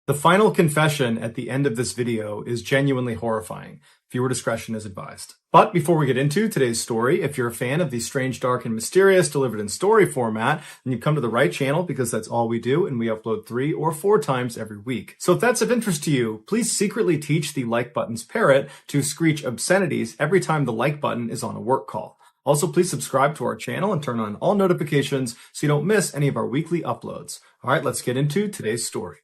The final confession at the end of this video is genuinely horrifying. Viewer discretion is advised. But before we get into today's story, if you're a fan of the strange, dark, and mysterious delivered in story format, then you've come to the right channel because that's all we do, and we upload 3 or 4 times every week. So if that's of interest to you, please secretly teach the like button's parrot to screech obscenities every time the like button is on a work call. Also, please subscribe to our channel and turn on all notifications so you don't miss any of our weekly uploads. All right, let's get into today's story.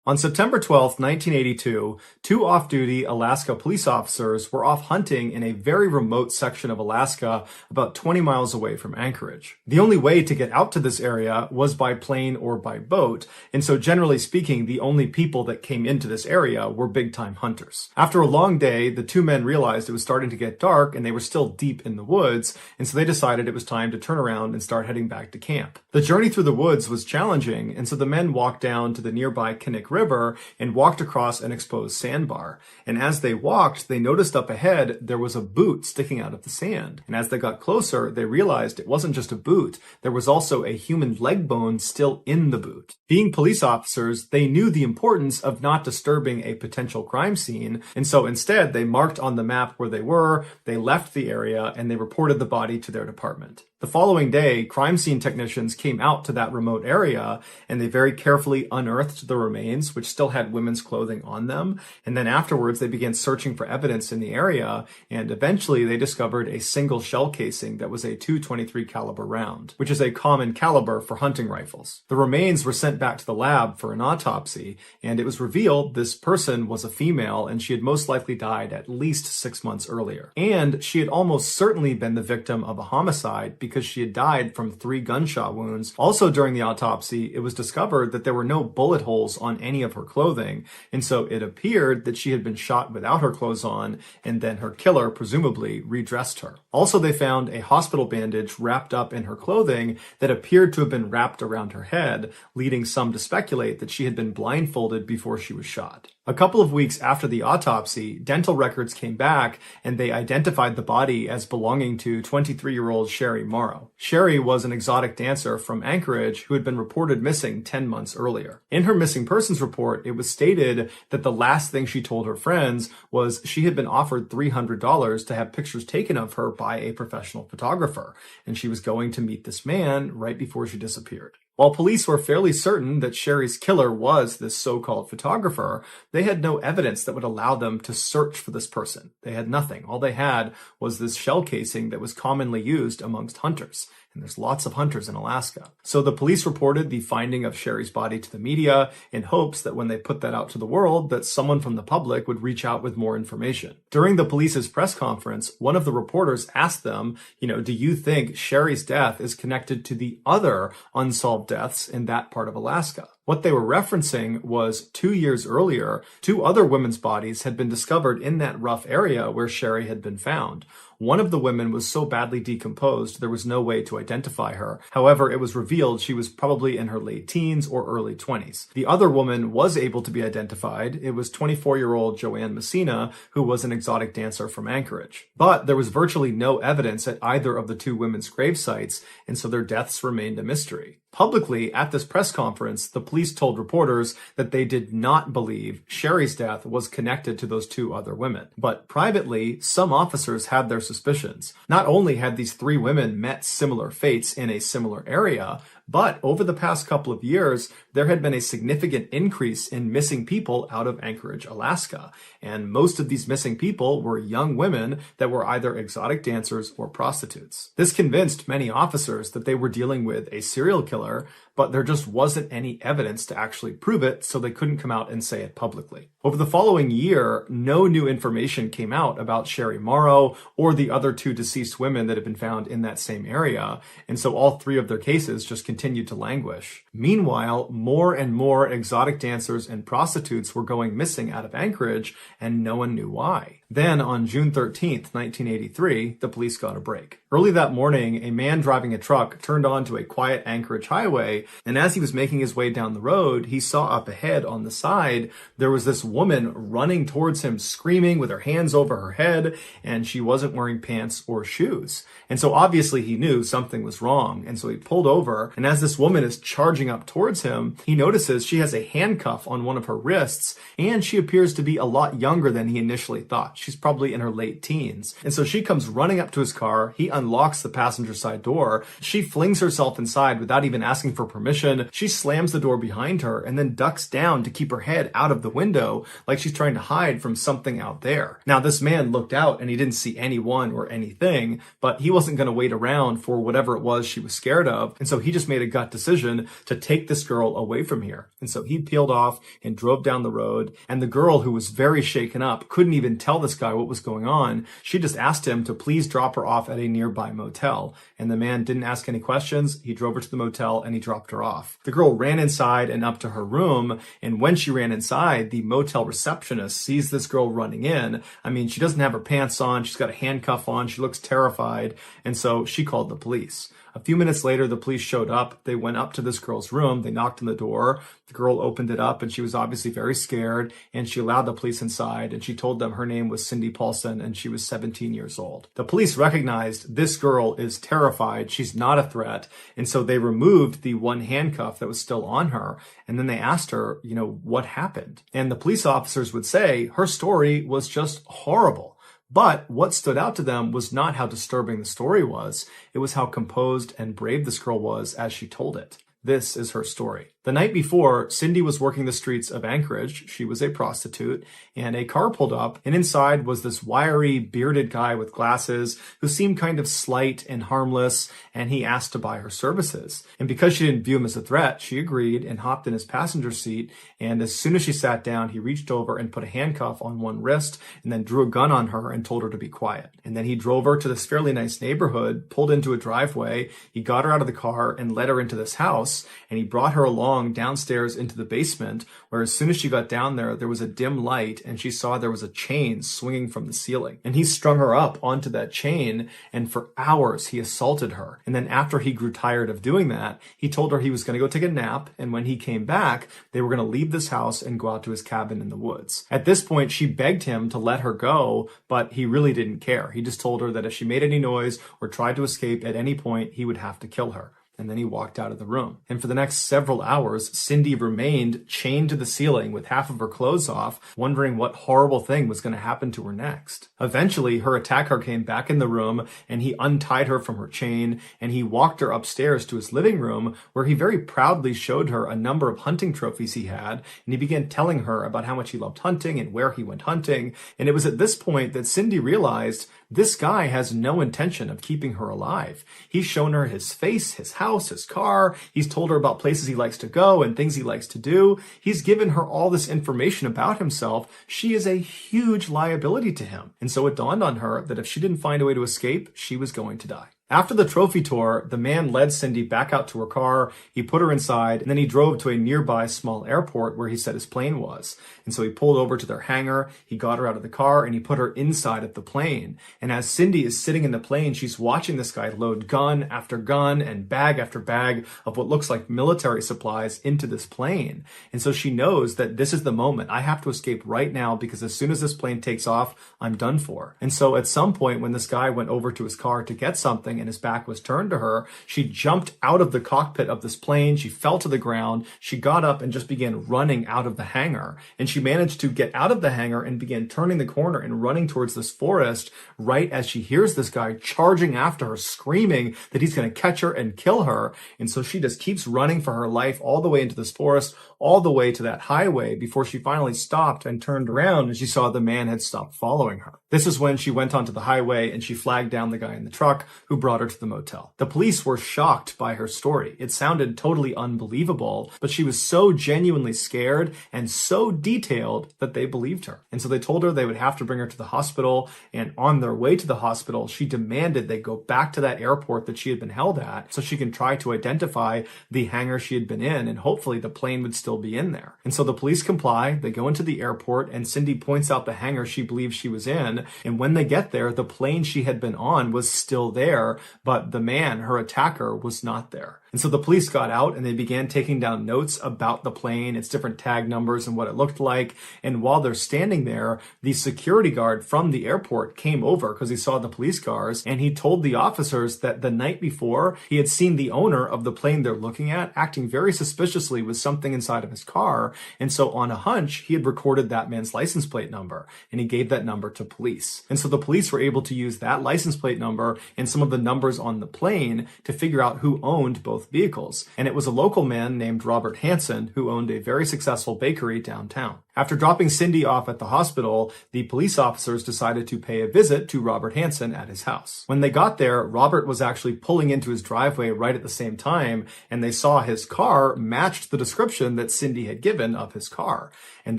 On September 12, 1982, 2 off-duty Alaska police officers were off hunting in a very remote section of Alaska about 20 miles away from Anchorage. The only way to get out to this area was by plane or by boat, and so generally speaking, the only people that came into this area were big-time hunters. After a long day, the 2 men realized it was starting to get dark and they were still deep in the woods, and so they decided it was time to turn around and start heading back to camp. The journey through the woods was challenging, and so the men walked down to the nearby Kinnick River and walked across an exposed sandbar. And as they walked, they noticed up ahead there was a boot sticking out of the sand. And as they got closer, they realized it wasn't just a boot. There was also a human leg bone still in the boot. Being police officers, they knew the importance of not disturbing a potential crime scene. And so instead, they marked on the map where they were, they left the area, and they reported the body to their department. The following day, crime scene technicians came out to that remote area and they very carefully unearthed the remains, which still had women's clothing on them. And then afterwards, they began searching for evidence in the area. And eventually they discovered a single shell casing that was a .223 caliber round, which is a common caliber for hunting rifles. The remains were sent back to the lab for an autopsy, and it was revealed this person was a female and she had most likely died at least 6 months earlier. And she had almost certainly been the victim of a homicide because she had died from 3 gunshot wounds. Also during the autopsy, it was discovered that there were no bullet holes on any of her clothing, and so it appeared that she had been shot without her clothes on, and then her killer presumably redressed her. Also, they found a hospital bandage wrapped up in her clothing that appeared to have been wrapped around her head, leading some to speculate that she had been blindfolded before she was shot. A couple of weeks after the autopsy, dental records came back and they identified the body as belonging to 23-year-old Sherry Morrow. Sherry was an exotic dancer from Anchorage who had been reported missing 10 months earlier. In her missing persons report, it was stated that the last thing she told her friends was she had been offered $300 to have pictures taken of her by a professional photographer, and she was going to meet this man right before she disappeared. While police were fairly certain that Sherry's killer was this so-called photographer, they had no evidence that would allow them to search for this person. They had nothing. All they had was this shell casing that was commonly used amongst hunters. And there's lots of hunters in Alaska. So the police reported the finding of Sherry's body to the media in hopes that when they put that out to the world, that someone from the public would reach out with more information. During the police's press conference, one of the reporters asked them, do you think Sherry's death is connected to the other unsolved deaths in that part of Alaska? What they were referencing was 2 years earlier, 2 other women's bodies had been discovered in that rough area where Sherry had been found. One of the women was so badly decomposed there was no way to identify her. However, it was revealed she was probably in her late teens or early 20s. The other woman was able to be identified. It was 24-year-old Joanne Messina, who was an exotic dancer from Anchorage. But there was virtually no evidence at either of the 2 women's grave sites, and so their deaths remained a mystery. Publicly, at this press conference, the police told reporters that they did not believe Sherry's death was connected to those 2 other women. But privately, some officers had their suspicions. Not only had these 3 women met similar fates in a similar area, but over the past couple of years, there had been a significant increase in missing people out of Anchorage, Alaska. And most of these missing people were young women that were either exotic dancers or prostitutes. This convinced many officers that they were dealing with a serial killer, but there just wasn't any evidence to actually prove it, so they couldn't come out and say it publicly. Over the following year, no new information came out about Sherry Morrow or the other 2 deceased women that had been found in that same area, and so all 3 of their cases just continued to languish. Meanwhile, more and more exotic dancers and prostitutes were going missing out of Anchorage, and no one knew why. Then, on June 13th, 1983, the police got a break. Early that morning, a man driving a truck turned onto a quiet Anchorage highway And as he was making his way down the road, he saw up ahead on the side, there was this woman running towards him, screaming with her hands over her head, and she wasn't wearing pants or shoes. And so obviously he knew something was wrong. And so he pulled over, and as this woman is charging up towards him, he notices she has a handcuff on one of her wrists, and she appears to be a lot younger than he initially thought. She's probably in her late teens. And so she comes running up to his car. He unlocks the passenger side door. She flings herself inside without even asking for permission. She slams the door behind her and then ducks down to keep her head out of the window like she's trying to hide from something out there. Now, this man looked out and he didn't see anyone or anything, but he wasn't going to wait around for whatever it was she was scared of. And so he just made a gut decision to take this girl away from here. And so he peeled off and drove down the road. And the girl, who was very shaken up, couldn't even tell this guy what was going on. She just asked him to please drop her off at a nearby motel. And the man didn't ask any questions. He drove her to the motel and he dropped her off. The girl ran inside and up to her room. And when she ran inside, the motel receptionist sees this girl running in. I mean, she doesn't have her pants on. She's got a handcuff on. She looks terrified. And so she called the police. A few minutes later, the police showed up. They went up to this girl's room. They knocked on the door. The girl opened it up and she was obviously very scared, and she allowed the police inside, and she told them her name was Cindy Paulson and she was 17 years old. The police recognized this girl is terrified. She's not a threat. And so they removed the one handcuff that was still on her. And then they asked her, what happened? And the police officers would say her story was just horrible. But what stood out to them was not how disturbing the story was. It was how composed and brave this girl was as she told it. This is her story. The night before, Cindy was working the streets of Anchorage. She was a prostitute, and a car pulled up, and inside was this wiry, bearded guy with glasses who seemed kind of slight and harmless, and he asked to buy her services. And because she didn't view him as a threat, she agreed and hopped in his passenger seat, and as soon as she sat down, he reached over and put a handcuff on one wrist and then drew a gun on her and told her to be quiet. And then he drove her to this fairly nice neighborhood, pulled into a driveway, he got her out of the car and led her into this house, and he brought her along downstairs into the basement, where as soon as she got down there, there was a dim light and she saw there was a chain swinging from the ceiling. And he strung her up onto that chain, and for hours he assaulted her. And then after he grew tired of doing that, he told her he was going to go take a nap, and when he came back, they were going to leave this house and go out to his cabin in the woods. At this point, she begged him to let her go, but he really didn't care. He just told her that if she made any noise or tried to escape at any point, he would have to kill her. And then he walked out of the room. And for the next several hours, Cindy remained chained to the ceiling with half of her clothes off, wondering what horrible thing was going to happen to her next. Eventually, her attacker came back in the room, and he untied her from her chain, and he walked her upstairs to his living room, where he very proudly showed her a number of hunting trophies he had, and he began telling her about how much he loved hunting and where he went hunting. And it was at this point that Cindy realized this guy has no intention of keeping her alive. He's shown her his face, his house, his car. He's told her about places he likes to go and things he likes to do. He's given her all this information about himself. She is a huge liability to him. And so it dawned on her that if she didn't find a way to escape, she was going to die. After the trophy tour, the man led Cindy back out to her car, he put her inside, and then he drove to a nearby small airport where he said his plane was. And so he pulled over to their hangar, he got her out of the car, and he put her inside of the plane. And as Cindy is sitting in the plane, she's watching this guy load gun after gun and bag after bag of what looks like military supplies into this plane. And so she knows that this is the moment. I have to escape right now, because as soon as this plane takes off, I'm done for. And so at some point when this guy went over to his car to get something, and his back was turned to her, she jumped out of the cockpit of this plane. She fell to the ground. She got up and just began running out of the hangar. And she managed to get out of the hangar and began turning the corner and running towards this forest right as she hears this guy charging after her, screaming that he's going to catch her and kill her. And so she just keeps running for her life all the way into this forest, all the way to that highway, before she finally stopped and turned around and she saw the man had stopped following her. This is when she went onto the highway and she flagged down the guy in the truck who brought her to the motel. The police were shocked by her story. It sounded totally unbelievable, but she was so genuinely scared and so detailed that they believed her. And so they told her they would have to bring her to the hospital, and on their way to the hospital, she demanded they go back to that airport that she had been held at so she can try to identify the hangar she had been in, and hopefully the plane would still be in there. And so the police comply, they go into the airport, and Cindy points out the hangar she believes she was in, and when they get there, the plane she had been on was still there, but the man, her attacker, was not there. And so the police got out and they began taking down notes about the plane, its different tag numbers and what it looked like. And while they're standing there, the security guard from the airport came over because he saw the police cars, and he told the officers that the night before he had seen the owner of the plane they're looking at acting very suspiciously with something inside of his car. And so on a hunch, he had recorded that man's license plate number, and he gave that number to police. And so the police were able to use that license plate number and some of the numbers on the plane to figure out who owned both vehicles. And it was a local man named Robert Hansen who owned a very successful bakery downtown. After dropping Cindy off at the hospital, the police officers decided to pay a visit to Robert Hansen at his house. When they got there, Robert was actually pulling into his driveway right at the same time, and they saw his car matched the description that Cindy had given of his car. And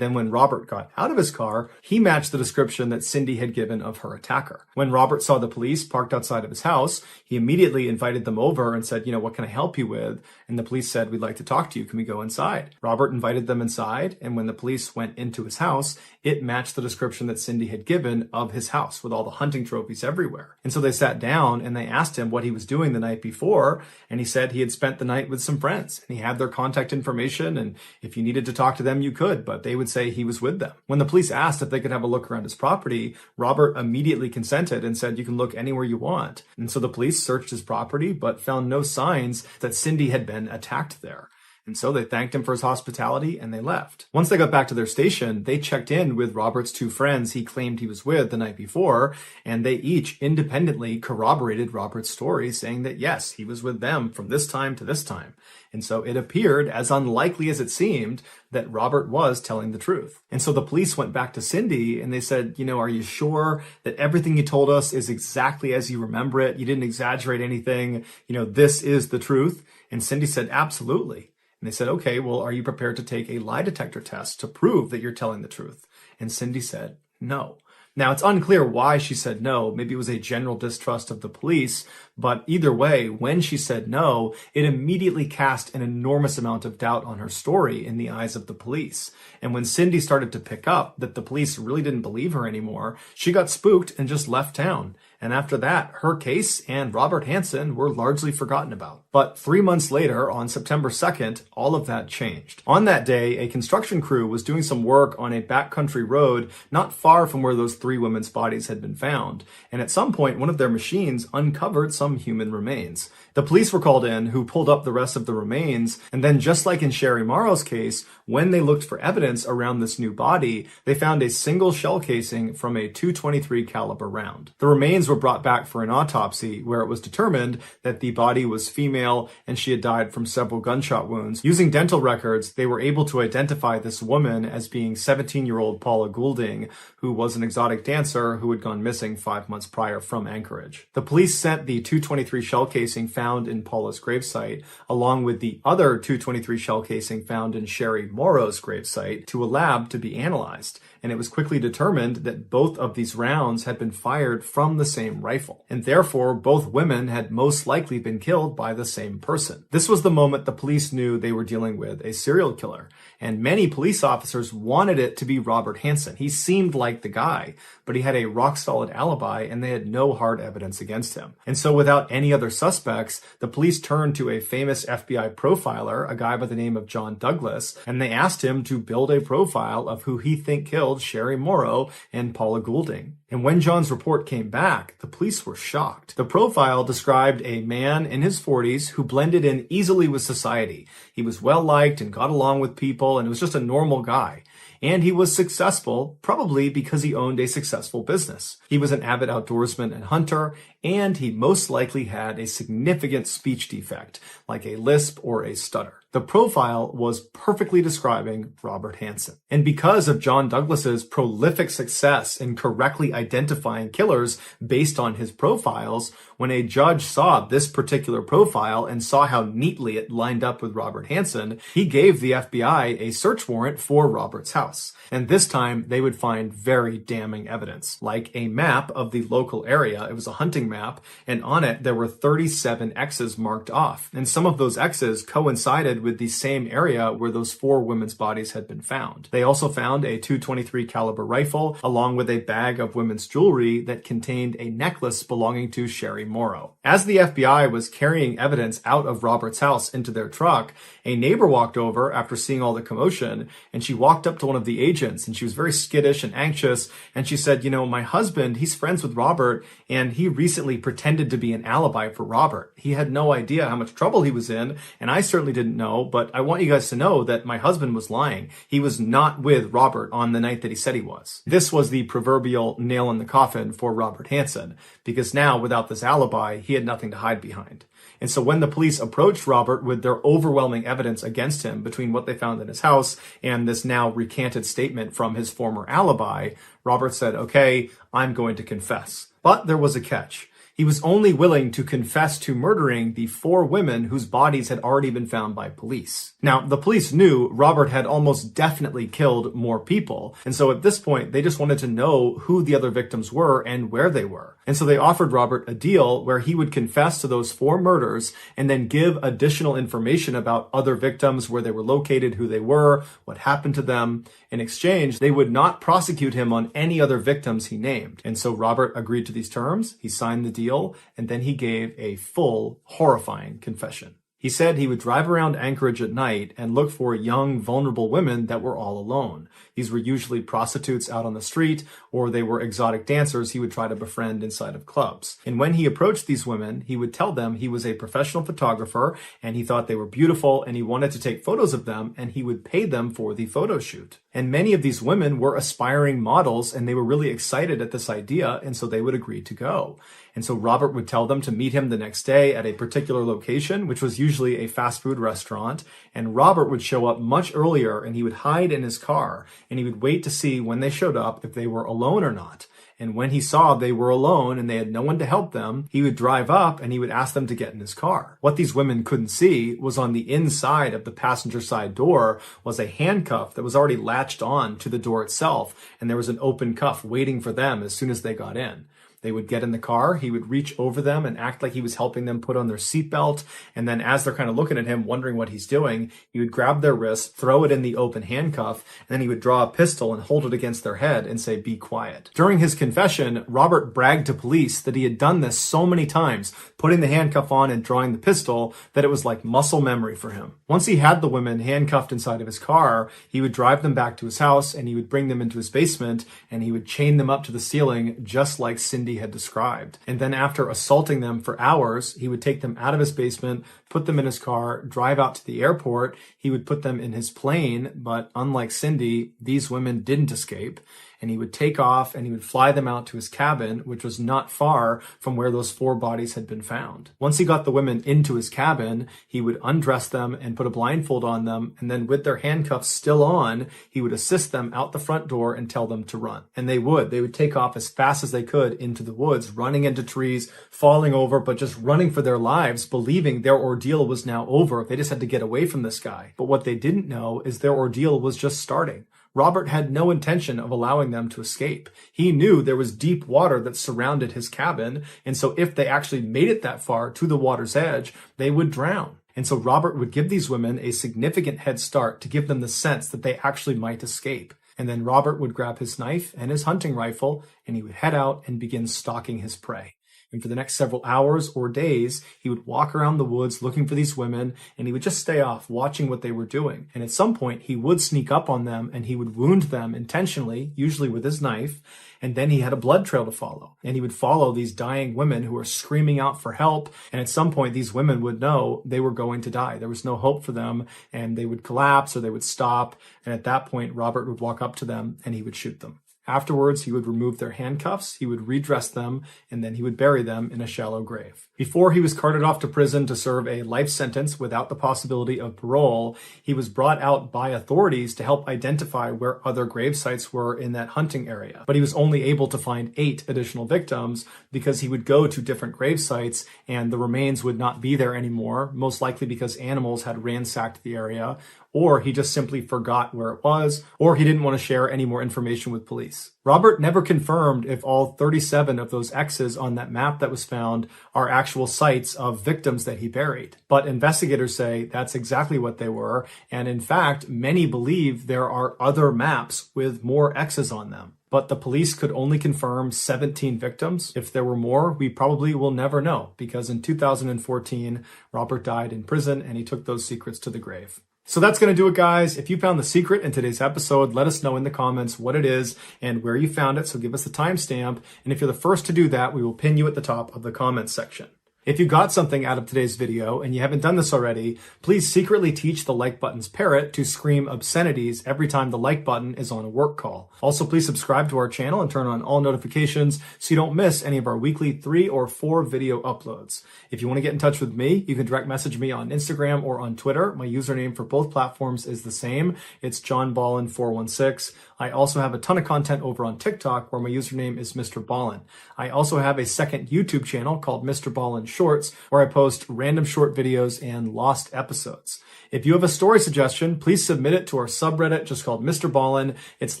then when Robert got out of his car, he matched the description that Cindy had given of her attacker. When Robert saw the police parked outside of his house, he immediately invited them over and said, what can I help you with? And the police said, we'd like to talk to you. Can we go inside? Robert invited them inside, and when the police went into his house, it matched the description that Cindy had given of his house with all the hunting trophies everywhere. And so they sat down and they asked him what he was doing the night before, and he said he had spent the night with some friends, and he had their contact information, and if you needed to talk to them, you could, but they would say he was with them. When the police asked if they could have a look around his property, Robert immediately consented and said, you can look anywhere you want. And so the police searched his property, but found no signs that Cindy had been attacked there. And so they thanked him for his hospitality and they left. Once they got back to their station, they checked in with Robert's two friends he claimed he was with the night before, and they each independently corroborated Robert's story, saying that yes, he was with them from this time to this time. And so it appeared, as unlikely as it seemed, that Robert was telling the truth. And so the police went back to Cindy and they said, are you sure that everything you told us is exactly as you remember it? You didn't exaggerate anything? This is the truth? And Cindy said, absolutely. And they said, okay, well, are you prepared to take a lie detector test to prove that you're telling the truth? And Cindy said, no. Now, it's unclear why she said no. Maybe it was a general distrust of the police. But either way, when she said no, it immediately cast an enormous amount of doubt on her story in the eyes of the police. And when Cindy started to pick up that the police really didn't believe her anymore, she got spooked and just left town. And after that, her case and Robert Hansen were largely forgotten about. But 3 months later, on September 2nd, all of that changed. On that day, a construction crew was doing some work on a backcountry road not far from where those 3 women's bodies had been found. And at some point, one of their machines uncovered some human remains. The police were called in, who pulled up the rest of the remains, and then just like in Sherry Morrow's case, when they looked for evidence around this new body, they found a single shell casing from a .223 caliber round. The remains were brought back for an autopsy, where it was determined that the body was female and she had died from several gunshot wounds. Using dental records, they were able to identify this woman as being 17-year-old Paula Goulding, who was an exotic dancer who had gone missing 5 months prior from Anchorage. The police sent the .223 shell casing found in Paula's gravesite, along with the other .223 shell casing found in Sherry Morrow's gravesite, to a lab to be analyzed. And it was quickly determined that both of these rounds had been fired from the same rifle. And therefore, both women had most likely been killed by the same person. This was the moment the police knew they were dealing with a serial killer. And many police officers wanted it to be Robert Hansen. He seemed like the guy, but he had a rock-solid alibi and they had no hard evidence against him. And so without any other suspects, the police turned to a famous FBI profiler, a guy by the name of John Douglas, and they asked him to build a profile of who he think killed Sherry Morrow and Paula Goulding. And when John's report came back, the police were shocked. The profile described a man in his 40s who blended in easily with society. He was well-liked and got along with people and was just a normal guy. And he was successful, probably because he owned a successful business. He was an avid outdoorsman and hunter, and he most likely had a significant speech defect, like a lisp or a stutter. The profile was perfectly describing Robert Hansen. And because of John Douglas's prolific success in correctly identifying killers based on his profiles, when a judge saw this particular profile and saw how neatly it lined up with Robert Hansen, he gave the FBI a search warrant for Robert's house. And this time they would find very damning evidence, like a map of the local area. It was a hunting map, and on it there were 37 X's marked off. And some of those X's coincided correlated with the same area where those 4 women's bodies had been found. They also found a .223 caliber rifle along with a bag of women's jewelry that contained a necklace belonging to Sherry Morrow. As the FBI was carrying evidence out of Robert's house into their truck, a neighbor walked over after seeing all the commotion, and she walked up to one of the agents, and she was very skittish and anxious, and she said, you know, my husband, he's friends with Robert, and he recently pretended to be an alibi for Robert. He had no idea how much trouble he was in, and I certainly didn't know, but I want you guys to know that my husband was lying. He was not with Robert on the night that he said he was. This was the proverbial nail in the coffin for Robert Hansen, because now, without this alibi, he had nothing to hide behind. And so when the police approached Robert with their overwhelming evidence against him between what they found in his house and this now recanted statement from his former alibi, Robert said, okay, I'm going to confess. But there was a catch. He was only willing to confess to murdering the 4 women whose bodies had already been found by police. Now, the police knew Robert had almost definitely killed more people, and so at this point, they just wanted to know who the other victims were and where they were. And so they offered Robert a deal where he would confess to those 4 murders and then give additional information about other victims, where they were located, who they were, what happened to them. In exchange, they would not prosecute him on any other victims he named. And so Robert agreed to these terms, he signed the deal, and then he gave a full, horrifying confession. He said he would drive around Anchorage at night and look for young, vulnerable women that were all alone. These were usually prostitutes out on the street, or they were exotic dancers he would try to befriend inside of clubs. And when he approached these women, he would tell them he was a professional photographer and he thought they were beautiful and he wanted to take photos of them, and he would pay them for the photo shoot. And many of these women were aspiring models and they were really excited at this idea, and so they would agree to go. And so Robert would tell them to meet him the next day at a particular location, which was usually a fast food restaurant. And Robert would show up much earlier and he would hide in his car and he would wait to see when they showed up if they were alone or not. And when he saw they were alone and they had no one to help them, he would drive up and he would ask them to get in his car. What these women couldn't see was on the inside of the passenger side door was a handcuff that was already latched on to the door itself. And there was an open cuff waiting for them as soon as they got in. They would get in the car, he would reach over them and act like he was helping them put on their seatbelt. And then as they're kind of looking at him, wondering what he's doing, he would grab their wrist, throw it in the open handcuff, and then he would draw a pistol and hold it against their head and say, be quiet. During his confession, Robert bragged to police that he had done this so many times, putting the handcuff on and drawing the pistol, that it was like muscle memory for him. Once he had the women handcuffed inside of his car, he would drive them back to his house and he would bring them into his basement and he would chain them up to the ceiling just like Cindy had described. And then after assaulting them for hours, he would take them out of his basement, put them in his car, drive out to the airport. He would put them in his plane, but unlike Cindy, these women didn't escape. And he would take off and he would fly them out to his cabin, which was not far from where those 4 bodies had been found. Once he got the women into his cabin, he would undress them and put a blindfold on them. And then with their handcuffs still on, he would assist them out the front door and tell them to run. And they would take off as fast as they could into the woods, running into trees, falling over, but just running for their lives, believing their ordeal was now over. They just had to get away from this guy. But what they didn't know is their ordeal was just starting. Robert had no intention of allowing them to escape. He knew there was deep water that surrounded his cabin, and so if they actually made it that far to the water's edge, they would drown. And so Robert would give these women a significant head start to give them the sense that they actually might escape. And then Robert would grab his knife and his hunting rifle, and he would head out and begin stalking his prey. And for the next several hours or days, he would walk around the woods looking for these women, and he would just stay off, watching what they were doing. And at some point, he would sneak up on them, and he would wound them intentionally, usually with his knife, and then he had a blood trail to follow. And he would follow these dying women who were screaming out for help, and at some point, these women would know they were going to die. There was no hope for them, and they would collapse or they would stop, and at that point, Robert would walk up to them, and he would shoot them. Afterwards, he would remove their handcuffs, he would redress them, and then he would bury them in a shallow grave. Before he was carted off to prison to serve a life sentence without the possibility of parole, he was brought out by authorities to help identify where other grave sites were in that hunting area. But he was only able to find 8 additional victims because he would go to different grave sites and the remains would not be there anymore, most likely because animals had ransacked the area, or he just simply forgot where it was, or he didn't want to share any more information with police. Robert never confirmed if all 37 of those X's on that map that was found are actual sites of victims that he buried. But investigators say that's exactly what they were, and in fact, many believe there are other maps with more X's on them. But the police could only confirm 17 victims. If there were more, we probably will never know, because in 2014, Robert died in prison and he took those secrets to the grave. So that's going to do it, guys. If you found the secret in today's episode, let us know in the comments what it is and where you found it. So give us the timestamp. And if you're the first to do that, we will pin you at the top of the comments section. If you got something out of today's video and you haven't done this already, please secretly teach the like button's parrot to scream obscenities every time the like button is on a work call. Also, please subscribe to our channel and turn on all notifications so you don't miss any of our weekly 3 or 4 video uploads. If you want to get in touch with me, you can direct message me on Instagram or on Twitter. My username for both platforms is the same. It's JohnBallen416. I also have a ton of content over on TikTok where my username is MrBallen. I also have a second YouTube channel called MrBallen Shorts where I post random short videos and lost episodes. If you have a story suggestion, please submit it to our subreddit just called MrBallen. It's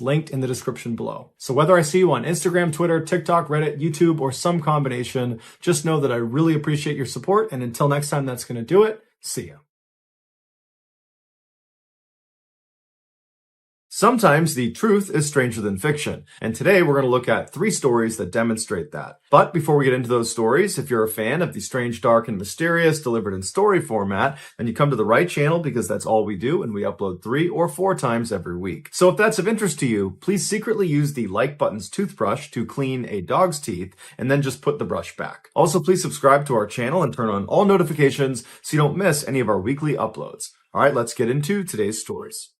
linked in the description below. So whether I see you on Instagram, Twitter, TikTok, Reddit, YouTube, or some combination, just know that I really appreciate your support. And until next time, that's going to do it. See ya. Sometimes the truth is stranger than fiction, and today we're going to look at 3 stories that demonstrate that. But before we get into those stories, if you're a fan of the strange, dark, and mysterious delivered in story format, then you come to the right channel because that's all we do, and we upload 3 or 4 times every week. So if that's of interest to you, please secretly use the like button's toothbrush to clean a dog's teeth, and then just put the brush back. Also, please subscribe to our channel and turn on all notifications so you don't miss any of our weekly uploads. All right, let's get into today's stories.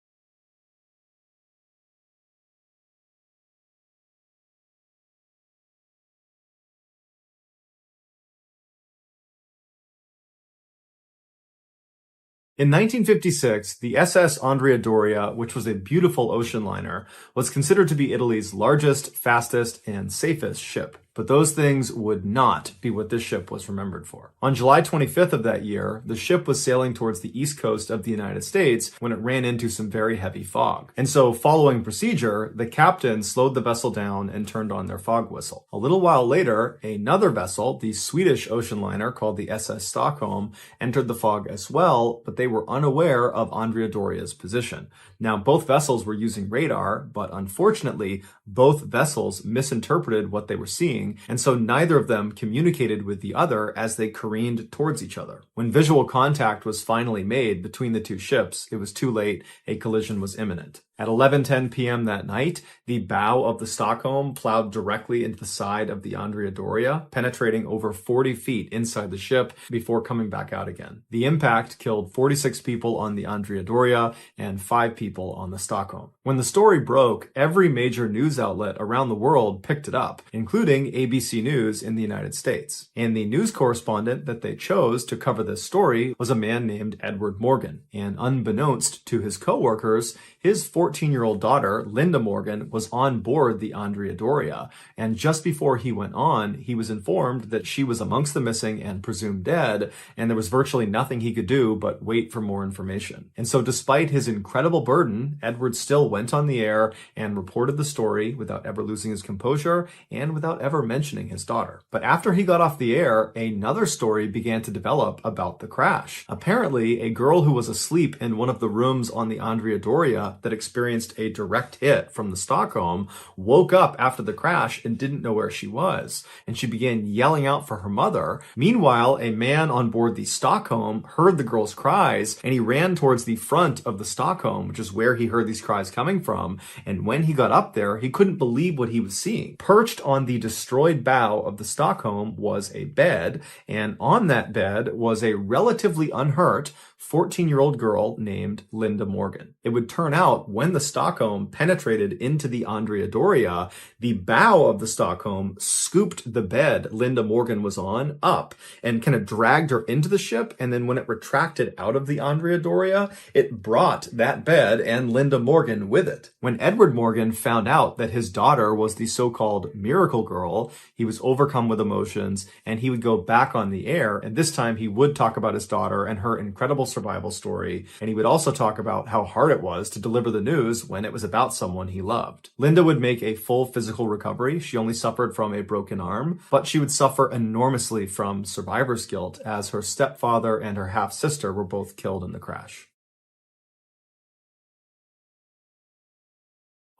In 1956, the SS Andrea Doria, which was a beautiful ocean liner, was considered to be Italy's largest, fastest, and safest ship. But those things would not be what this ship was remembered for. On July 25th of that year, the ship was sailing towards the east coast of the United States when it ran into some very heavy fog. And so, following procedure, the captain slowed the vessel down and turned on their fog whistle. A little while later, another vessel, the Swedish ocean liner called the SS Stockholm, entered the fog as well, but they were unaware of Andrea Doria's position. Now, both vessels were using radar, but unfortunately, both vessels misinterpreted what they were seeing, and so neither of them communicated with the other as they careened towards each other. When visual contact was finally made between the 2 ships, it was too late. A collision was imminent. At 11:10 p.m. that night, the bow of the Stockholm plowed directly into the side of the Andrea Doria, penetrating over 40 feet inside the ship before coming back out again. The impact killed 46 people on the Andrea Doria and 5 people on the Stockholm. When the story broke, every major news outlet around the world picked it up, including ABC News in the United States. And the news correspondent that they chose to cover this story was a man named Edward Morgan. And unbeknownst to his coworkers, his 14-year-old daughter, Linda Morgan, was on board the Andrea Doria, and just before he went on, he was informed that she was amongst the missing and presumed dead, and there was virtually nothing he could do but wait for more information. And so despite his incredible burden, Edward still went on the air and reported the story without ever losing his composure and without ever mentioning his daughter. But after he got off the air, another story began to develop about the crash. Apparently, a girl who was asleep in one of the rooms on the Andrea Doria that experienced a direct hit from the Stockholm woke up after the crash and didn't know where she was, and she began yelling out for her mother. Meanwhile, a man on board the Stockholm heard the girl's cries, and he ran towards the front of the Stockholm, which is where he heard these cries coming from, and when he got up there, he couldn't believe what he was seeing. Perched on the destroyed bow of the Stockholm was a bed, and on that bed was a relatively unhurt 14-year-old girl named Linda Morgan. It would turn out when when the Stockholm penetrated into the Andrea Doria, the bow of the Stockholm scooped the bed Linda Morgan was on up and kind of dragged her into the ship. And then when it retracted out of the Andrea Doria, it brought that bed and Linda Morgan with it. When Edward Morgan found out that his daughter was the so-called miracle girl, he was overcome with emotions, and he would go back on the air, and this time he would talk about his daughter and her incredible survival story, and he would also talk about how hard it was to deliver the news when it was about someone he loved. Linda would make a full physical recovery. She only suffered from a broken arm, but she would suffer enormously from survivor's guilt, as her stepfather and her half-sister were both killed in the crash.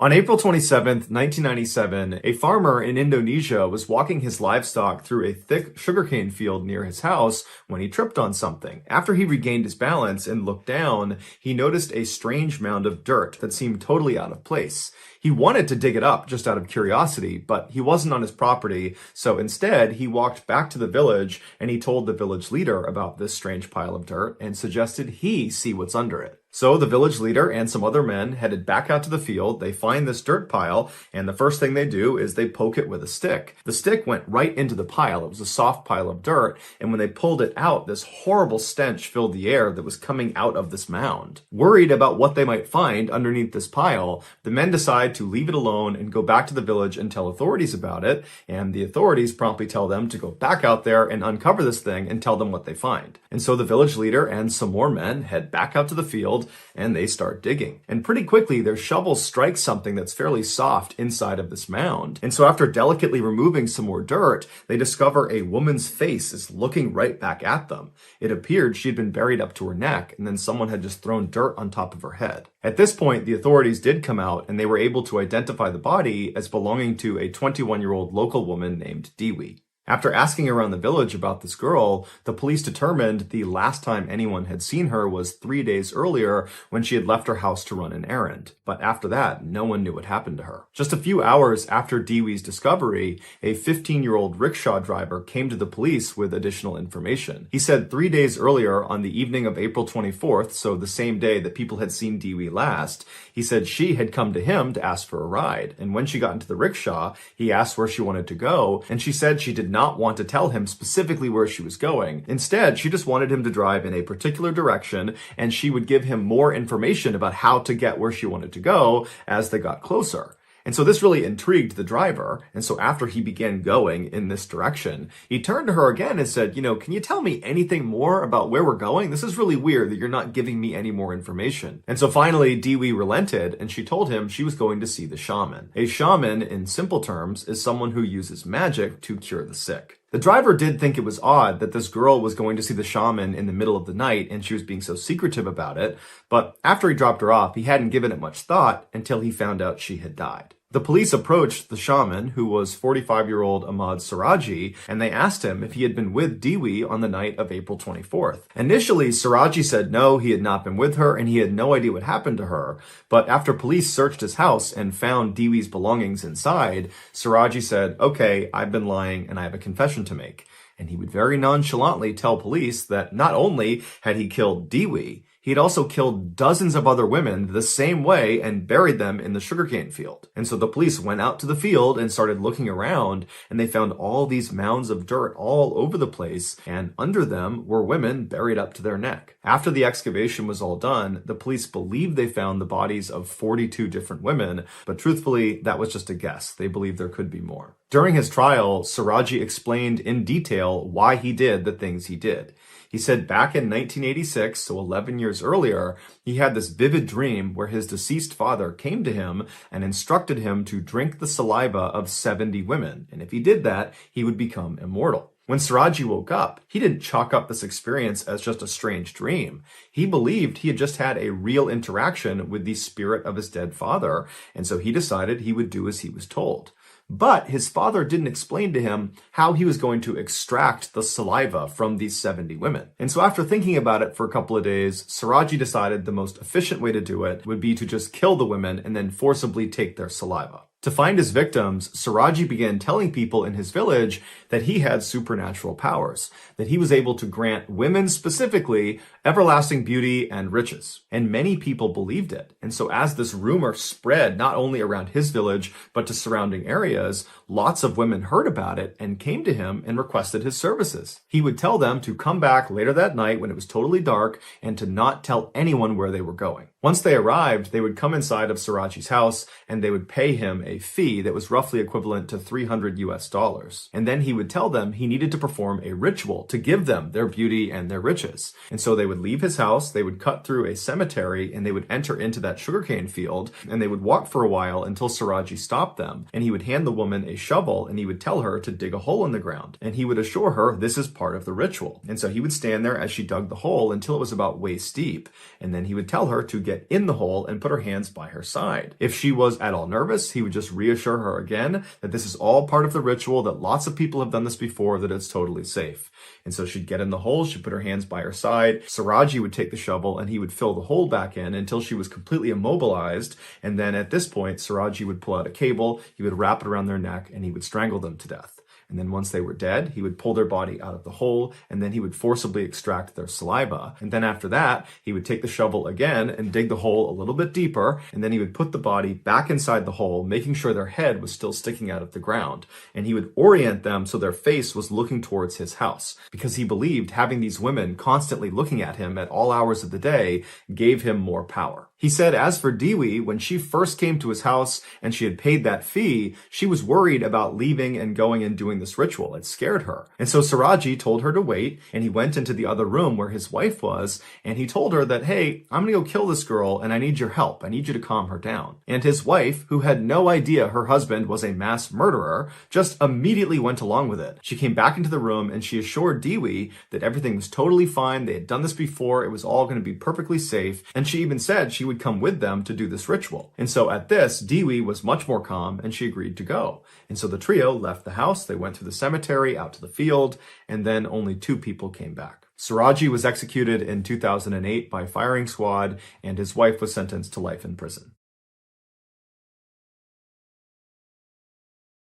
On April 27, 1997, a farmer in Indonesia was walking his livestock through a thick sugarcane field near his house when he tripped on something. After he regained his balance and looked down, he noticed a strange mound of dirt that seemed totally out of place. He wanted to dig it up just out of curiosity, but he wasn't on his property, so instead he walked back to the village and he told the village leader about this strange pile of dirt and suggested he see what's under it. So the village leader and some other men headed back out to the field. They find this dirt pile, and the first thing they do is they poke it with a stick. The stick went right into the pile. It was a soft pile of dirt, and when they pulled it out, this horrible stench filled the air that was coming out of this mound. Worried about what they might find underneath this pile, the men decide to leave it alone and go back to the village and tell authorities about it, and the authorities promptly tell them to go back out there and uncover this thing and tell them what they find. And so the village leader and some more men head back out to the field, and they start digging. And pretty quickly, their shovels strike something that's fairly soft inside of this mound. And so after delicately removing some more dirt, they discover a woman's face is looking right back at them. It appeared she'd been buried up to her neck, and then someone had just thrown dirt on top of her head. At this point, the authorities did come out, and they were able to identify the body as belonging to a 21-year-old local woman named Dewey. After asking around the village about this girl, the police determined the last time anyone had seen her was 3 days earlier when she had left her house to run an errand. But after that, no one knew what happened to her. Just a few hours after Dewey's discovery, a 15-year-old rickshaw driver came to the police with additional information. He said 3 days earlier, on the evening of April 24th, so the same day that people had seen Dewey last, he said she had come to him to ask for a ride. And when she got into the rickshaw, he asked where she wanted to go, and she said she did not want to tell him specifically where she was going. Instead, she just wanted him to drive in a particular direction, and she would give him more information about how to get where she wanted to go as they got closer. And so this really intrigued the driver. And so after he began going in this direction, he turned to her again and said, can you tell me anything more about where we're going? This is really weird that you're not giving me any more information. And so finally, Dewey relented, and she told him she was going to see the shaman. A shaman, in simple terms, is someone who uses magic to cure the sick. The driver did think it was odd that this girl was going to see the shaman in the middle of the night and she was being so secretive about it, but after he dropped her off, he hadn't given it much thought until he found out she had died. The police approached the shaman, who was 45-year-old Ahmad Siraji, and they asked him if he had been with Dewey on the night of April 24th. Initially, Siraji said no, he had not been with her, and he had no idea what happened to her. But after police searched his house and found Dewey's belongings inside, Siraji said, "Okay, I've been lying and I have a confession to make." And he would very nonchalantly tell police that not only had he killed Dewey, he had also killed dozens of other women the same way and buried them in the sugarcane field. And so the police went out to the field and started looking around, and they found all these mounds of dirt all over the place, and under them were women buried up to their neck. After the excavation was all done, the police believed they found the bodies of 42 different women, but truthfully, that was just a guess. They believed there could be more. During his trial, Siraji explained in detail why he did the things he did. He said back in 1986, so 11 years earlier, he had this vivid dream where his deceased father came to him and instructed him to drink the saliva of 70 women. And if he did that, he would become immortal. When Siraji woke up, he didn't chalk up this experience as just a strange dream. He believed he had just had a real interaction with the spirit of his dead father, and so he decided he would do as he was told. But his father didn't explain to him how he was going to extract the saliva from these 70 women. And so after thinking about it for a couple of days, Siraji decided the most efficient way to do it would be to just kill the women and then forcibly take their saliva. To find his victims, Siraji began telling people in his village that he had supernatural powers, that he was able to grant women specifically everlasting beauty and riches. And many people believed it. And so as this rumor spread not only around his village, but to surrounding areas, lots of women heard about it and came to him and requested his services. He would tell them to come back later that night when it was totally dark and to not tell anyone where they were going. Once they arrived, they would come inside of Siraji's house and they would pay him a fee that was roughly equivalent to $300. And then he would tell them he needed to perform a ritual to give them their beauty and their riches. And so they would leave his house, they would cut through a cemetery, and they would enter into that sugarcane field, and they would walk for a while until Siraji stopped them. And he would hand the woman a shovel and he would tell her to dig a hole in the ground. And he would assure her this is part of the ritual. And so he would stand there as she dug the hole until it was about waist deep. And then he would tell her to get in the hole and put her hands by her side. If she was at all nervous, he would just reassure her again that this is all part of the ritual, that lots of people have done this before, that it's totally safe. And so she'd get in the hole, she'd put her hands by her side, Siraji would take the shovel and he would fill the hole back in until she was completely immobilized. And then at this point, Siraji would pull out a cable, he would wrap it around their neck, and he would strangle them to death. And then once they were dead, he would pull their body out of the hole, and then he would forcibly extract their saliva. And then after that, he would take the shovel again and dig the hole a little bit deeper, and then he would put the body back inside the hole, making sure their head was still sticking out of the ground. And he would orient them so their face was looking towards his house, because he believed having these women constantly looking at him at all hours of the day gave him more power. He said as for Dewi, when she first came to his house and she had paid that fee, she was worried about leaving and going and doing this ritual. It scared her. And so Siraji told her to wait, and he went into the other room where his wife was, and he told her that, hey, I'm gonna go kill this girl and I need your help. I need you to calm her down. And his wife, who had no idea her husband was a mass murderer, just immediately went along with it. She came back into the room and she assured Dewi that everything was totally fine. They had done this before. It was all going to be perfectly safe. And she even said she would come with them to do this ritual. And so at this, Dewi was much more calm and she agreed to go. And so the trio left the house, they went through the cemetery, out to the field, and then only 2 people came back. Siraji was executed in 2008 by firing squad, and his wife was sentenced to life in prison.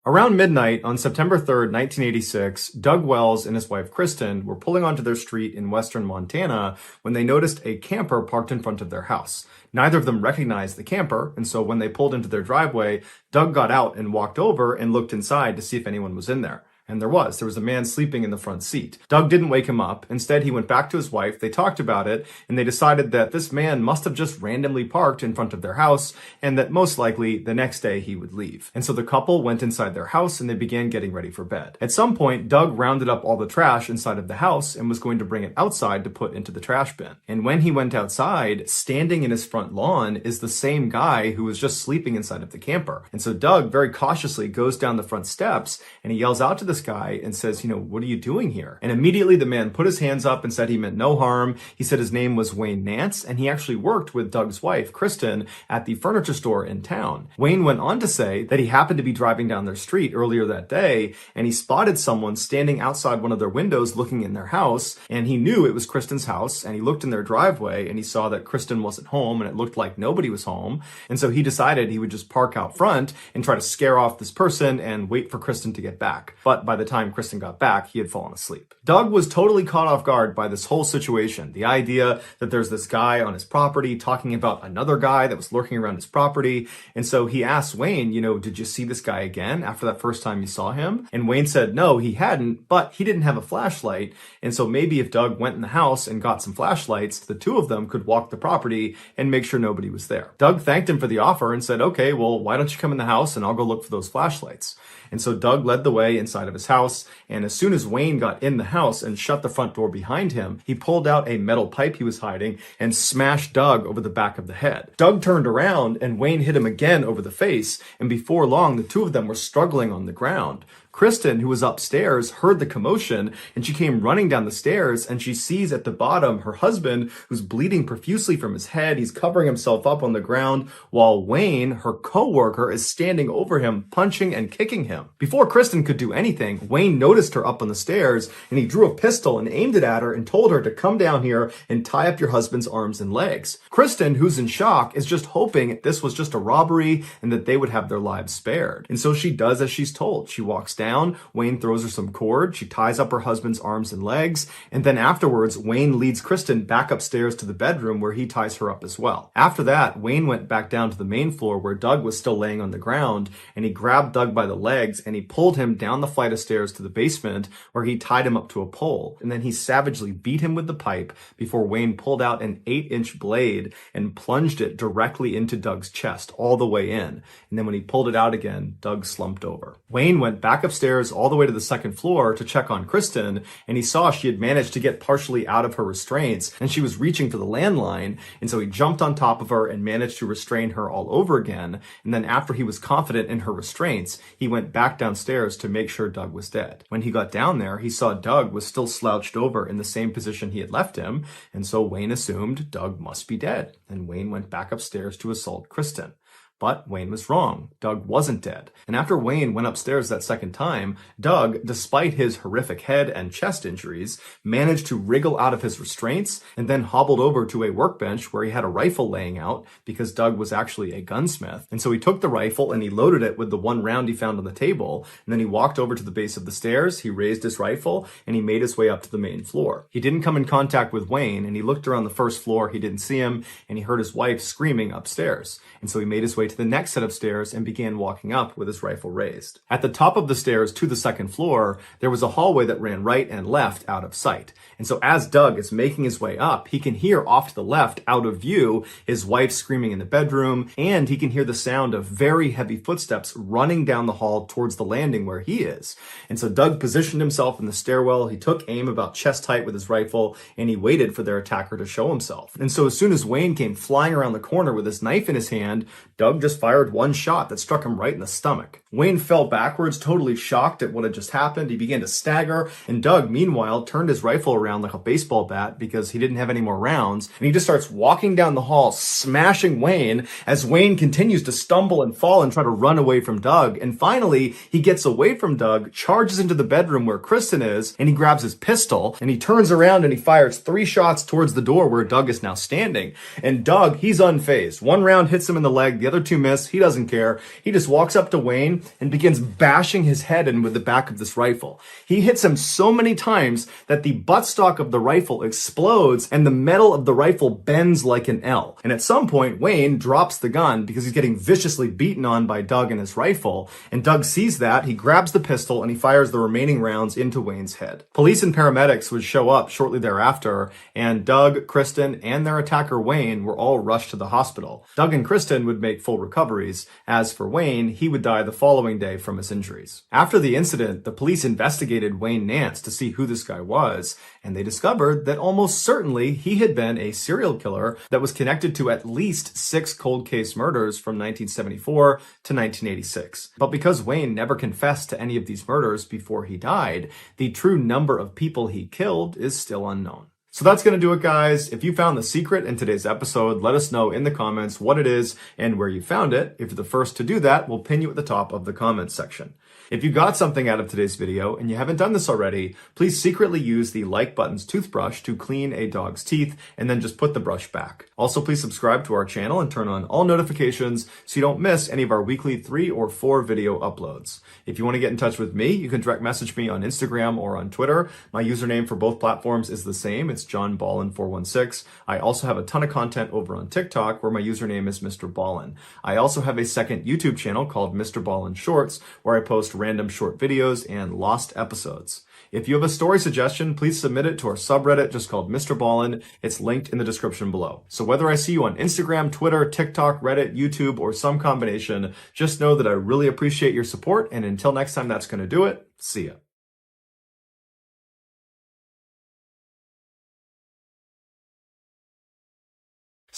Around midnight on September 3rd, 1986, Doug Wells and his wife Kristen were pulling onto their street in western Montana when they noticed a camper parked in front of their house. Neither of them recognized the camper, and so when they pulled into their driveway, Doug got out and walked over and looked inside to see if anyone was in there. And there was a man sleeping in the front seat. Doug didn't wake him up. Instead, he went back to his wife. They talked about it, and they decided that this man must have just randomly parked in front of their house, and that most likely the next day he would leave. And so the couple went inside their house and they began getting ready for bed. At some point, Doug rounded up all the trash inside of the house and was going to bring it outside to put into the trash bin. And when he went outside, standing in his front lawn is the same guy who was just sleeping inside of the camper. And so Doug very cautiously goes down the front steps and he yells out to this guy and says, what are you doing here? And immediately the man put his hands up and said he meant no harm. He said his name was Wayne Nance, and he actually worked with Doug's wife, Kristen, at the furniture store in town. Wayne went on to say that he happened to be driving down their street earlier that day, and he spotted someone standing outside one of their windows looking in their house, and he knew it was Kristen's house, and he looked in their driveway, and he saw that Kristen wasn't home, and it looked like nobody was home, and so he decided he would just park out front and try to scare off this person and wait for Kristen to get back. But by the time Kristen got back, he had fallen asleep. Doug was totally caught off guard by this whole situation. The idea that there's this guy on his property talking about another guy that was lurking around his property. And so he asked Wayne, did you see this guy again after that first time you saw him? And Wayne said, no, he hadn't, but he didn't have a flashlight. And so maybe if Doug went in the house and got some flashlights, the 2 of them could walk the property and make sure nobody was there. Doug thanked him for the offer and said, okay, well, why don't you come in the house and I'll go look for those flashlights. And so Doug led the way inside of his house, and as soon as Wayne got in the house and shut the front door behind him, he pulled out a metal pipe he was hiding and smashed Doug over the back of the head. Doug turned around and Wayne hit him again over the face, and before long, the 2 of them were struggling on the ground. Kristen, who was upstairs, heard the commotion and she came running down the stairs, and she sees at the bottom her husband, who's bleeding profusely from his head. He's covering himself up on the ground, while Wayne, her co-worker, is standing over him, punching and kicking him. Before Kristen could do anything, Wayne noticed her up on the stairs, and he drew a pistol and aimed it at her and told her to come down here and tie up your husband's arms and legs. Kristen, who's in shock, is just hoping this was just a robbery and that they would have their lives spared. And so she does as she's told. She walks down, Wayne throws her some cord, she ties up her husband's arms and legs, and then afterwards, Wayne leads Kristen back upstairs to the bedroom where he ties her up as well. After that, Wayne went back down to the main floor where Doug was still laying on the ground, and he grabbed Doug by the legs and he pulled him down the flight of stairs to the basement where he tied him up to a pole, and then he savagely beat him with the pipe before Wayne pulled out an 8-inch blade and plunged it directly into Doug's chest all the way in. And then when he pulled it out again, Doug slumped over. Wayne went back upstairs all the way to the second floor to check on Kristen, and he saw she had managed to get partially out of her restraints and she was reaching for the landline, and so he jumped on top of her and managed to restrain her all over again. And then after he was confident in her restraints, he went back downstairs to make sure Doug was dead. When he got down there, he saw Doug was still slouched over in the same position he had left him, and so Wayne assumed Doug must be dead, and Wayne went back upstairs to assault Kristen. But Wayne was wrong. Doug wasn't dead. And after Wayne went upstairs that second time, Doug, despite his horrific head and chest injuries, managed to wriggle out of his restraints and then hobbled over to a workbench where he had a rifle laying out because Doug was actually a gunsmith. And so he took the rifle and he loaded it with the one round he found on the table. And then he walked over to the base of the stairs, he raised his rifle, and he made his way up to the main floor. He didn't come in contact with Wayne, and he looked around the first floor, he didn't see him, and he heard his wife screaming upstairs. And so he made his way to the next set of stairs and began walking up with his rifle raised. At the top of the stairs to the second floor, there was a hallway that ran right and left out of sight. And so as Doug is making his way up, he can hear off to the left, out of view, his wife screaming in the bedroom, and he can hear the sound of very heavy footsteps running down the hall towards the landing where he is. And so Doug positioned himself in the stairwell, he took aim about chest height with his rifle, and he waited for their attacker to show himself. And so as soon as Wayne came flying around the corner with his knife in his hand, Doug just fired one shot that struck him right in the stomach. Wayne fell backwards, totally shocked at what had just happened. He began to stagger, and Doug, meanwhile, turned his rifle around like a baseball bat because he didn't have any more rounds, and he just starts walking down the hall, smashing Wayne as Wayne continues to stumble and fall and try to run away from Doug. And finally, he gets away from Doug, charges into the bedroom where Kristen is, and he grabs his pistol, and he turns around and he fires 3 shots towards the door where Doug is now standing. And Doug, he's unfazed. One round hits him in the leg, the other 2 miss. He doesn't care. He just walks up to Wayne and begins bashing his head in with the back of this rifle. He hits him so many times that the buttstock of the rifle explodes and the metal of the rifle bends like an L. And at some point, Wayne drops the gun because he's getting viciously beaten on by Doug and his rifle. And Doug sees that, he grabs the pistol, and he fires the remaining rounds into Wayne's head. Police and paramedics would show up shortly thereafter, and Doug, Kristen, and their attacker Wayne were all rushed to the hospital. Doug and Kristen would make full recoveries. As for Wayne, he would die the following day from his injuries. After the incident, the police investigated Wayne Nance to see who this guy was, and they discovered that almost certainly he had been a serial killer that was connected to at least 6 cold case murders from 1974 to 1986. But because Wayne never confessed to any of these murders before he died, the true number of people he killed is still unknown. So that's going to do it, guys. If you found the secret in today's episode, let us know in the comments what it is and where you found it. If you're the first to do that, we'll pin you at the top of the comments section. If you got something out of today's video and you haven't done this already, please secretly use the like button's toothbrush to clean a dog's teeth and then just put the brush back. Also, please subscribe to our channel and turn on all notifications so you don't miss any of our weekly 3 or 4 video uploads. If you want to get in touch with me, you can direct message me on Instagram or on Twitter. My username for both platforms is the same. It's JohnBallen416. I also have a ton of content over on TikTok where my username is MrBallen. I also have a second YouTube channel called MrBallen Shorts where I post random short videos and lost episodes. If you have a story suggestion, please submit it to our subreddit just called MrBallen. It's linked in the description below. So whether I see you on Instagram, Twitter, TikTok, Reddit, YouTube, or some combination, just know that I really appreciate your support, and until next time, that's going to do it. See ya.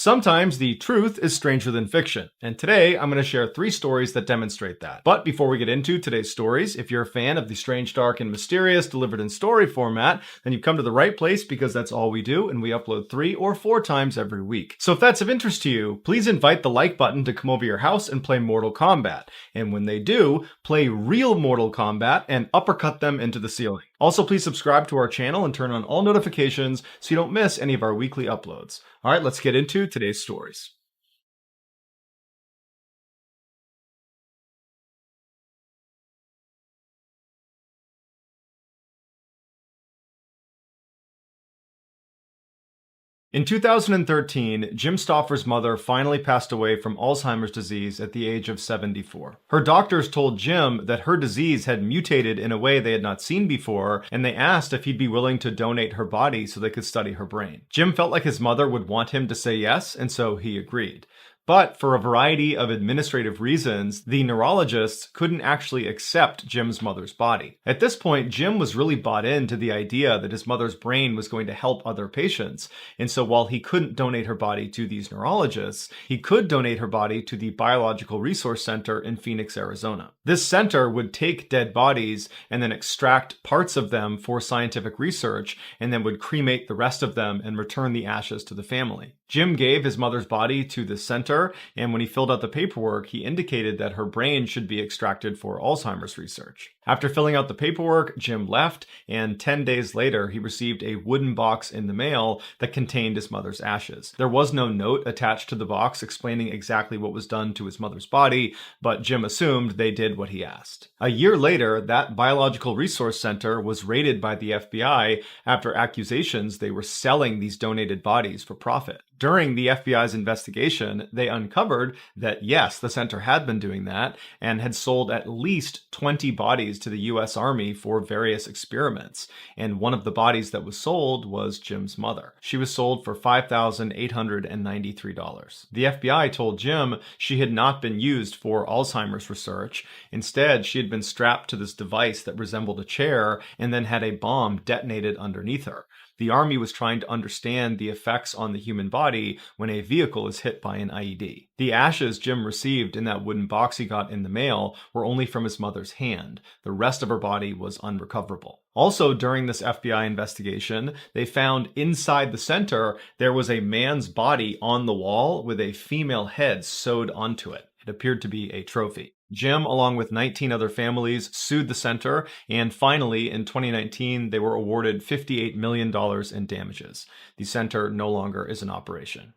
Sometimes the truth is stranger than fiction, and today I'm going to share 3 stories that demonstrate that. But before we get into today's stories, if you're a fan of the strange, dark, and mysterious delivered in story format, then you've come to the right place because that's all we do, and we upload 3 or 4 times every week. So if that's of interest to you, please invite the like button to come over your house and play Mortal Kombat. And when they do, play real Mortal Kombat and uppercut them into the ceiling. Also, please subscribe to our channel and turn on all notifications so you don't miss any of our weekly uploads. All right, let's get into today's stories. In 2013, Jim Stauffer's mother finally passed away from Alzheimer's disease at the age of 74. Her doctors told Jim that her disease had mutated in a way they had not seen before, and they asked if he'd be willing to donate her body so they could study her brain. Jim felt like his mother would want him to say yes, and so he agreed. But for a variety of administrative reasons, the neurologists couldn't actually accept Jim's mother's body. At this point, Jim was really bought into the idea that his mother's brain was going to help other patients. And so while he couldn't donate her body to these neurologists, he could donate her body to the Biological Resource Center in Phoenix, Arizona. This center would take dead bodies and then extract parts of them for scientific research, and then would cremate the rest of them and return the ashes to the family. Jim gave his mother's body to the center, and when he filled out the paperwork, he indicated that her brain should be extracted for Alzheimer's research. After filling out the paperwork, Jim left, and 10 days later, he received a wooden box in the mail that contained his mother's ashes. There was no note attached to the box explaining exactly what was done to his mother's body, but Jim assumed they did what he asked. A year later, that Biological Resource Center was raided by the FBI after accusations they were selling these donated bodies for profit. During the FBI's investigation, they uncovered that yes, the center had been doing that and had sold at least 20 bodies to the US Army for various experiments. And one of the bodies that was sold was Jim's mother. She was sold for $5,893. The FBI told Jim she had not been used for Alzheimer's research. Instead, she had been strapped to this device that resembled a chair and then had a bomb detonated underneath her. The Army was trying to understand the effects on the human body when a vehicle is hit by an IED. The ashes Jim received in that wooden box he got in the mail were only from his mother's hand. The rest of her body was unrecoverable. Also, during this FBI investigation, they found inside the center there was a man's body on the wall with a female head sewed onto it. It appeared to be a trophy. Jim, along with 19 other families, sued the center, and finally, in 2019, they were awarded $58 million in damages. The center no longer is in operation.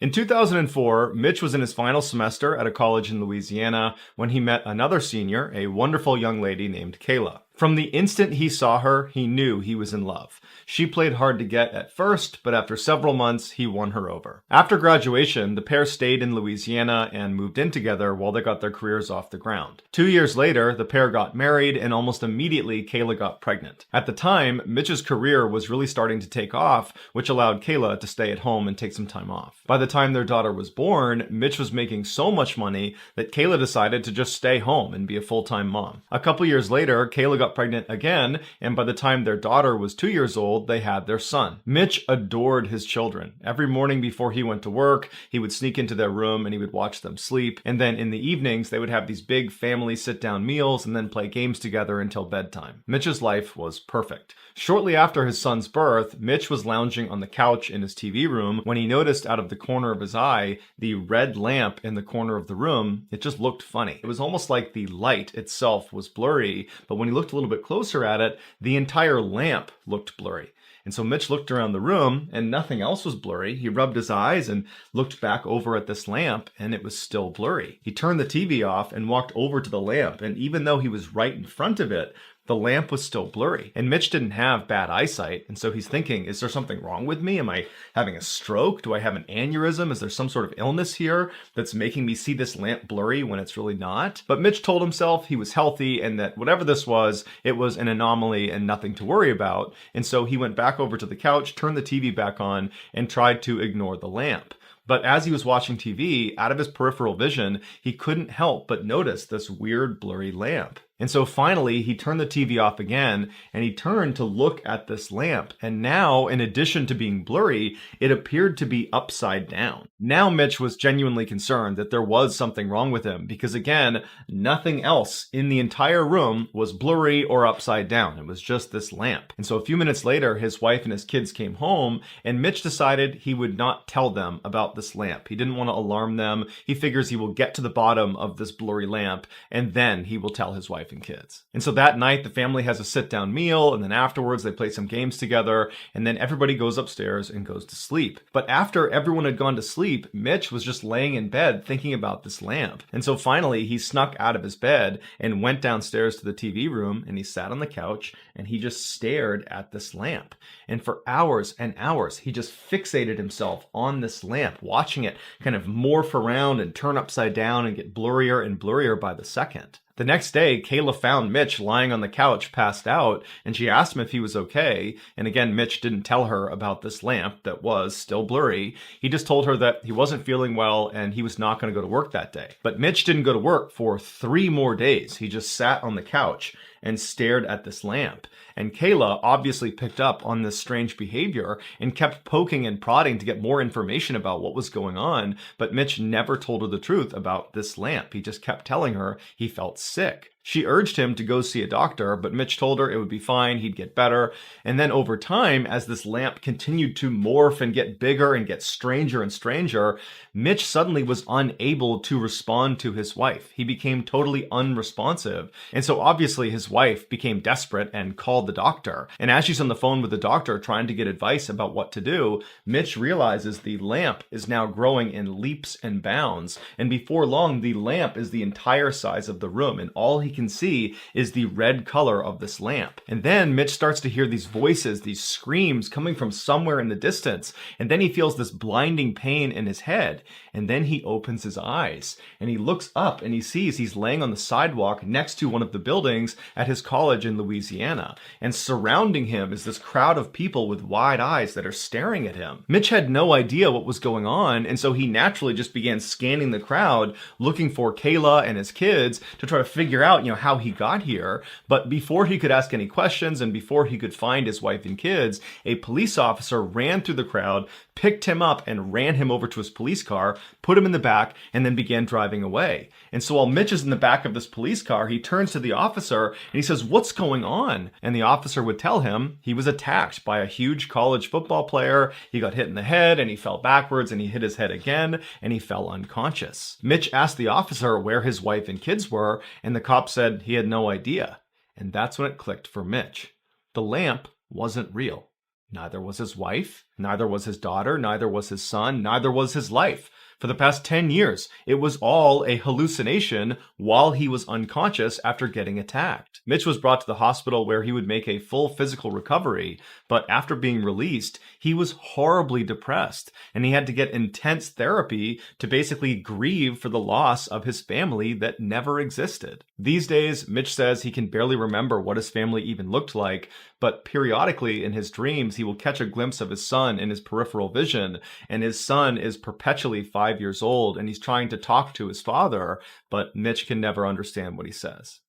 In 2004, Mitch was in his final semester at a college in Louisiana when he met another senior, a wonderful young lady named Kayla. From the instant he saw her, he knew he was in love. She played hard to get at first, but after several months, he won her over. After graduation, the pair stayed in Louisiana and moved in together while they got their careers off the ground. 2 years later, the pair got married, and almost immediately, Kayla got pregnant. At the time, Mitch's career was really starting to take off, which allowed Kayla to stay at home and take some time off. By the time their daughter was born, Mitch was making so much money that Kayla decided to just stay home and be a full-time mom. A couple years later, Kayla got pregnant again, and by the time their daughter was 2 years old, they had their son. Mitch adored his children. Every morning before he went to work, he would sneak into their room and he would watch them sleep, and then in the evenings, they would have these big family sit-down meals and then play games together until bedtime. Mitch's life was perfect. Shortly after his son's birth, Mitch was lounging on the couch in his TV room when he noticed out of the corner of his eye the red lamp in the corner of the room. It just looked funny. It was almost like the light itself was blurry, but when he looked a little bit closer at it, the entire lamp looked blurry. And so Mitch looked around the room and nothing else was blurry. He rubbed his eyes and looked back over at this lamp and it was still blurry. He turned the TV off and walked over to the lamp, and even though he was right in front of it, the lamp was still blurry. And Mitch didn't have bad eyesight, and so he's thinking, is there something wrong with me? Am I having a stroke? Do I have an aneurysm? Is there some sort of illness here that's making me see this lamp blurry when it's really not? But Mitch told himself he was healthy and that whatever this was, it was an anomaly and nothing to worry about. And so he went back over to the couch, turned the TV back on, and tried to ignore the lamp. But as he was watching TV, out of his peripheral vision, he couldn't help but notice this weird blurry lamp. And so finally, he turned the TV off again, and he turned to look at this lamp. And now, in addition to being blurry, it appeared to be upside down. Now Mitch was genuinely concerned that there was something wrong with him, because again, nothing else in the entire room was blurry or upside down. It was just this lamp. And so a few minutes later, his wife and his kids came home, and Mitch decided he would not tell them about this lamp. He didn't want to alarm them. He figures he will get to the bottom of this blurry lamp, and then he will tell his wife and kids. And so that night, the family has a sit-down meal, and then afterwards they play some games together, and then everybody goes upstairs and goes to sleep. But after everyone had gone to sleep, Mitch was just laying in bed thinking about this lamp. And so finally, he snuck out of his bed and went downstairs to the TV room, and he sat on the couch, and he just stared at this lamp. And for hours and hours, he just fixated himself on this lamp, watching it kind of morph around and turn upside down and get blurrier and blurrier by the second. The next day, Kayla found Mitch lying on the couch, passed out, and she asked him if he was okay. And again, Mitch didn't tell her about this lamp that was still blurry. He just told her that he wasn't feeling well and he was not going to go to work that day. But Mitch didn't go to work for 3 more days. He just sat on the couch and stared at this lamp. And Kayla obviously picked up on this strange behavior and kept poking and prodding to get more information about what was going on, but Mitch never told her the truth about this lamp. He just kept telling her he felt sick. She urged him to go see a doctor, but Mitch told her it would be fine, he'd get better. And then over time, as this lamp continued to morph and get bigger and get stranger and stranger, Mitch suddenly was unable to respond to his wife. He became totally unresponsive. And so obviously his wife became desperate and called the doctor. And as she's on the phone with the doctor trying to get advice about what to do, Mitch realizes the lamp is now growing in leaps and bounds. And before long, the lamp is the entire size of the room, and all he can see is the red color of this lamp. And then Mitch starts to hear these voices, these screams coming from somewhere in the distance. And then he feels this blinding pain in his head. And then he opens his eyes and he looks up and he sees he's laying on the sidewalk next to one of the buildings at his college in Louisiana. And surrounding him is this crowd of people with wide eyes that are staring at him. Mitch had no idea what was going on, and so he naturally just began scanning the crowd, looking for Kayla and his kids to try to figure out, how he got here. But before he could ask any questions and before he could find his wife and kids, a police officer ran through the crowd, picked him up and ran him over to his police car, put him in the back, and then began driving away. And so while Mitch is in the back of this police car, he turns to the officer and he says, "What's going on?" And the officer would tell him he was attacked by a huge college football player. He got hit in the head and he fell backwards and he hit his head again and he fell unconscious. Mitch asked the officer where his wife and kids were, and the cop said he had no idea. And that's when it clicked for Mitch. The lamp wasn't real. Neither was his wife, neither was his daughter, neither was his son, neither was his life. For the past 10 years, it was all a hallucination while he was unconscious after getting attacked. Mitch was brought to the hospital where he would make a full physical recovery, but after being released, he was horribly depressed, and he had to get intense therapy to basically grieve for the loss of his family that never existed. These days, Mitch says he can barely remember what his family even looked like, but periodically in his dreams, he will catch a glimpse of his son in his peripheral vision, and his son is perpetually 5 years old, and he's trying to talk to his father, but Mitch can never understand what he says.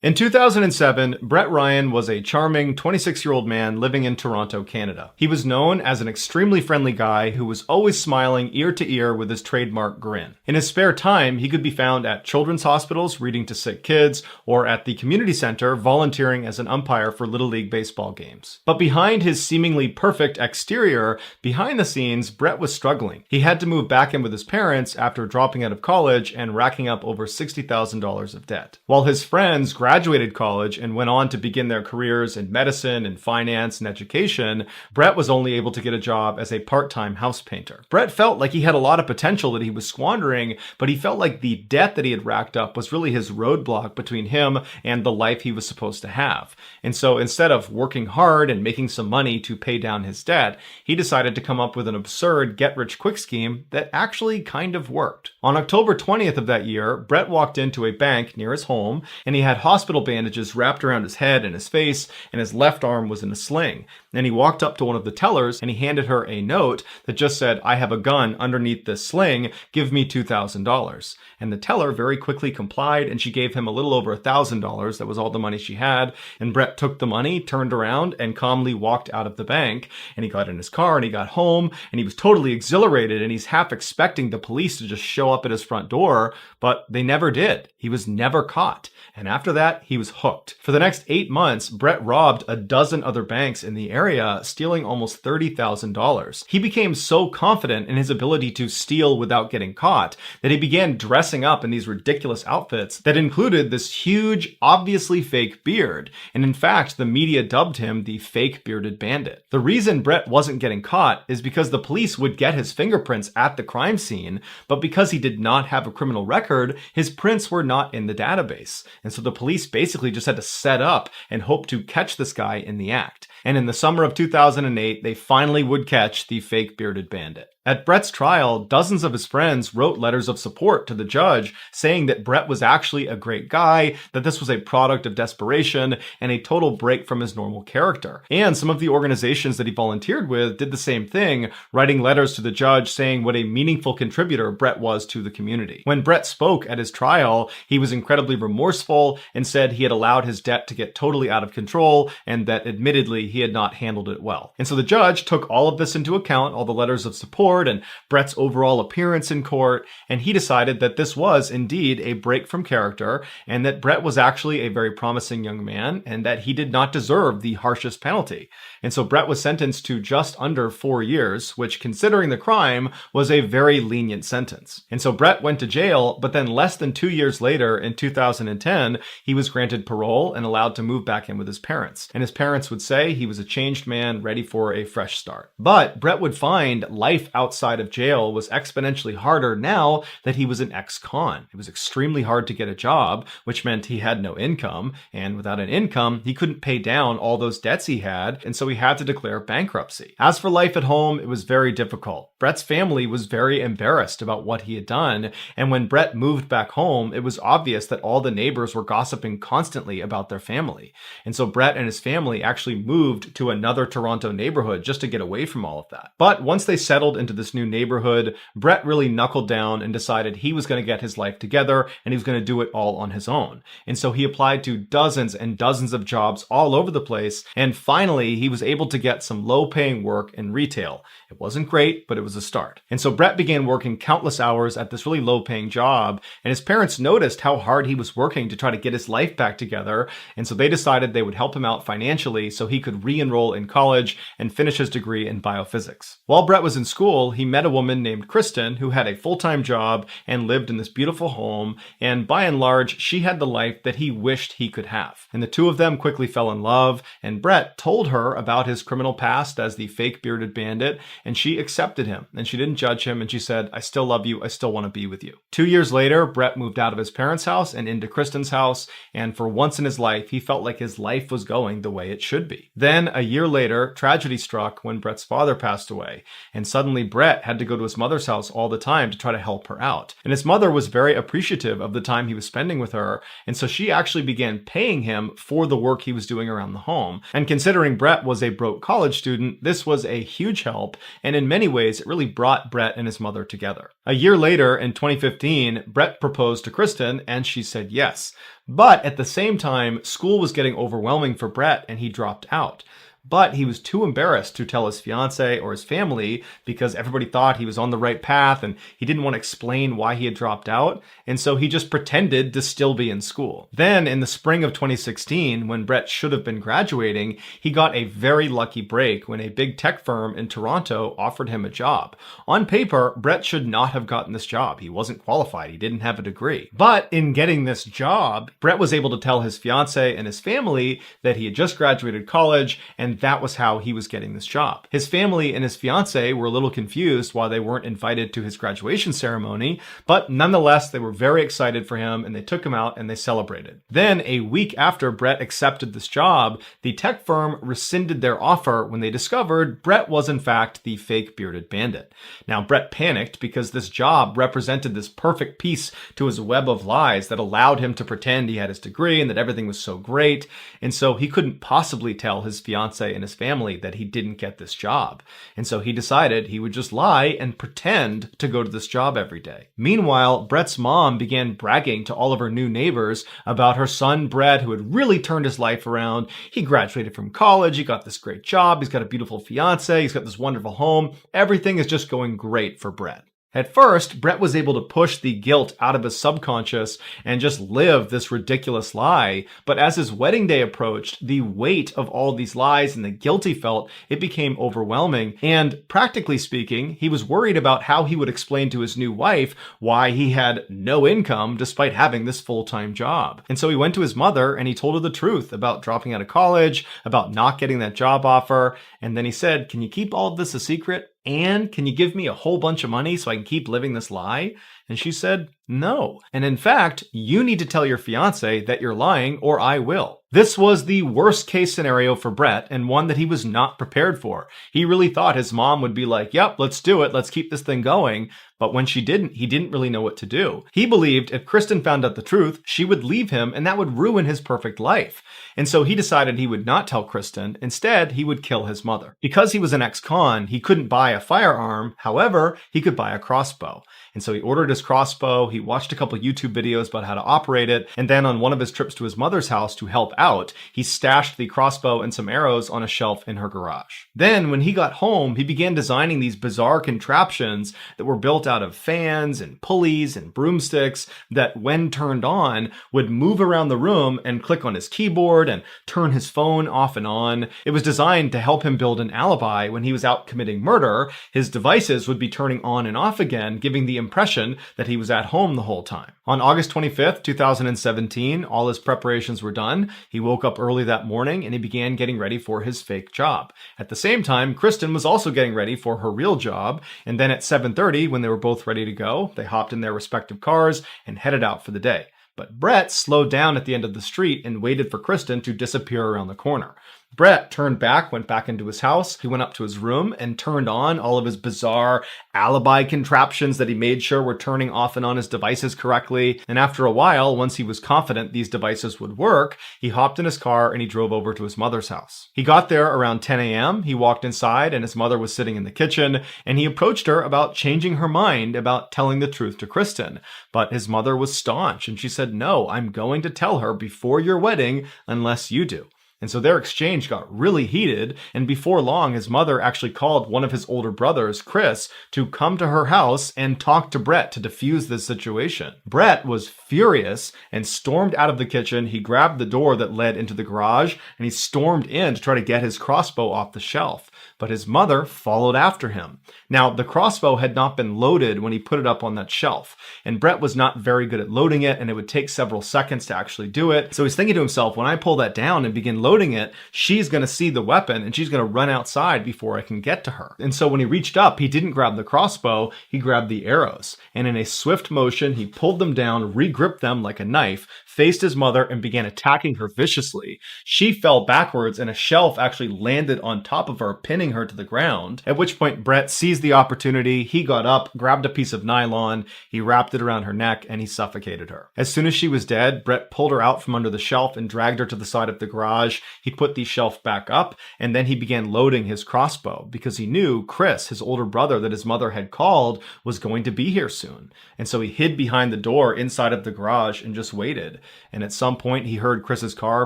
In 2007, Brett Ryan was a charming 26-year-old man living in Toronto, Canada. He was known as an extremely friendly guy who was always smiling ear to ear with his trademark grin. In his spare time, he could be found at children's hospitals reading to sick kids or at the community center volunteering as an umpire for Little League baseball games. But behind his seemingly perfect exterior, behind the scenes, Brett was struggling. He had to move back in with his parents after dropping out of college and racking up over $60,000 of debt. While his friends graduated college and went on to begin their careers in medicine and finance and education, Brett was only able to get a job as a part-time house painter. Brett felt like he had a lot of potential that he was squandering, but he felt like the debt that he had racked up was really his roadblock between him and the life he was supposed to have. And so instead of working hard and making some money to pay down his debt, he decided to come up with an absurd get-rich-quick scheme that actually kind of worked. On October 20th of that year, Brett walked into a bank near his home, and he had hospital hospital bandages wrapped around his head and his face, and his left arm was in a sling. And he walked up to one of the tellers and he handed her a note that just said, "I have a gun underneath this sling, give me $2,000. And the teller very quickly complied, and she gave him a little over $1,000. That was all the money she had. And Brett took the money, turned around, and calmly walked out of the bank. And he got in his car and he got home, and he was totally exhilarated, and he's half expecting the police to just show up at his front door, but they never did. He was never caught. And after that, he was hooked. For the next 8 months, Brett robbed a dozen other banks in the area, stealing almost $30,000. He became so confident in his ability to steal without getting caught that he began dressing up in these ridiculous outfits that included this huge, obviously fake beard. And in fact, the media dubbed him the fake bearded bandit. The reason Brett wasn't getting caught is because the police would get his fingerprints at the crime scene, but because he did not have a criminal record, his prints were not in the database. And so the police basically just had to set up and hope to catch this guy in the act. And in the summer of 2008, they finally would catch the fake bearded bandit. At Brett's trial, dozens of his friends wrote letters of support to the judge saying that Brett was actually a great guy, that this was a product of desperation and a total break from his normal character. And some of the organizations that he volunteered with did the same thing, writing letters to the judge saying what a meaningful contributor Brett was to the community. When Brett spoke at his trial, he was incredibly remorseful and said he had allowed his debt to get totally out of control and that admittedly he had not handled it well. And so the judge took all of this into account, all the letters of support and Brett's overall appearance in court, and he decided that this was indeed a break from character and that Brett was actually a very promising young man and that he did not deserve the harshest penalty. And so Brett was sentenced to just under 4 years, which considering the crime was a very lenient sentence. And so Brett went to jail, but then less than 2 years later in 2010, he was granted parole and allowed to move back in with his parents. And his parents would say he was a changed man ready for a fresh start. But Brett would find life outside of jail was exponentially harder now that he was an ex-con. It was extremely hard to get a job, which meant he had no income, and without an income, he couldn't pay down all those debts he had, and so he had to declare bankruptcy. As for life at home, it was very difficult. Brett's family was very embarrassed about what he had done, and when Brett moved back home, it was obvious that all the neighbors were gossiping constantly about their family. And so Brett and his family actually moved to another Toronto neighborhood just to get away from all of that. But once they settled into this new neighborhood, Brett really knuckled down and decided he was going to get his life together and he was going to do it all on his own. And so he applied to dozens and dozens of jobs all over the place, and finally he was able to get some low-paying work in retail. It wasn't great, but it was a start. And so Brett began working countless hours at this really low-paying job, and his parents noticed how hard he was working to try to get his life back together, and so they decided they would help him out financially so he could re-enroll in college and finish his degree in biophysics. While Brett was in school, he met a woman named Kristen who had a full-time job and lived in this beautiful home, and by and large, she had the life that he wished he could have. And the two of them quickly fell in love, and Brett told her about his criminal past as the fake bearded bandit, and she accepted him, and she didn't judge him, and she said, "I still love you, I still want to be with you." 2 years later, Brett moved out of his parents' house and into Kristen's house, and for once in his life, he felt like his life was going the way it should be. Then, a year later, tragedy struck when Brett's father passed away, and suddenly Brett had to go to his mother's house all the time to try to help her out. And his mother was very appreciative of the time he was spending with her, and so she actually began paying him for the work he was doing around the home. And considering Brett was a broke college student, this was a huge help, and in many ways, it really brought Brett and his mother together. A year later, in 2015, Brett proposed to Kristen, and she said yes. But at the same time, school was getting overwhelming for Brett, and he dropped out. But he was too embarrassed to tell his fiance or his family because everybody thought he was on the right path and he didn't want to explain why he had dropped out. And so he just pretended to still be in school. Then in the spring of 2016, when Brett should have been graduating, he got a very lucky break when a big tech firm in Toronto offered him a job. On paper, Brett should not have gotten this job. He wasn't qualified. He didn't have a degree. But in getting this job, Brett was able to tell his fiance and his family that he had just graduated college and and that was how he was getting this job. His family and his fiance were a little confused why they weren't invited to his graduation ceremony, but nonetheless, they were very excited for him and they took him out and they celebrated. Then, a week after Brett accepted this job, the tech firm rescinded their offer when they discovered Brett was in fact the fake bearded bandit. Now, Brett panicked because this job represented this perfect piece to his web of lies that allowed him to pretend he had his degree and that everything was so great, and so he couldn't possibly tell his fiance and his family that he didn't get this job. And so he decided he would just lie and pretend to go to this job every day. Meanwhile, Brett's mom began bragging to all of her new neighbors about her son Brett, who had really turned his life around. He graduated from college, he got this great job, he's got a beautiful fiance, he's got this wonderful home. Everything is just going great for Brett. At first, Brett was able to push the guilt out of his subconscious and just live this ridiculous lie. But as his wedding day approached, the weight of all these lies and the guilt he felt, it became overwhelming. And practically speaking, he was worried about how he would explain to his new wife why he had no income despite having this full-time job. And so he went to his mother and he told her the truth about dropping out of college, about not getting that job offer. And then he said, "Can you keep all of this a secret? And can you give me a whole bunch of money so I can keep living this lie?" And she said, "No. And in fact, you need to tell your fiance that you're lying or I will." This was the worst case scenario for Brett and one that he was not prepared for. He really thought his mom would be like, "Yep, let's do it. Let's keep this thing going." But when she didn't, he didn't really know what to do. He believed if Kristen found out the truth, she would leave him and that would ruin his perfect life. And so he decided he would not tell Kristen. Instead, he would kill his mother. Because he was an ex-con, he couldn't buy a firearm. However, he could buy a crossbow. And so he ordered his crossbow, he watched a couple YouTube videos about how to operate it, and then on one of his trips to his mother's house to help out, he stashed the crossbow and some arrows on a shelf in her garage. Then, when he got home, he began designing these bizarre contraptions that were built out of fans and pulleys and broomsticks that, when turned on, would move around the room and click on his keyboard and turn his phone off and on. It was designed to help him build an alibi when he was out committing murder. His devices would be turning on and off again, giving the impression that he was at home the whole time. On August 25th, 2017, all his preparations were done. He woke up early that morning and he began getting ready for his fake job. At the same time, Kristen was also getting ready for her real job, and then at 7:30, when they were both ready to go, they hopped in their respective cars and headed out for the day. But Brett slowed down at the end of the street and waited for Kristen to disappear around the corner. Brett turned back, went back into his house. He went up to his room and turned on all of his bizarre alibi contraptions that he made sure were turning off and on his devices correctly. And after a while, once he was confident these devices would work, he hopped in his car and he drove over to his mother's house. He got there around 10 a.m. He walked inside and his mother was sitting in the kitchen, and he approached her about changing her mind about telling the truth to Kristen. But his mother was staunch and she said, "No, I'm going to tell her before your wedding unless you do." And so their exchange got really heated, and before long, his mother actually called one of his older brothers, Chris, to come to her house and talk to Brett to defuse this situation. Brett was furious and stormed out of the kitchen. He grabbed the door that led into the garage, and he stormed in to try to get his crossbow off the shelf. But his mother followed after him. Now, the crossbow had not been loaded when he put it up on that shelf, and Brett was not very good at loading it, and it would take several seconds to actually do it. So he's thinking to himself, when I pull that down and begin loading it, she's going to see the weapon and she's going to run outside before I can get to her. And so when he reached up, he didn't grab the crossbow, he grabbed the arrows. And in a swift motion, he pulled them down, re-gripped them like a knife, faced his mother, and began attacking her viciously. She fell backwards and a shelf actually landed on top of her, pinning her to the ground. At which point Brett seized the opportunity. He got up, grabbed a piece of nylon, he wrapped it around her neck, and he suffocated her. As soon as she was dead, Brett pulled her out from under the shelf and dragged her to the side of the garage. He put the shelf back up, and then he began loading his crossbow because he knew Chris, his older brother that his mother had called, was going to be here soon. And so he hid behind the door inside of the garage and just waited. And at some point, he heard Chris's car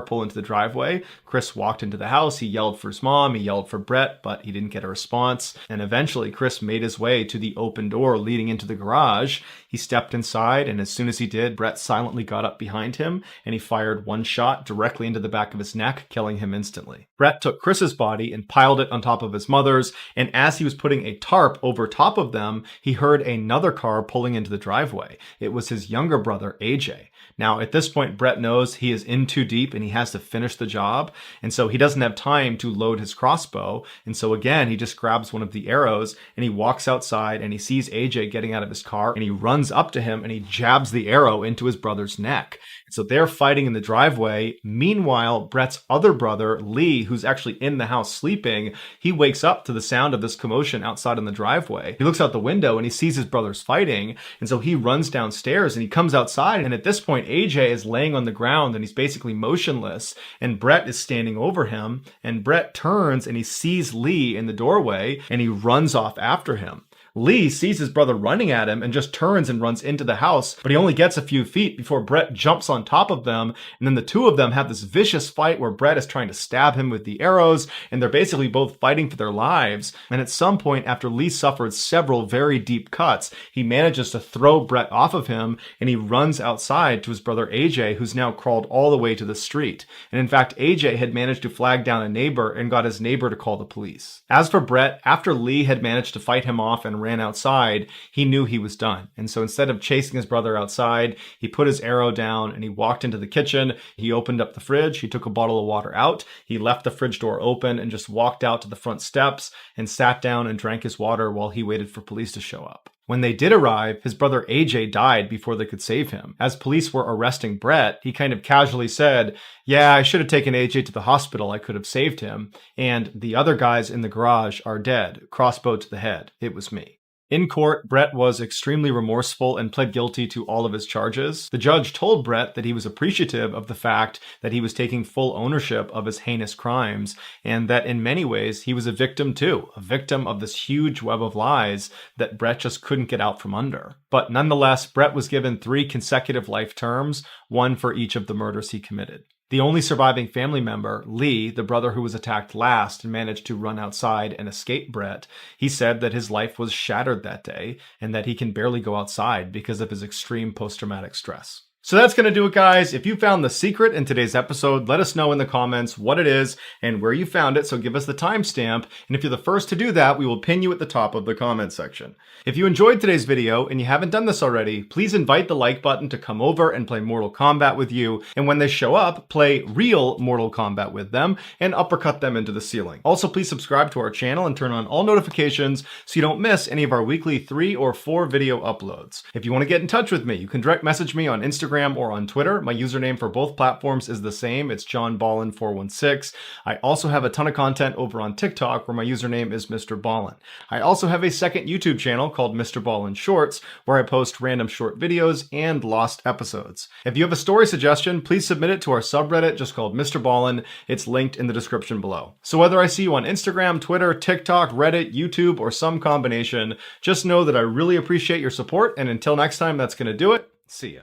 pull into the driveway. Chris walked into the house. He yelled for his mom. He yelled for Brett, but but he didn't get a response. And eventually, Chris made his way to the open door leading into the garage. He stepped inside, and as soon as he did, Brett silently got up behind him, and he fired one shot directly into the back of his neck, killing him instantly. Brett took Chris's body and piled it on top of his mother's, and as he was putting a tarp over top of them, he heard another car pulling into the driveway. It was his younger brother, AJ. Now, at this point, Brett knows he is in too deep and he has to finish the job, and so he doesn't have time to load his crossbow, and so again, he just grabs one of the arrows and he walks outside and he sees AJ getting out of his car and he runs up to him and he jabs the arrow into his brother's neck. So they're fighting in the driveway. Meanwhile, Brett's other brother, Lee, who's actually in the house sleeping, he wakes up to the sound of this commotion outside in the driveway. He looks out the window and he sees his brothers fighting, and so he runs downstairs and he comes outside, and at this point, AJ is laying on the ground and he's basically motionless, and Brett is standing over him, and Brett turns and he sees Lee in the doorway and he runs off after him. Lee sees his brother running at him and just turns and runs into the house, but he only gets a few feet before Brett jumps on top of them, and then the two of them have this vicious fight where Brett is trying to stab him with the arrows, and they're basically both fighting for their lives. And at some point, after Lee suffered several very deep cuts, he manages to throw Brett off of him, and he runs outside to his brother AJ, who's now crawled all the way to the street. And in fact, AJ had managed to flag down a neighbor and got his neighbor to call the police. As for Brett, after Lee had managed to fight him off and ran outside, he knew he was done. And so instead of chasing his brother outside, he put his arrow down and he walked into the kitchen. He opened up the fridge. He took a bottle of water out. He left the fridge door open and just walked out to the front steps and sat down and drank his water while he waited for police to show up. When they did arrive, his brother AJ died before they could save him. As police were arresting Brett, he kind of casually said, "Yeah, I should have taken AJ to the hospital. I could have saved him. And the other guys in the garage are dead. Crossbow to the head. It was me." In court, Brett was extremely remorseful and pled guilty to all of his charges. The judge told Brett that he was appreciative of the fact that he was taking full ownership of his heinous crimes, and that in many ways he was a victim too, a victim of this huge web of lies that Brett just couldn't get out from under. But nonetheless, Brett was given 3 consecutive life terms, one for each of the murders he committed. The only surviving family member, Lee, the brother who was attacked last and managed to run outside and escape Brett, he said that his life was shattered that day and that he can barely go outside because of his extreme post-traumatic stress. So that's going to do it, guys. If you found the secret in today's episode, let us know in the comments what it is and where you found it, so give us the timestamp. And if you're the first to do that, we will pin you at the top of the comment section. If you enjoyed today's video and you haven't done this already, please invite the like button to come over and play Mortal Kombat with you. And when they show up, play real Mortal Kombat with them and uppercut them into the ceiling. Also, please subscribe to our channel and turn on all notifications so you don't miss any of our weekly 3 or 4 video uploads. If you want to get in touch with me, you can direct message me on Instagram or on Twitter. My username for both platforms is the same. It's JohnBallen416. I also have a ton of content over on TikTok where my username is MrBallen. I also have a second YouTube channel called MrBallen Shorts where I post random short videos and lost episodes. If you have a story suggestion, please submit it to our subreddit just called MrBallen. It's linked in the description below. So whether I see you on Instagram, Twitter, TikTok, Reddit, YouTube, or some combination, just know that I really appreciate your support, and until next time, that's going to do it. See ya.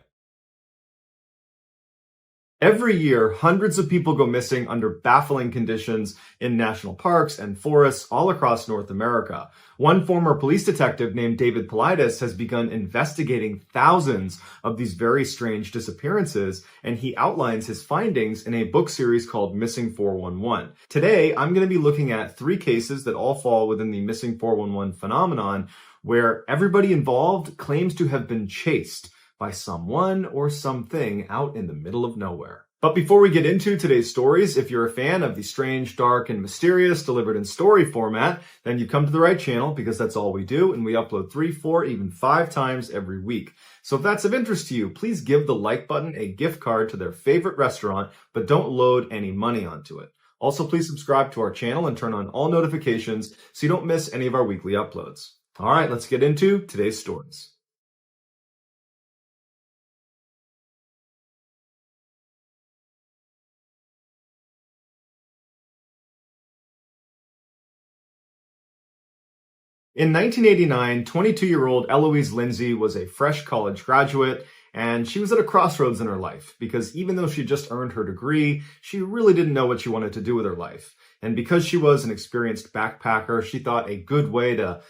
Every year, hundreds of people go missing under baffling conditions in national parks and forests all across North America. One former police detective named David Paulides has begun investigating thousands of these very strange disappearances, and he outlines his findings in a book series called Missing 411. Today, I'm going to be looking at 3 cases that all fall within the Missing 411 phenomenon, where everybody involved claims to have been chased by someone or something out in the middle of nowhere. But before we get into today's stories, if you're a fan of the strange, dark, and mysterious delivered in story format, then you come to the right channel, because that's all we do, and we upload 3, 4, even 5 times every week. So if that's of interest to you, please give the like button a gift card to their favorite restaurant, but don't load any money onto it. Also, please subscribe to our channel and turn on all notifications so you don't miss any of our weekly uploads. All right, let's get into today's stories. In 1989, 22-year-old Eloise Lindsay was a fresh college graduate, and she was at a crossroads in her life because even though she just earned her degree, she really didn't know what she wanted to do with her life. And because she was an experienced backpacker, she thought a good way to,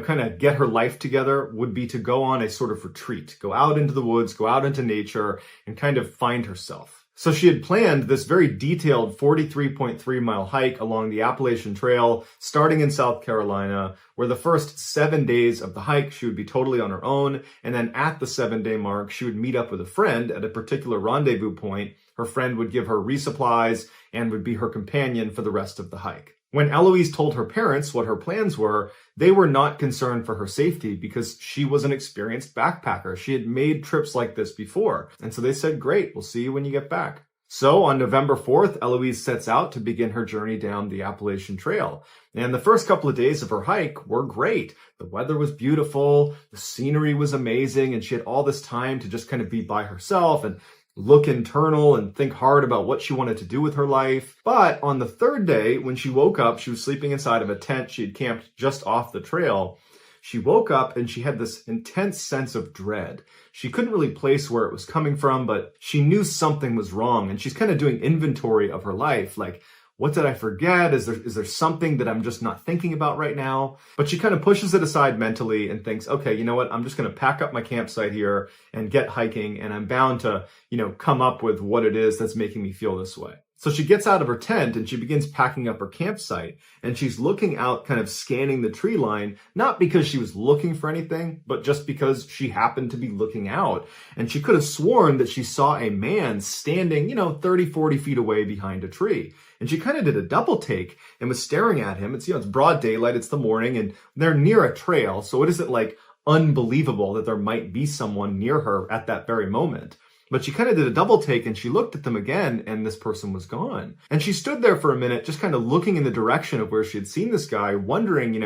kind of get her life together would be to go on a sort of retreat, go out into the woods, go out into nature, and kind of find herself. So she had planned this very detailed 43.3-mile hike along the Appalachian Trail, starting in South Carolina, where the first 7 days of the hike, she would be totally on her own. And then at the 7-day mark, she would meet up with a friend at a particular rendezvous point. Her friend would give her resupplies and would be her companion for the rest of the hike. When Eloise told her parents what her plans were, they were not concerned for her safety because she was an experienced backpacker. She had made trips like this before. And so they said, great, we'll see you when you get back. So on November 4th, Eloise sets out to begin her journey down the Appalachian Trail. And the first couple of days of her hike were great. The weather was beautiful, the scenery was amazing, and she had all this time to just kind of be by herself and look internal and think hard about what she wanted to do with her life. But on the third day, when she woke up, she was sleeping inside of a tent she had camped just off the trail. She woke up and she had this intense sense of dread. She couldn't really place where it was coming from, but she knew something was wrong. And she's kind of doing inventory of her life, like, what did I forget? Is there something that I'm just not thinking about right now? But she kind of pushes it aside mentally and thinks, okay, you know what? I'm just going to pack up my campsite here and get hiking, and I'm bound to, come up with what it is that's making me feel this way. So she gets out of her tent and she begins packing up her campsite, and she's looking out, kind of scanning the tree line, not because she was looking for anything, but just because she happened to be looking out. And she could have sworn that she saw a man standing, 30, 40 feet away behind a tree. And she kind of did a double take and was staring at him. It's, it's broad daylight, it's the morning, and they're near a trail. So it isn't like unbelievable that there might be someone near her at that very moment. But she kind of did a double take and she looked at them again, and this person was gone. And she stood there for a minute, just kind of looking in the direction of where she had seen this guy, wondering,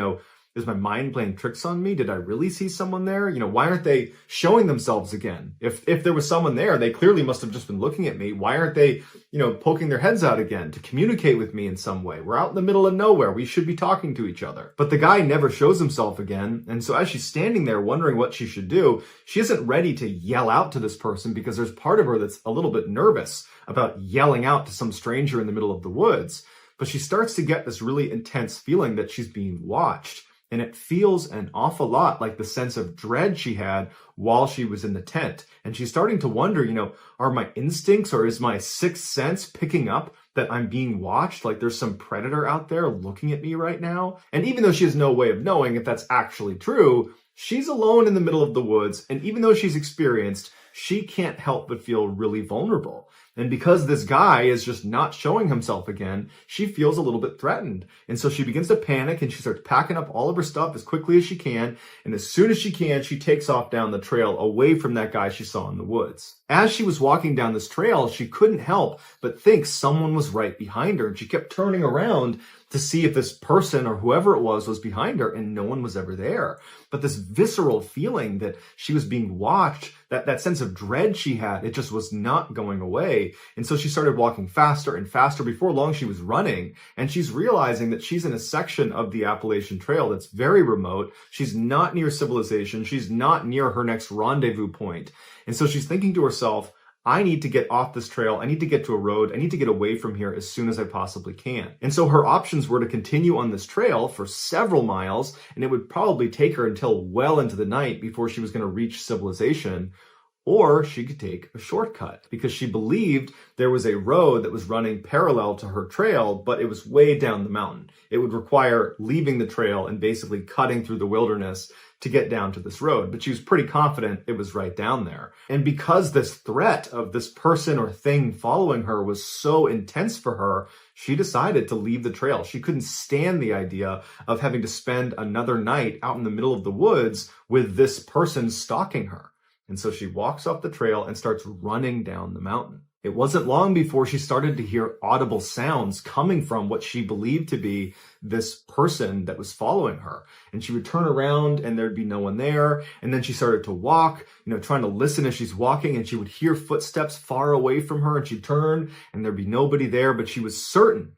is my mind playing tricks on me? Did I really see someone there? Why aren't they showing themselves again? If there was someone there, they clearly must have just been looking at me. Why aren't they, poking their heads out again to communicate with me in some way? We're out in the middle of nowhere. We should be talking to each other. But the guy never shows himself again. And so as she's standing there wondering what she should do, she isn't ready to yell out to this person because there's part of her that's a little bit nervous about yelling out to some stranger in the middle of the woods. But she starts to get this really intense feeling that she's being watched. And it feels an awful lot like the sense of dread she had while she was in the tent. And she's starting to wonder, are my instincts or is my sixth sense picking up that I'm being watched? Like there's some predator out there looking at me right now. And even though she has no way of knowing if that's actually true, she's alone in the middle of the woods. And even though she's experienced, she can't help but feel really vulnerable. And because this guy is just not showing himself again, she feels a little bit threatened. And so she begins to panic and she starts packing up all of her stuff as quickly as she can. And as soon as she can, she takes off down the trail away from that guy she saw in the woods. As she was walking down this trail, she couldn't help but think someone was right behind her. And she kept turning around to see if this person or whoever it was behind her, and no one was ever there. But this visceral feeling that she was being watched, that sense of dread she had, it just was not going away. And so she started walking faster and faster. Before long, she was running, and she's realizing that she's in a section of the Appalachian Trail that's very remote. She's not near civilization. She's not near her next rendezvous point. And so she's thinking to herself, I need to get off this trail. I need to get to a road. I need to get away from here as soon as I possibly can. And so her options were to continue on this trail for several miles, and it would probably take her until well into the night before she was going to reach civilization. Or she could take a shortcut because she believed there was a road that was running parallel to her trail, but it was way down the mountain. It would require leaving the trail and basically cutting through the wilderness to get down to this road. But she was pretty confident it was right down there. And because this threat of this person or thing following her was so intense for her, she decided to leave the trail. She couldn't stand the idea of having to spend another night out in the middle of the woods with this person stalking her. And so she walks off the trail and starts running down the mountain. It wasn't long before she started to hear audible sounds coming from what she believed to be this person that was following her. And she would turn around and there'd be no one there. And then she started to walk, trying to listen as she's walking, and she would hear footsteps far away from her, and she'd turn and there'd be nobody there, but she was certain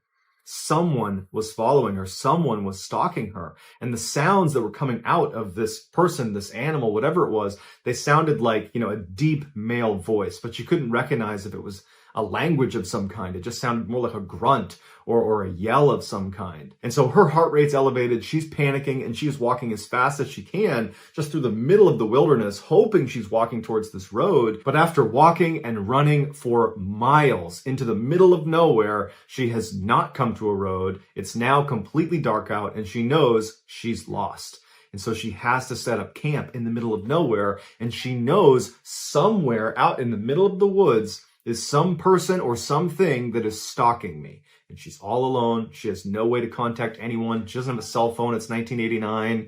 someone was following her. Someone was stalking her. And the sounds that were coming out of this person, this animal, whatever it was, they sounded like, a deep male voice, but you couldn't recognize if it was a language of some kind. It just sounded more like a grunt or a yell of some kind. And so her heart rate's elevated, she's panicking, and she's walking as fast as she can just through the middle of the wilderness, hoping she's walking towards this road. But after walking and running for miles into the middle of nowhere, she has not come to a road. It's now completely dark out, and she knows she's lost. And so she has to set up camp in the middle of nowhere, and she knows somewhere out in the middle of the woods is some person or something that is stalking me. And she's all alone. She has no way to contact anyone. She doesn't have a cell phone. It's 1989.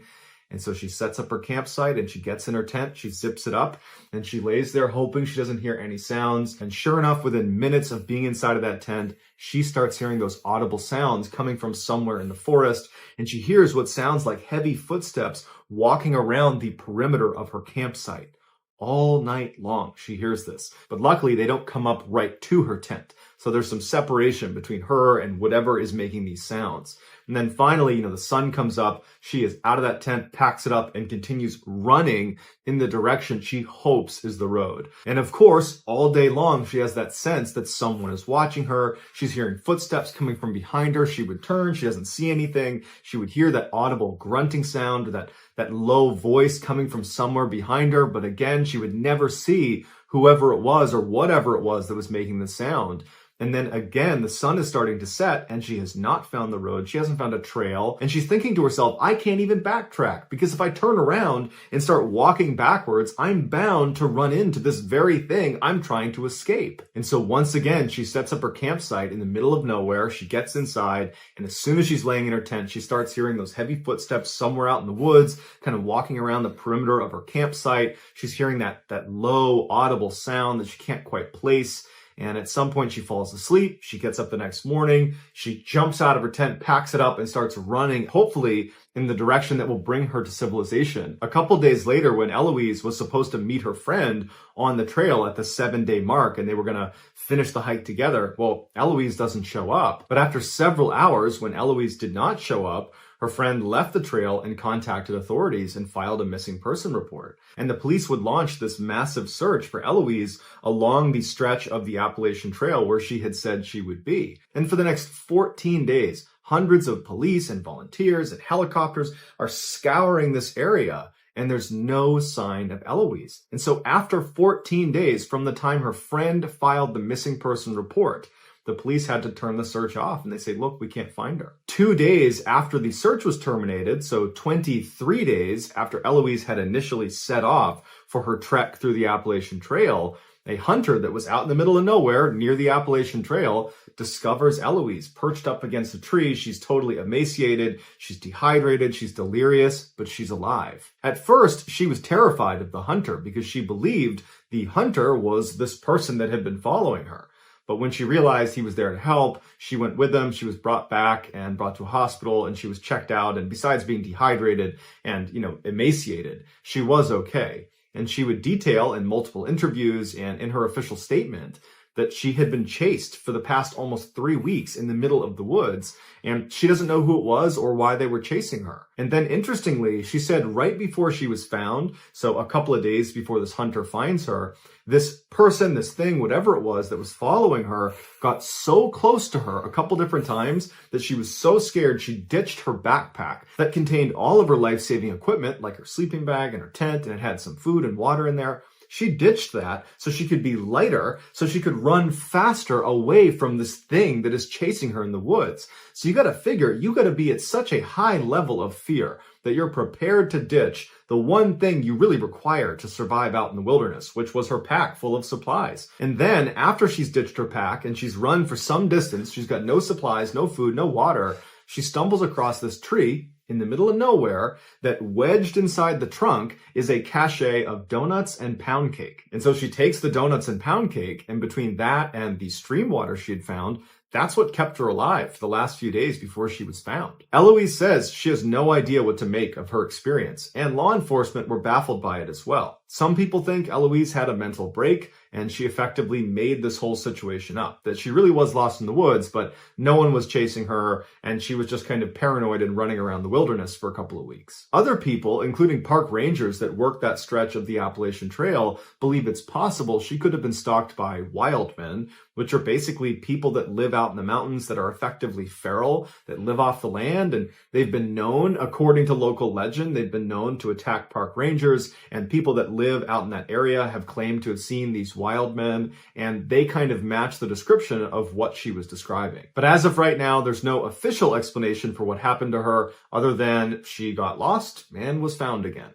And so she sets up her campsite and she gets in her tent. She zips it up and she lays there hoping she doesn't hear any sounds. And sure enough, within minutes of being inside of that tent, she starts hearing those audible sounds coming from somewhere in the forest. And she hears what sounds like heavy footsteps walking around the perimeter of her campsite. All night long, she hears this. But luckily, they don't come up right to her tent. So there's some separation between her and whatever is making these sounds. And then finally, the sun comes up. She is out of that tent, packs it up, and continues running in the direction she hopes is the road. And of course, all day long, she has that sense that someone is watching her. She's hearing footsteps coming from behind her. She would turn. She doesn't see anything. She would hear that audible grunting sound, that low voice coming from somewhere behind her. But again, she would never see whoever it was or whatever it was that was making the sound. And then again, the sun is starting to set and she has not found the road. She hasn't found a trail. And she's thinking to herself, I can't even backtrack because if I turn around and start walking backwards, I'm bound to run into this very thing I'm trying to escape. And so once again, she sets up her campsite in the middle of nowhere. She gets inside, and as soon as she's laying in her tent, she starts hearing those heavy footsteps somewhere out in the woods, kind of walking around the perimeter of her campsite. She's hearing that low audible sound that she can't quite place. And at some point she falls asleep. She gets up the next morning. She jumps out of her tent, packs it up, and starts running, hopefully in the direction that will bring her to civilization. A couple days later, when Eloise was supposed to meet her friend on the trail at the 7-day mark, and they were going to finish the hike together, well, Eloise doesn't show up. But after several hours, when Eloise did not show up, her friend left the trail and contacted authorities and filed a missing person report. And the police would launch this massive search for Eloise along the stretch of the Appalachian Trail where she had said she would be. And for the next 14 days, hundreds of police and volunteers and helicopters are scouring this area, and there's no sign of Eloise. And so after 14 days from the time her friend filed the missing person report, the police had to turn the search off, and they say, look, we can't find her. 2 days after the search was terminated, so 23 days after Eloise had initially set off for her trek through the Appalachian Trail, a hunter that was out in the middle of nowhere near the Appalachian Trail discovers Eloise perched up against a tree. She's totally emaciated, she's dehydrated, she's delirious, but she's alive. At first, she was terrified of the hunter because she believed the hunter was this person that had been following her. But when she realized he was there to help, she went with him. She was brought back and brought to a hospital, and she was checked out. And besides being dehydrated and, emaciated, she was okay. And she would detail in multiple interviews and in her official statement that she had been chased for the past almost 3 weeks in the middle of the woods, and she doesn't know who it was or why they were chasing her. And then interestingly, she said right before she was found, so a couple of days before this hunter finds her, this person, this thing, whatever it was that was following her, got so close to her a couple different times that she was so scared she ditched her backpack that contained all of her life-saving equipment, like her sleeping bag and her tent, and it had some food and water in there. She ditched that so she could be lighter, so she could run faster away from this thing that is chasing her in the woods. So you gotta figure, you gotta be at such a high level of fear that you're prepared to ditch the one thing you really require to survive out in the wilderness, which was her pack full of supplies. And then after she's ditched her pack and she's run for some distance, she's got no supplies, no food, no water, she stumbles across this tree in the middle of nowhere that wedged inside the trunk is a cache of donuts and pound cake. And so she takes the donuts and pound cake, and between that and the stream water she had found, that's what kept her alive for the last few days before she was found. Eloise says she has no idea what to make of her experience, and law enforcement were baffled by it as well. Some people think Eloise had a mental break and she effectively made this whole situation up, that she really was lost in the woods, but no one was chasing her and she was just kind of paranoid and running around the wilderness for a couple of weeks. Other people, including park rangers that work that stretch of the Appalachian Trail, believe it's possible she could have been stalked by wild men, which are basically people that live out in the mountains that are effectively feral, that live off the land, and they've been known, according to local legend, they've been known to attack park rangers, and people that live out in that area have claimed to have seen these wild men, and they kind of match the description of what she was describing. But as of right now, there's no official explanation for what happened to her other than she got lost and was found again.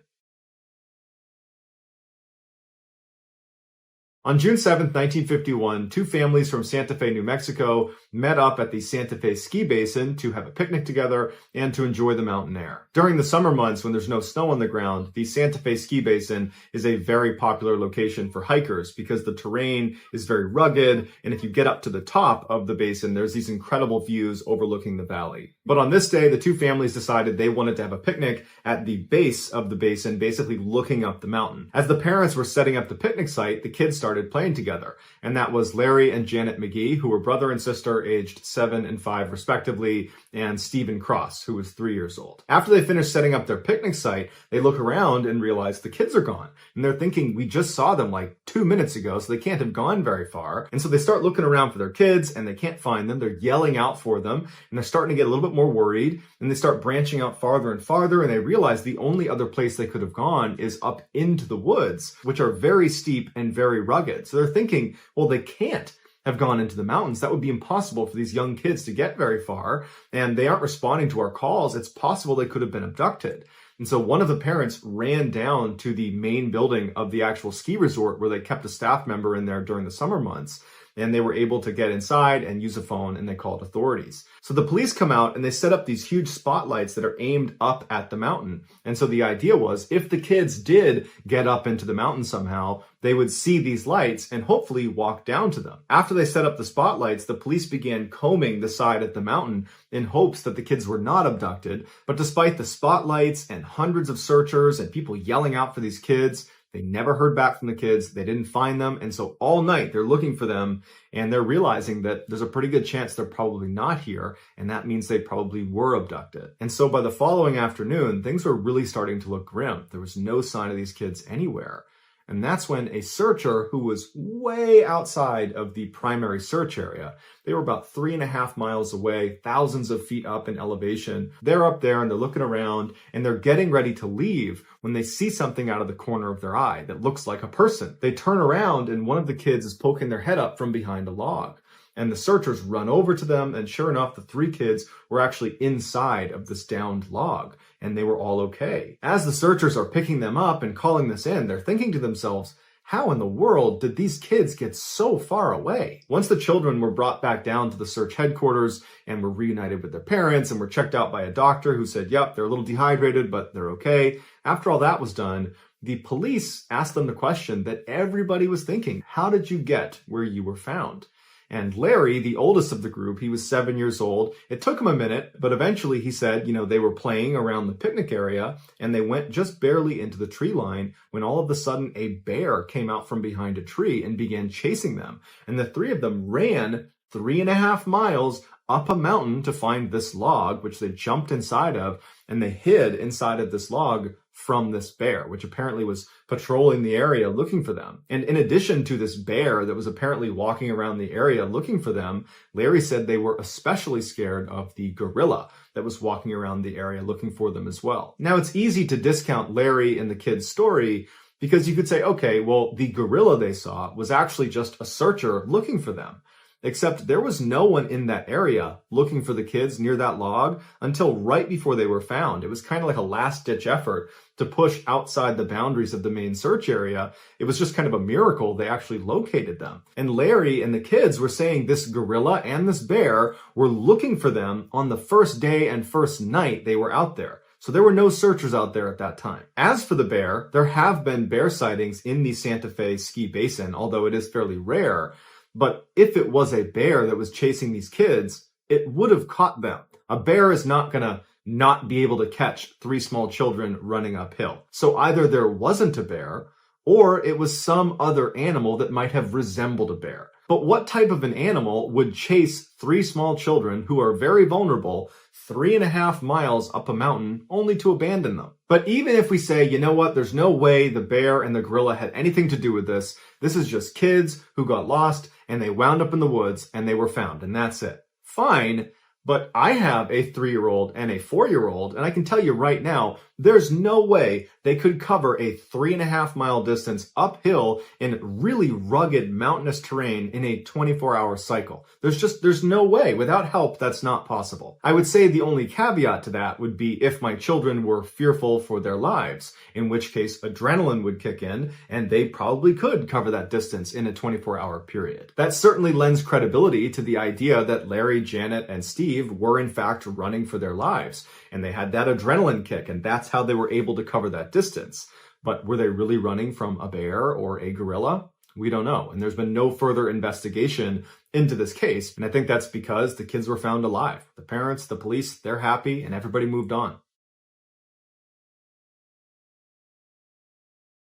On June 7, 1951, two families from Santa Fe, New Mexico met up at the Santa Fe ski basin to have a picnic together and to enjoy the mountain air. During the summer months when there's no snow on the ground, the Santa Fe ski basin is a very popular location for hikers because the terrain is very rugged, and if you get up to the top of the basin, there's these incredible views overlooking the valley. But on this day, the two families decided they wanted to have a picnic at the base of the basin, basically looking up the mountain. As the parents were setting up the picnic site, the kids started playing together, and that was Larry and Janet McGee, who were brother and sister aged 7 and 5 respectively, and Stephen Cross, who was 3 years old. After they finished setting up their picnic site, they look around and realize the kids are gone, and they're thinking, we just saw them like 2 minutes ago, so they can't have gone very far. And so they start looking around for their kids and they can't find them. They're yelling out for them, and they're starting to get a little bit more worried, and they start branching out farther and farther, and they realize the only other place they could have gone is up into the woods, which are very steep and very rugged. So they're thinking, well, they can't have gone into the mountains. That would be impossible for these young kids to get very far, and they aren't responding to our calls. It's possible they could have been abducted. And so one of the parents ran down to the main building of the actual ski resort where they kept a staff member in there during the summer months, and they were able to get inside and use a phone, and they called authorities. So the police come out and they set up these huge spotlights that are aimed up at the mountain. And so the idea was, if the kids did get up into the mountain somehow, they would see these lights and hopefully walk down to them. After they set up the spotlights, the police began combing the side of the mountain in hopes that the kids were not abducted. But despite the spotlights and hundreds of searchers and people yelling out for these kids, they never heard back from the kids. They didn't find them. And so all night they're looking for them, and they're realizing that there's a pretty good chance they're probably not here. And that means they probably were abducted. And so by the following afternoon, things were really starting to look grim. There was no sign of these kids anywhere. And that's when a searcher who was way outside of the primary search area, they were about 3.5 miles away, thousands of feet up in elevation. They're up there and they're looking around and they're getting ready to leave when they see something out of the corner of their eye that looks like a person. They turn around and one of the kids is poking their head up from behind a log. And the searchers run over to them, and sure enough, the 3 kids were actually inside of this downed log, and they were all okay. As the searchers are picking them up and calling this in, they're thinking to themselves, how in the world did these kids get so far away? Once the children were brought back down to the search headquarters and were reunited with their parents and were checked out by a doctor who said, yep, they're a little dehydrated, but they're okay. After all that was done, the police asked them the question that everybody was thinking, how did you get where you were found? And Larry, the oldest of the group, he was 7 years old. It took him a minute, but eventually he said, they were playing around the picnic area and they went just barely into the tree line when all of a sudden a bear came out from behind a tree and began chasing them. And the 3 of them ran 3.5 miles up a mountain to find this log, which they jumped inside of, and they hid inside of this log from this bear, which apparently was patrolling the area looking for them. And in addition to this bear that was apparently walking around the area looking for them, Larry said they were especially scared of the gorilla that was walking around the area looking for them as well. Now, it's easy to discount Larry and the kid's story because you could say, okay, well, the gorilla they saw was actually just a searcher looking for them. Except there was no one in that area looking for the kids near that log until right before they were found. It was kind of like a last-ditch effort to push outside the boundaries of the main search area. It was just kind of a miracle they actually located them. And Larry and the kids were saying this gorilla and this bear were looking for them on the first day and first night they were out there. So there were no searchers out there at that time. As for the bear, there have been bear sightings in the Santa Fe ski basin, although it is fairly rare. But if it was a bear that was chasing these kids, it would have caught them. A bear is not going to not be able to catch 3 small children running uphill. So either there wasn't a bear, or it was some other animal that might have resembled a bear. But what type of an animal would chase three small children who are very vulnerable 3.5 miles up a mountain only to abandon them? But even if we say, you know what, there's no way the bear and the gorilla had anything to do with this. This is just kids who got lost and they wound up in the woods and they were found, and that's it. Fine. But I have a 3-year-old and a 4-year-old, and I can tell you right now, there's no way they could cover a 3.5 mile distance uphill in really rugged mountainous terrain in a 24-hour cycle. There's no way. Without help, that's not possible. I would say the only caveat to that would be if my children were fearful for their lives, in which case adrenaline would kick in, and they probably could cover that distance in a 24-hour period. That certainly lends credibility to the idea that Larry, Janet, and Steve were in fact running for their lives, and they had that adrenaline kick, and that's how they were able to cover that distance. But were they really running from a bear or a gorilla? We don't know, and there's been no further investigation into this case, and I think that's because the kids were found alive. The parents, the police, they're happy, and everybody moved on.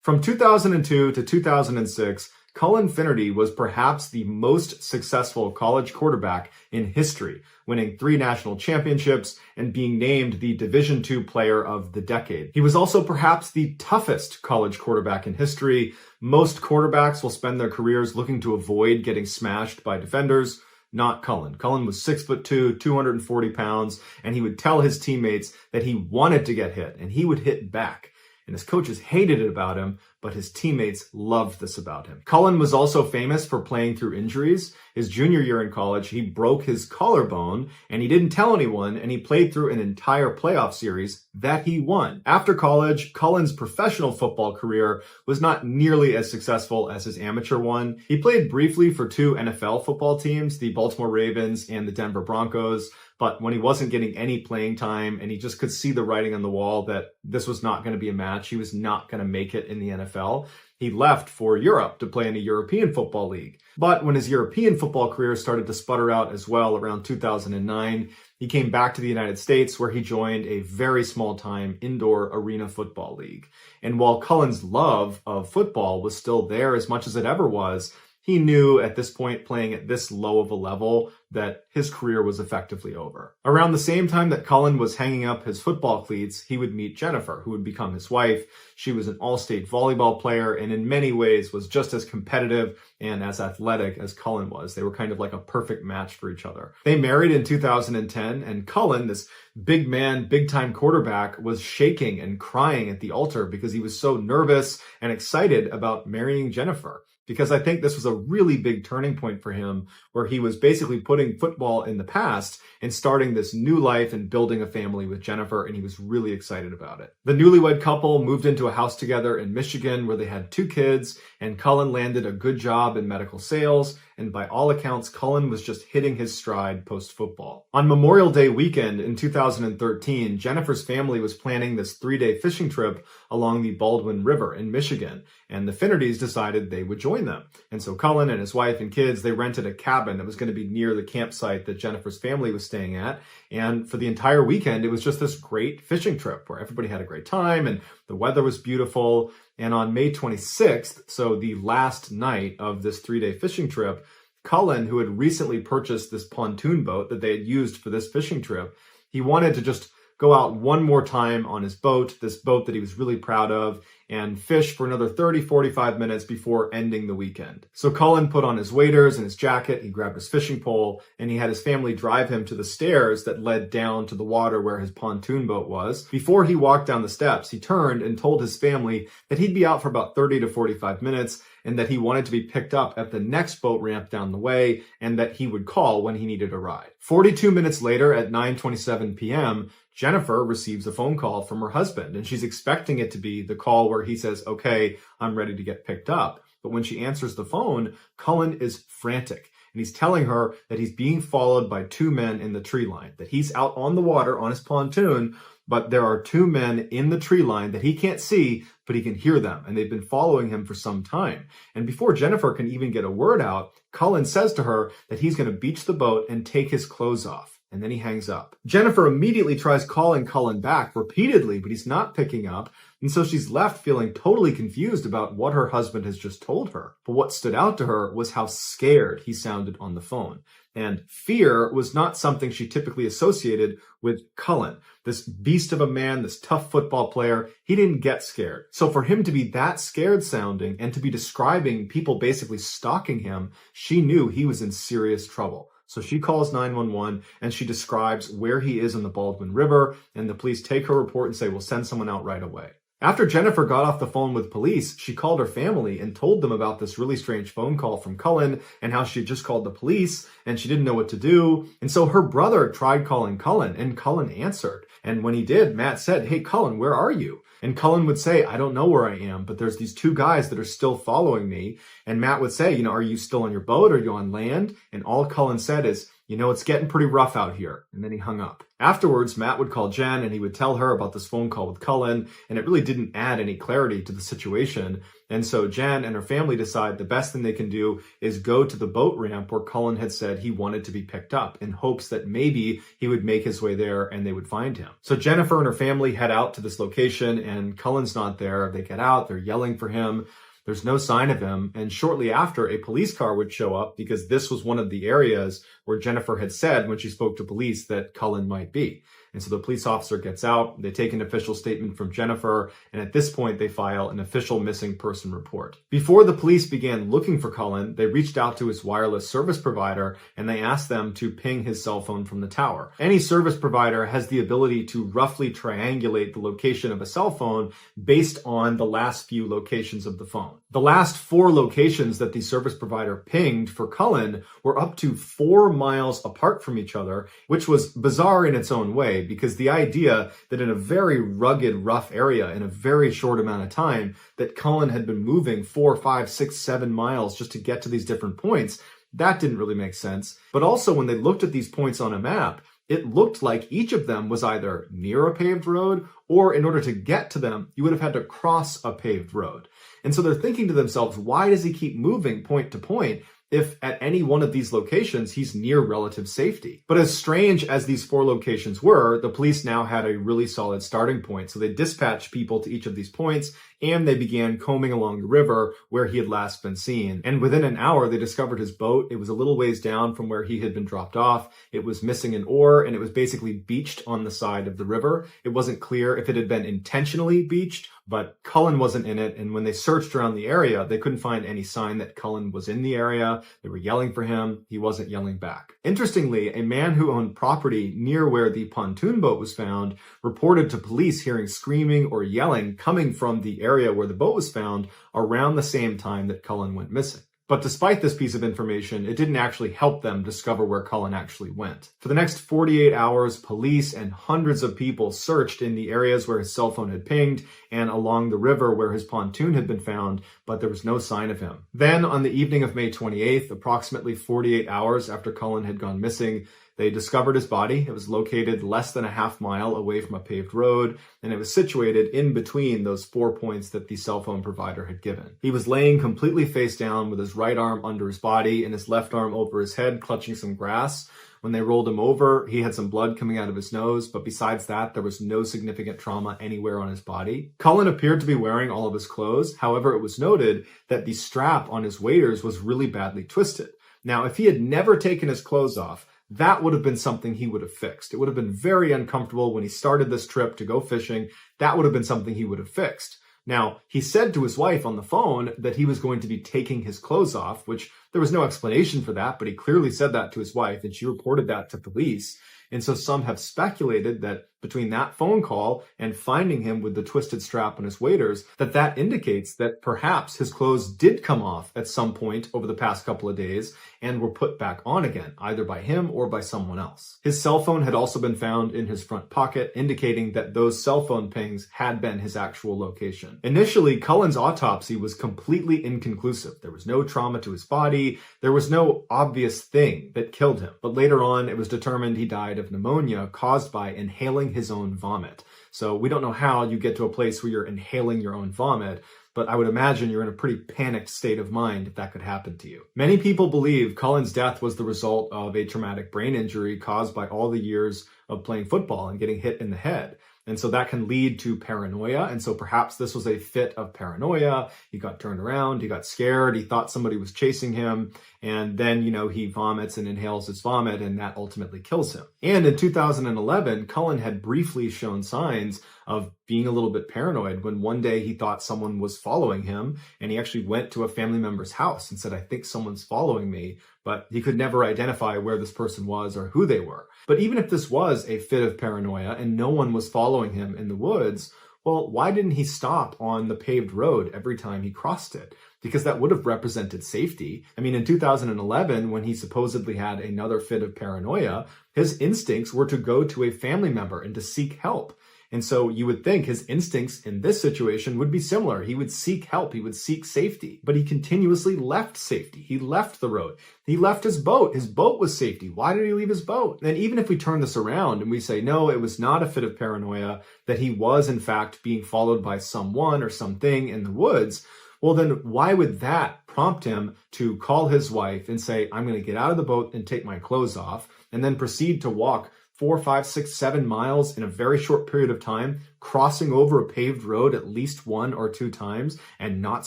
From 2002 to 2006, Cullen Finnerty was perhaps the most successful college quarterback in history, winning 3 national championships and being named the Division II Player of the Decade. He was also perhaps the toughest college quarterback in history. Most quarterbacks will spend their careers looking to avoid getting smashed by defenders. Not Cullen. Cullen was 6'2", 240 pounds, and he would tell his teammates that he wanted to get hit, and he would hit back. And his coaches hated it about him, but his teammates loved this about him. Cullen was also famous for playing through injuries. His junior year in college, he broke his collarbone, and he didn't tell anyone, and he played through an entire playoff series that he won. After college, Cullen's professional football career was not nearly as successful as his amateur one. He played briefly for 2 NFL football teams, the Baltimore Ravens and the Denver Broncos. But when he wasn't getting any playing time and he just could see the writing on the wall that this was not going to be a match, he was not going to make it in the NFL, he left for Europe to play in a European football league. But when his European football career started to sputter out as well around 2009, he came back to the United States where he joined a very small-time indoor arena football league. And while Cullen's love of football was still there as much as it ever was, he knew at this point, playing at this low of a level, that his career was effectively over. Around the same time that Cullen was hanging up his football cleats, he would meet Jennifer, who would become his wife. She was an all-state volleyball player and in many ways was just as competitive and as athletic as Cullen was. They were kind of like a perfect match for each other. They married in 2010, and Cullen, this big man, big-time quarterback, was shaking and crying at the altar because he was so nervous and excited about marrying Jennifer. Because I think this was a really big turning point for him, where he was basically putting football in the past and starting this new life and building a family with Jennifer, and he was really excited about it. The newlywed couple moved into a house together in Michigan where they had 2 kids, and Cullen landed a good job in medical sales, and by all accounts, Cullen was just hitting his stride post-football. On Memorial Day weekend in 2013, Jennifer's family was planning this 3-day fishing trip along the Baldwin River in Michigan, and the Finnertys decided they would join them. And so Cullen and his wife and kids, they rented a cabin that was going to be near the campsite that Jennifer's family was staying at. And for the entire weekend, it was just this great fishing trip where everybody had a great time and the weather was beautiful. And on May 26th, so the last night of this 3-day fishing trip, Cullen, who had recently purchased this pontoon boat that they had used for this fishing trip, he wanted to just go out one more time on his boat, this boat that he was really proud of, and fish for another 30-45 minutes before ending the weekend. So Cullen put on his waders and his jacket, he grabbed his fishing pole, and he had his family drive him to the stairs that led down to the water where his pontoon boat was. Before he walked down the steps, he turned and told his family that he'd be out for about 30 to 45 minutes and that he wanted to be picked up at the next boat ramp down the way and that he would call when he needed a ride. 42 minutes later at 9:27 p.m., Jennifer receives a phone call from her husband, and she's expecting it to be the call where he says, okay, I'm ready to get picked up. But when she answers the phone, Cullen is frantic, and he's telling her that he's being followed by 2 men in the tree line, that he's out on the water on his pontoon, but there are 2 men in the tree line that he can't see, but he can hear them, and they've been following him for some time. And before Jennifer can even get a word out, Cullen says to her that he's going to beach the boat and take his clothes off. and then he hangs up. Jennifer immediately tries calling Cullen back repeatedly, but he's not picking up, and so she's left feeling totally confused about what her husband has just told her. But what stood out to her was how scared he sounded on the phone. And fear was not something she typically associated with Cullen. This beast of a man, this tough football player, he didn't get scared. So for him to be that scared sounding and to be describing people basically stalking him, she knew he was in serious trouble. So she calls 911 and she describes where he is in the Baldwin River, and the police take her report and say, we'll send someone out right away. After Jennifer got off the phone with police, she called her family and told them about this really strange phone call from Cullen and how she had just called the police and she didn't know what to do. And so her brother tried calling Cullen and Cullen answered. And when he did, Matt said, hey, Cullen, where are you? And Cullen would say, I don't know where I am, but there's these two guys that are still following me. And Matt would say, are you still on your boat? Are you on land? And all Cullen said is, it's getting pretty rough out here. And then he hung up. Afterwards, Matt would call Jen and he would tell her about this phone call with Cullen, and it really didn't add any clarity to the situation. And so Jen and her family decide the best thing they can do is go to the boat ramp where Cullen had said he wanted to be picked up in hopes that maybe he would make his way there and they would find him. So Jennifer and her family head out to this location and Cullen's not there. They get out, they're yelling for him. There's no sign of him, and shortly after, a police car would show up because this was one of the areas where Jennifer had said when she spoke to police that Cullen might be. And so the police officer gets out, they take an official statement from Jennifer, and at this point they file an official missing person report. Before the police began looking for Cullen, they reached out to his wireless service provider and they asked them to ping his cell phone from the tower. Any service provider has the ability to roughly triangulate the location of a cell phone based on the last few locations of the phone. The last 4 locations that the service provider pinged for Cullen were up to 4 miles apart from each other, which was bizarre in its own way, because the idea that in a very rugged, rough area in a very short amount of time that Cullen had been moving 4, 5, 6, 7 miles just to get to these different points, that didn't really make sense. But also when they looked at these points on a map, it looked like each of them was either near a paved road, or in order to get to them, you would have had to cross a paved road. And so they're thinking to themselves, why does he keep moving point to point if at any one of these locations he's near relative safety? But as strange as these 4 locations were, the police now had a really solid starting point. So they dispatched people to each of these points and they began combing along the river where he had last been seen. And within an hour, they discovered his boat. It was a little ways down from where he had been dropped off. It was missing an oar and it was basically beached on the side of the river. It wasn't clear if it had been intentionally beached, but Cullen wasn't in it. And when they searched around the area, they couldn't find any sign that Cullen was in the area. They were yelling for him. He wasn't yelling back. Interestingly, a man who owned property near where the pontoon boat was found reported to police hearing screaming or yelling coming from the area where the boat was found around the same time that Cullen went missing. But despite this piece of information, it didn't actually help them discover where Cullen actually went. For the next 48 hours, police and hundreds of people searched in the areas where his cell phone had pinged and along the river where his pontoon had been found, but there was no sign of him. Then, on the evening of May 28th, approximately 48 hours after Cullen had gone missing, they discovered his body. It was located less than a half mile away from a paved road, and it was situated in between those 4 points that the cell phone provider had given. He was laying completely face down with his right arm under his body and his left arm over his head, clutching some grass. When they rolled him over, he had some blood coming out of his nose, but besides that, there was no significant trauma anywhere on his body. Cullen appeared to be wearing all of his clothes. However, it was noted that the strap on his waders was really badly twisted. Now, if he had never taken his clothes off, that would have been something he would have fixed. It would have been very uncomfortable when he started this trip to go fishing. That would have been something he would have fixed. Now, he said to his wife on the phone that he was going to be taking his clothes off, which there was no explanation for that, but he clearly said that to his wife and she reported that to police. And so some have speculated that between that phone call and finding him with the twisted strap on his waders, that indicates that perhaps his clothes did come off at some point over the past couple of days and were put back on again, either by him or by someone else. His cell phone had also been found in his front pocket, indicating that those cell phone pings had been his actual location. Initially, Cullen's autopsy was completely inconclusive. There was no trauma to his body. There was no obvious thing that killed him. But later on, it was determined he died of pneumonia caused by inhaling his own vomit. So we don't know how you get to a place where you're inhaling your own vomit, but I would imagine you're in a pretty panicked state of mind if that could happen to you. Many people believe Cullen's death was the result of a traumatic brain injury caused by all the years of playing football and getting hit in the head. And so that can lead to paranoia. And so perhaps this was a fit of paranoia. He got turned around, he got scared, he thought somebody was chasing him. And then, he vomits and inhales his vomit, and that ultimately kills him. And in 2011, Cullen had briefly shown signs of being a little bit paranoid when one day he thought someone was following him, and he actually went to a family member's house and said, "I think someone's following me," but he could never identify where this person was or who they were. But even if this was a fit of paranoia and no one was following him in the woods, well, why didn't he stop on the paved road every time he crossed it? Because that would have represented safety. I mean, in 2011, when he supposedly had another fit of paranoia, his instincts were to go to a family member and to seek help. And so you would think his instincts in this situation would be similar. He would seek help. He would seek safety. But he continuously left safety. He left the road. He left his boat. His boat was safety. Why did he leave his boat? And even if we turn this around and we say, no, it was not a fit of paranoia, that he was in fact being followed by someone or something in the woods, well, then why would that prompt him to call his wife and say, I'm going to get out of the boat and take my clothes off, and then proceed to walk 4, 5, 6, 7 miles in a very short period of time, crossing over a paved road at least 1 or 2 times and not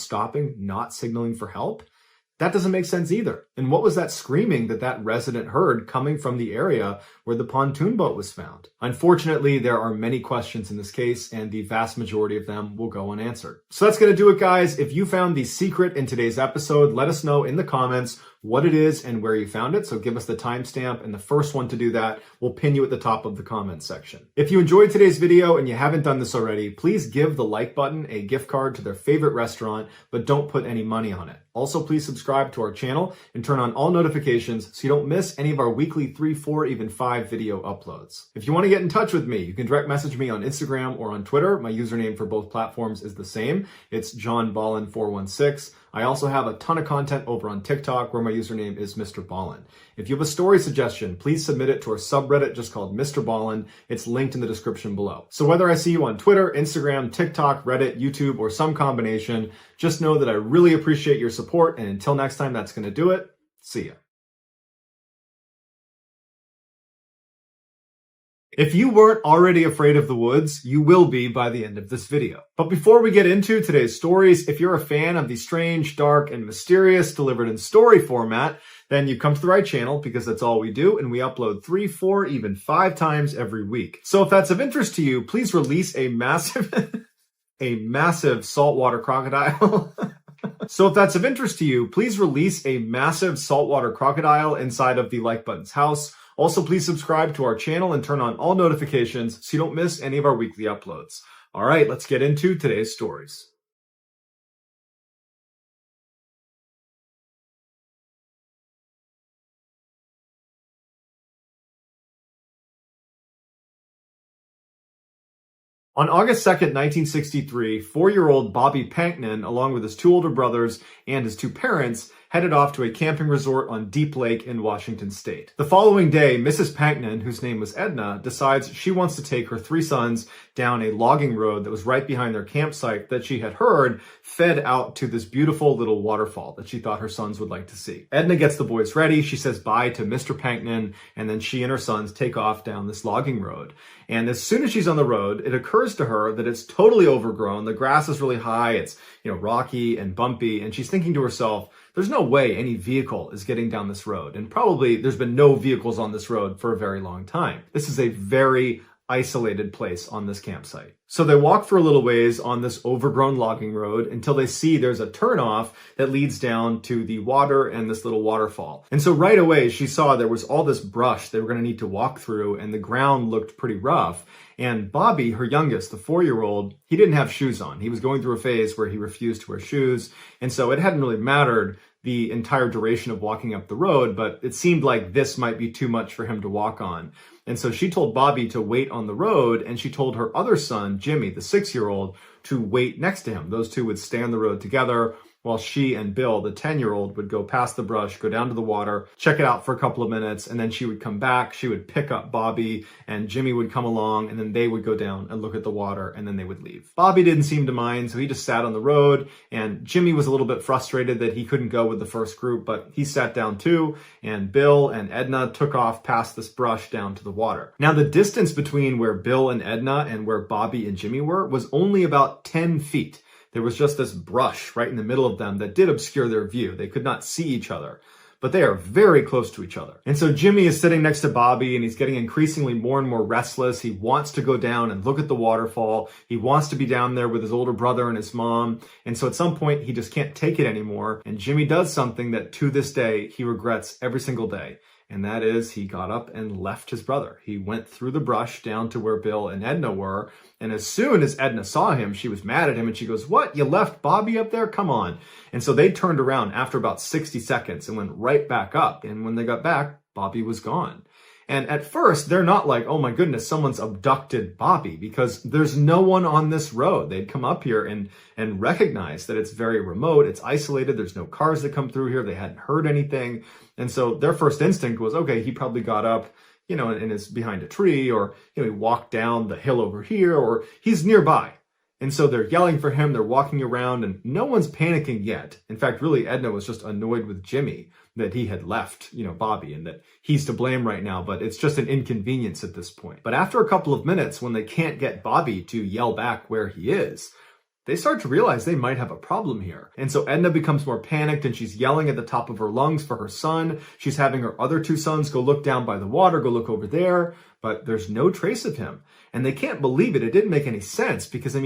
stopping, not signaling for help? That doesn't make sense either. And what was that screaming that resident heard coming from the area where the pontoon boat was found? Unfortunately, there are many questions in this case, and the vast majority of them will go unanswered. So that's going to do it, guys. If you found the secret in today's episode, let us know in the comments what it is and where you found it. So give us the timestamp, and the first one to do that will pin you at the top of the comments section. If you enjoyed today's video and you haven't done this already, please give the like button a gift card to their favorite restaurant, but don't put any money on it. Also, please subscribe to our channel and turn on all notifications so you don't miss any of our weekly 3, 4, even 5 video uploads. If you want to get in touch with me, you can direct message me on Instagram or on Twitter. My username for both platforms is the same. It's JohnBallen416. I also have a ton of content over on TikTok where my username is MrBallen. If you have a story suggestion, please submit it to our subreddit just called MrBallen. It's linked in the description below. So whether I see you on Twitter, Instagram, TikTok, Reddit, YouTube, or some combination, just know that I really appreciate your support. And until next time, that's going to do it. See ya. If you weren't already afraid of the woods, you will be by the end of this video. But before we get into today's stories, if you're a fan of the strange, dark, and mysterious delivered in story format, then you've come to the right channel, because that's all we do, and we upload 3, 4, even 5 times every week. So if that's of interest to you, please release a massive saltwater crocodile. So if that's of interest to you, please release a massive saltwater crocodile inside of the like button's house. Also, please subscribe to our channel and turn on all notifications so you don't miss any of our weekly uploads. All right, let's get into today's stories. On August 2nd, 1963, 4-year-old Bobby Panknin, along with his 2 older brothers and his 2 parents, headed off to a camping resort on Deep Lake in Washington state. The following day, Mrs. Panknin, whose name was Edna, decides she wants to take her 3 sons down a logging road that was right behind their campsite that she had heard fed out to this beautiful little waterfall that she thought her sons would like to see. Edna gets the boys ready, she says bye to Mr. Panknin, and then she and her sons take off down this logging road. And as soon as she's on the road, it occurs to her that it's totally overgrown. The grass is really high, it's rocky and bumpy, and she's thinking to herself, there's no way any vehicle is getting down this road. And probably there's been no vehicles on this road for a very long time. This is a very isolated place on this campsite. So they walk for a little ways on this overgrown logging road until they see there's a turnoff that leads down to the water and this little waterfall. And so right away she saw there was all this brush they were going to need to walk through, and the ground looked pretty rough. And Bobby, her youngest, the 4-year-old, he didn't have shoes on. He was going through a phase where he refused to wear shoes. And so it hadn't really mattered the entire duration of walking up the road, but it seemed like this might be too much for him to walk on. And so she told Bobby to wait on the road, and she told her other son, Jimmy, the 6-year-old, to wait next to him. Those two would stay on the road together while she and Bill, the 10-year-old, would go past the brush, go down to the water, check it out for a couple of minutes, and then she would come back, she would pick up Bobby, and Jimmy would come along, and then they would go down and look at the water, and then they would leave. Bobby didn't seem to mind, so he just sat on the road, and Jimmy was a little bit frustrated that he couldn't go with the first group, but he sat down too, and Bill and Edna took off past this brush down to the water. Now, the distance between where Bill and Edna and where Bobby and Jimmy were was only about 10 feet. There was just this brush right in the middle of them that did obscure their view. They could not see each other, but they are very close to each other. And so Jimmy is sitting next to Bobby, and he's getting increasingly more and more restless. He wants to go down and look at the waterfall. He wants to be down there with his older brother and his mom. And so at some point, he just can't take it anymore. And Jimmy does something that to this day, he regrets every single day. And that is, he got up and left his brother. He went through the brush down to where Bill and Edna were. And as soon as Edna saw him, she was mad at him and she goes, "What? You left Bobby up there? Come on." And so they turned around after about 60 seconds and went right back up. And when they got back, Bobby was gone. And at first, they're not like, "Oh my goodness, someone's abducted Bobby," because there's no one on this road. They'd come up here and recognize that it's very remote, it's isolated, there's no cars that come through here, they hadn't heard anything. And so their first instinct was, okay, he probably got up, and is behind a tree, or, he walked down the hill over here, or he's nearby. And so they're yelling for him, they're walking around, and no one's panicking yet. In fact, really, Edna was just annoyed with Jimmy that he had left, Bobby, and that he's to blame right now, but it's just an inconvenience at this point. But after a couple of minutes, when they can't get Bobby to yell back where he is, they start to realize they might have a problem here. And so Edna becomes more panicked, and she's yelling at the top of her lungs for her son. She's having her other two sons go look down by the water, go look over there, but there's no trace of him. And they can't believe it. It didn't make any sense because,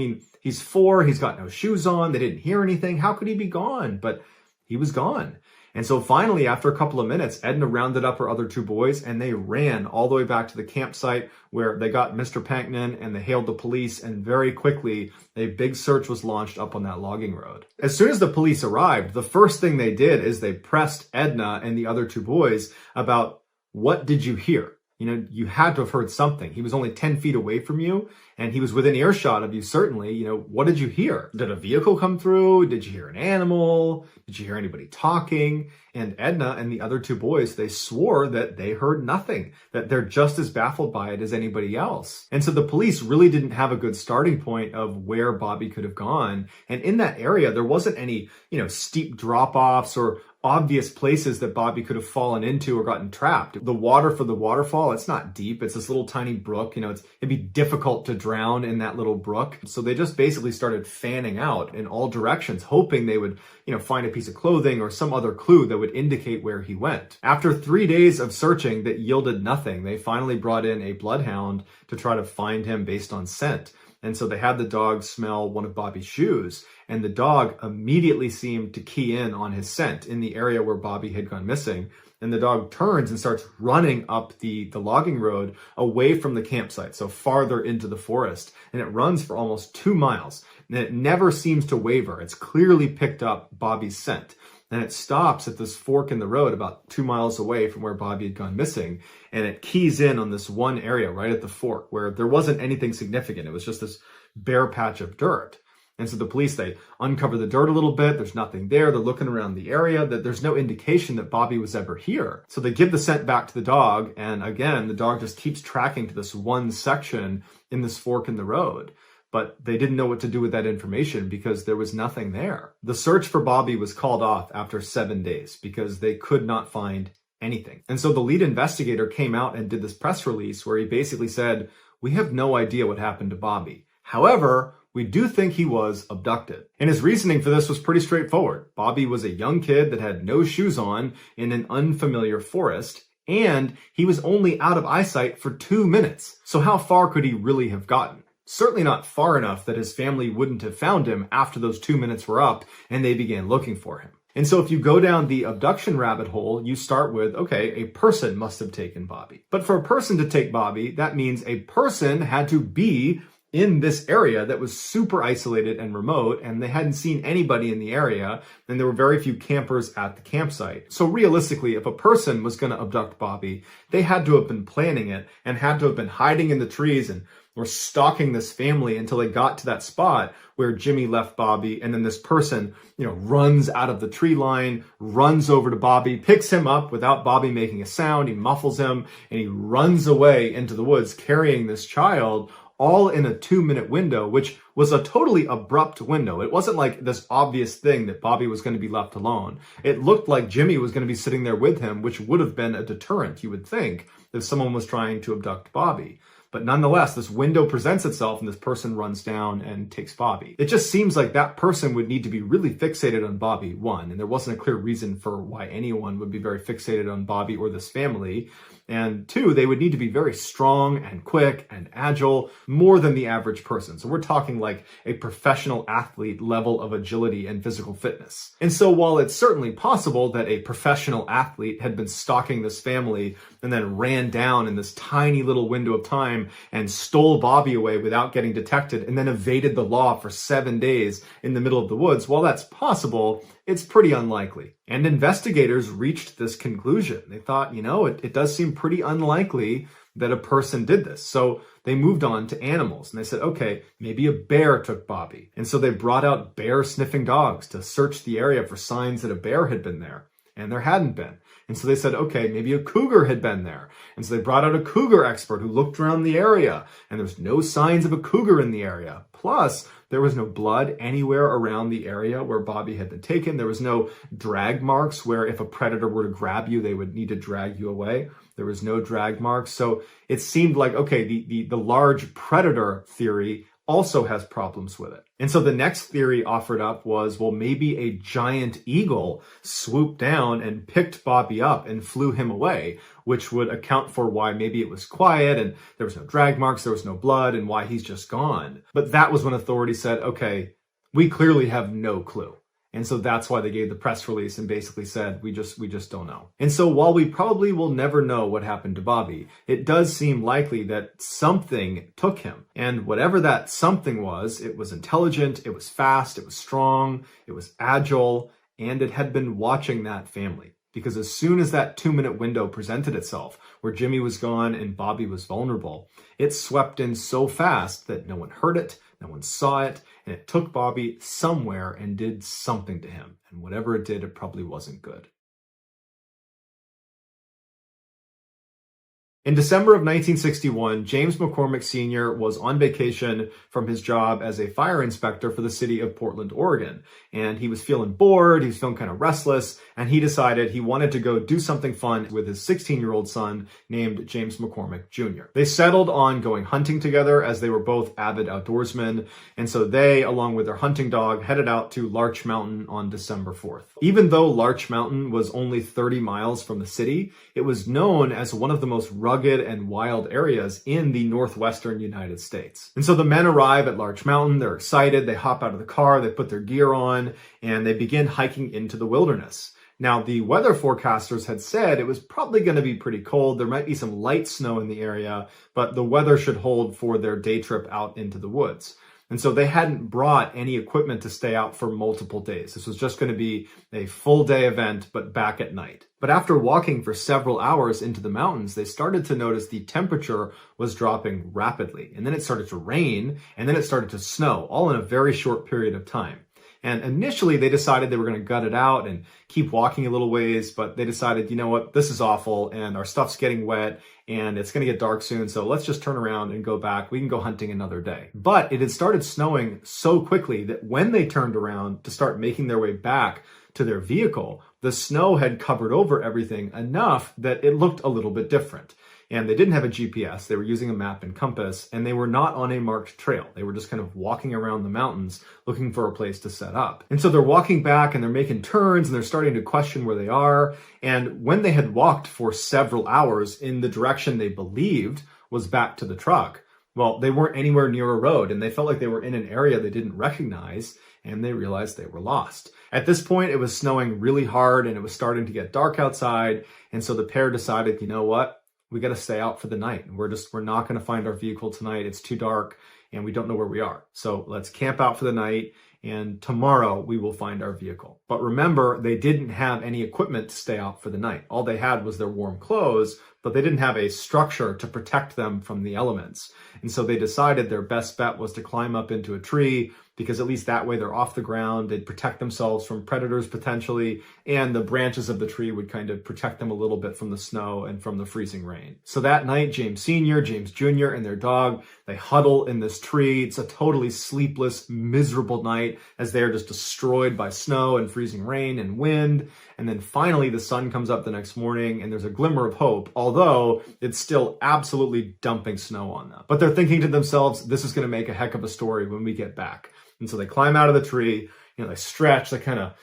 he's 4, he's got no shoes on, they didn't hear anything. How could he be gone? But he was gone. And so finally, after a couple of minutes, Edna rounded up her other two boys and they ran all the way back to the campsite where they got Mr. Panknin and they hailed the police, and very quickly, a big search was launched up on that logging road. As soon as the police arrived, the first thing they did is they pressed Edna and the other two boys about, what did you hear? You had to have heard something. He was only 10 feet away from you, and he was within earshot of you, certainly. What did you hear? Did a vehicle come through? Did you hear an animal? Did you hear anybody talking? And Edna and the other two boys, they swore that they heard nothing, that they're just as baffled by it as anybody else. And so the police really didn't have a good starting point of where Bobby could have gone. And in that area, there wasn't any, steep drop-offs or obvious places that Bobby could have fallen into or gotten trapped. The water for the waterfall, it's not deep. It's this little tiny brook. It'd be difficult to drown in that little brook. So they just basically started fanning out in all directions, hoping they would, find a piece of clothing or some other clue that would indicate where he went. After 3 days of searching that yielded nothing, they finally brought in a bloodhound to try to find him based on scent. And so they had the dog smell one of Bobby's shoes, and the dog immediately seemed to key in on his scent in the area where Bobby had gone missing. And the dog turns and starts running up the logging road away from the campsite, so farther into the forest. And it runs for almost 2 miles, and it never seems to waver. It's clearly picked up Bobby's scent. And it stops at this fork in the road about 2 miles away from where Bobby had gone missing. And it keys in on this one area right at the fork where there wasn't anything significant. It was just this bare patch of dirt. And so the police, they uncover the dirt a little bit. There's nothing there. They're looking around the area. That there's no indication that Bobby was ever here. So they give the scent back to the dog. And again, the dog just keeps tracking to this one section in this fork in the road. But they didn't know what to do with that information because there was nothing there. The search for Bobby was called off after 7 days because they could not find anything. And so the lead investigator came out and did this press release where he basically said, "We have no idea what happened to Bobby. However, we do think he was abducted." And his reasoning for this was pretty straightforward. Bobby was a young kid that had no shoes on in an unfamiliar forest, and he was only out of eyesight for 2 minutes. So how far could he really have gotten? Certainly not far enough that his family wouldn't have found him after those 2 minutes were up and they began looking for him. And so if you go down the abduction rabbit hole, you start with, okay, a person must have taken Bobby. But for a person to take Bobby, that means a person had to be in this area that was super isolated and remote, and they hadn't seen anybody in the area, and there were very few campers at the campsite. So realistically, if a person was going to abduct Bobby, they had to have been planning it and had to have been hiding in the trees and were stalking this family until they got to that spot where Jimmy left Bobby, and then this person, runs out of the tree line, runs over to Bobby, picks him up without Bobby making a sound, he muffles him, and he runs away into the woods carrying this child, all in a 2-minute window, which was a totally abrupt window. It wasn't like this obvious thing that Bobby was going to be left alone. It looked like Jimmy was going to be sitting there with him, which would have been a deterrent, you would think, if someone was trying to abduct Bobby. But nonetheless, this window presents itself and this person runs down and takes Bobby. It just seems like that person would need to be really fixated on Bobby, one, and there wasn't a clear reason for why anyone would be very fixated on Bobby or this family. And two, they would need to be very strong and quick and agile, more than the average person. So we're talking like a professional athlete level of agility and physical fitness. And so while it's certainly possible that a professional athlete had been stalking this family and then ran down in this tiny little window of time and stole Bobby away without getting detected and then evaded the law for 7 days in the middle of the woods, while that's possible, it's pretty unlikely. And investigators reached this conclusion. They thought, it does seem pretty unlikely that a person did this. So they moved on to animals and they said, okay, maybe a bear took Bobby. And so they brought out bear sniffing dogs to search the area for signs that a bear had been there. And there hadn't been. And so they said, okay, maybe a cougar had been there. And so they brought out a cougar expert who looked around the area, and there was no signs of a cougar in the area. Plus, there was no blood anywhere around the area where Bobby had been taken. There was no drag marks where if a predator were to grab you, they would need to drag you away. There was no drag marks. So it seemed like, okay, the large predator theory also has problems with it. And so the next theory offered up was, well, maybe a giant eagle swooped down and picked Bobby up and flew him away, which would account for why maybe it was quiet and there was no drag marks, there was no blood, and why he's just gone. But that was when authorities said, okay, we clearly have no clue. And so that's why they gave the press release and basically said, we just don't know. And so while we probably will never know what happened to Bobby, it does seem likely that something took him. And whatever that something was, it was intelligent, it was fast, it was strong, it was agile, and it had been watching that family. Because as soon as that 2-minute window presented itself, where Jimmy was gone and Bobby was vulnerable, it swept in so fast that no one heard it, no one saw it, and it took Bobby somewhere and did something to him. And whatever it did, it probably wasn't good. In December of 1961, James McCormick Sr. was on vacation from his job as a fire inspector for the city of Portland, Oregon. And he was feeling bored, he was feeling kind of restless, and he decided he wanted to go do something fun with his 16-year-old son named James McCormick Jr. They settled on going hunting together as they were both avid outdoorsmen, and so they, along with their hunting dog, headed out to Larch Mountain on December 4th. Even though Larch Mountain was only 30 miles from the city, it was known as one of the most rugged and wild areas in the northwestern United States. And so the men arrive at Larch Mountain, they're excited, they hop out of the car, they put their gear on, and they begin hiking into the wilderness. Now, the weather forecasters had said it was probably going to be pretty cold. There might be some light snow in the area, but the weather should hold for their day trip out into the woods. And so they hadn't brought any equipment to stay out for multiple days. This was just going to be a full day event, but back at night. But after walking for several hours into the mountains, they started to notice the temperature was dropping rapidly. And then it started to rain, and then it started to snow, all in a very short period of time. And initially they decided they were going to gut it out and keep walking a little ways, but they decided, you know what, this is awful and our stuff's getting wet and it's going to get dark soon, so let's just turn around and go back. We can go hunting another day. But it had started snowing so quickly that when they turned around to start making their way back to their vehicle, the snow had covered over everything enough that it looked a little bit different. And they didn't have a GPS, they were using a map and compass, and they were not on a marked trail. They were just kind of walking around the mountains looking for a place to set up. And so they're walking back and they're making turns and they're starting to question where they are. And when they had walked for several hours in the direction they believed was back to the truck, well, they weren't anywhere near a road and they felt like they were in an area they didn't recognize, and they realized they were lost. At this point, it was snowing really hard and it was starting to get dark outside. And so the pair decided, you know what? We got to stay out for the night. We're not going to find our vehicle tonight. It's too dark. and we don't know where we are. So let's camp out for the night, and tomorrow we will find our vehicle. But remember, they didn't have any equipment to stay out for the night. All they had was their warm clothes, but they didn't have a structure to protect them from the elements. And so they decided their best bet was to climb up into a tree, because at least that way they're off the ground, they'd protect themselves from predators potentially, and the branches of the tree would kind of protect them a little bit from the snow and from the freezing rain. So that night, James Sr., James Jr., and their dog, they huddle in this tree. It's a totally sleepless, miserable night as they are just destroyed by snow and freezing rain and wind. And then finally the sun comes up the next morning and there's a glimmer of hope, although it's still absolutely dumping snow on them. But they're thinking to themselves, this is going to make a heck of a story when we get back. And so they climb out of the tree, they stretch, they kind of,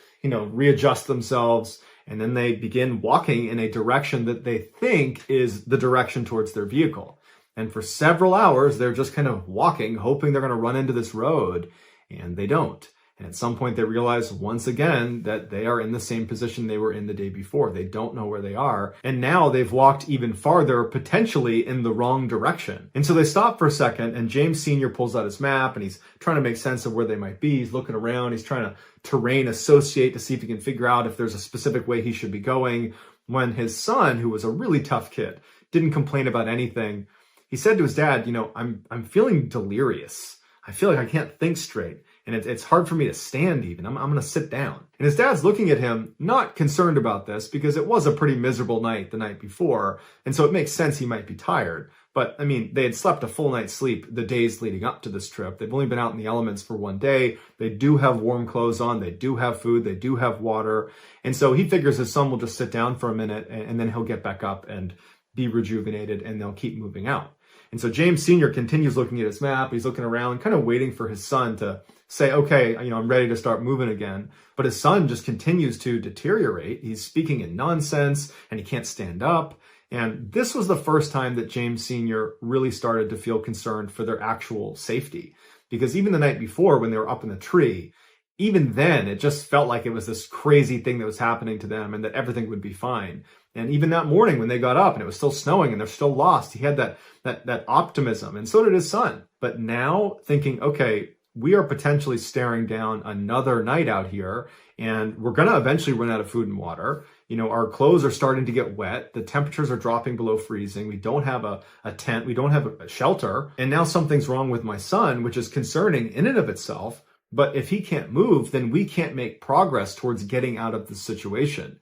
readjust themselves, and then they begin walking in a direction that they think is the direction towards their vehicle. And for several hours, they're just kind of walking, hoping they're going to run into this road, and they don't. And at some point, they realize once again that they are in the same position they were in the day before. They don't know where they are. And now they've walked even farther, potentially in the wrong direction. And so they stop for a second, and James Sr. pulls out his map, and he's trying to make sense of where they might be. He's looking around. He's trying to terrain associate to see if he can figure out if there's a specific way he should be going. When his son, who was a really tough kid, didn't complain about anything, he said to his dad, I'm feeling delirious. I feel like I can't think straight. And it's hard for me to stand even. I'm going to sit down. And his dad's looking at him, not concerned about this, because it was a pretty miserable night the night before. And so it makes sense he might be tired. But I mean, they had slept a full night's sleep the days leading up to this trip. They've only been out in the elements for one day. They do have warm clothes on. They do have food. They do have water. And so he figures his son will just sit down for a minute and then he'll get back up and be rejuvenated and they'll keep moving out. And so James Sr. continues looking at his map. He's looking around, kind of waiting for his son to say, okay, I'm ready to start moving again. But his son just continues to deteriorate. He's speaking in nonsense and he can't stand up. And this was the first time that James Sr. really started to feel concerned for their actual safety. Because even the night before, when they were up in the tree, even then, it just felt like it was this crazy thing that was happening to them and that everything would be fine. And even that morning when they got up and it was still snowing and they're still lost, he had that optimism, and so did his son. But now thinking, okay, we are potentially staring down another night out here, and we're going to eventually run out of food and water. Our clothes are starting to get wet. The temperatures are dropping below freezing. We don't have a tent. We don't have a shelter. And now something's wrong with my son, which is concerning in and of itself. But if he can't move, then we can't make progress towards getting out of this situation.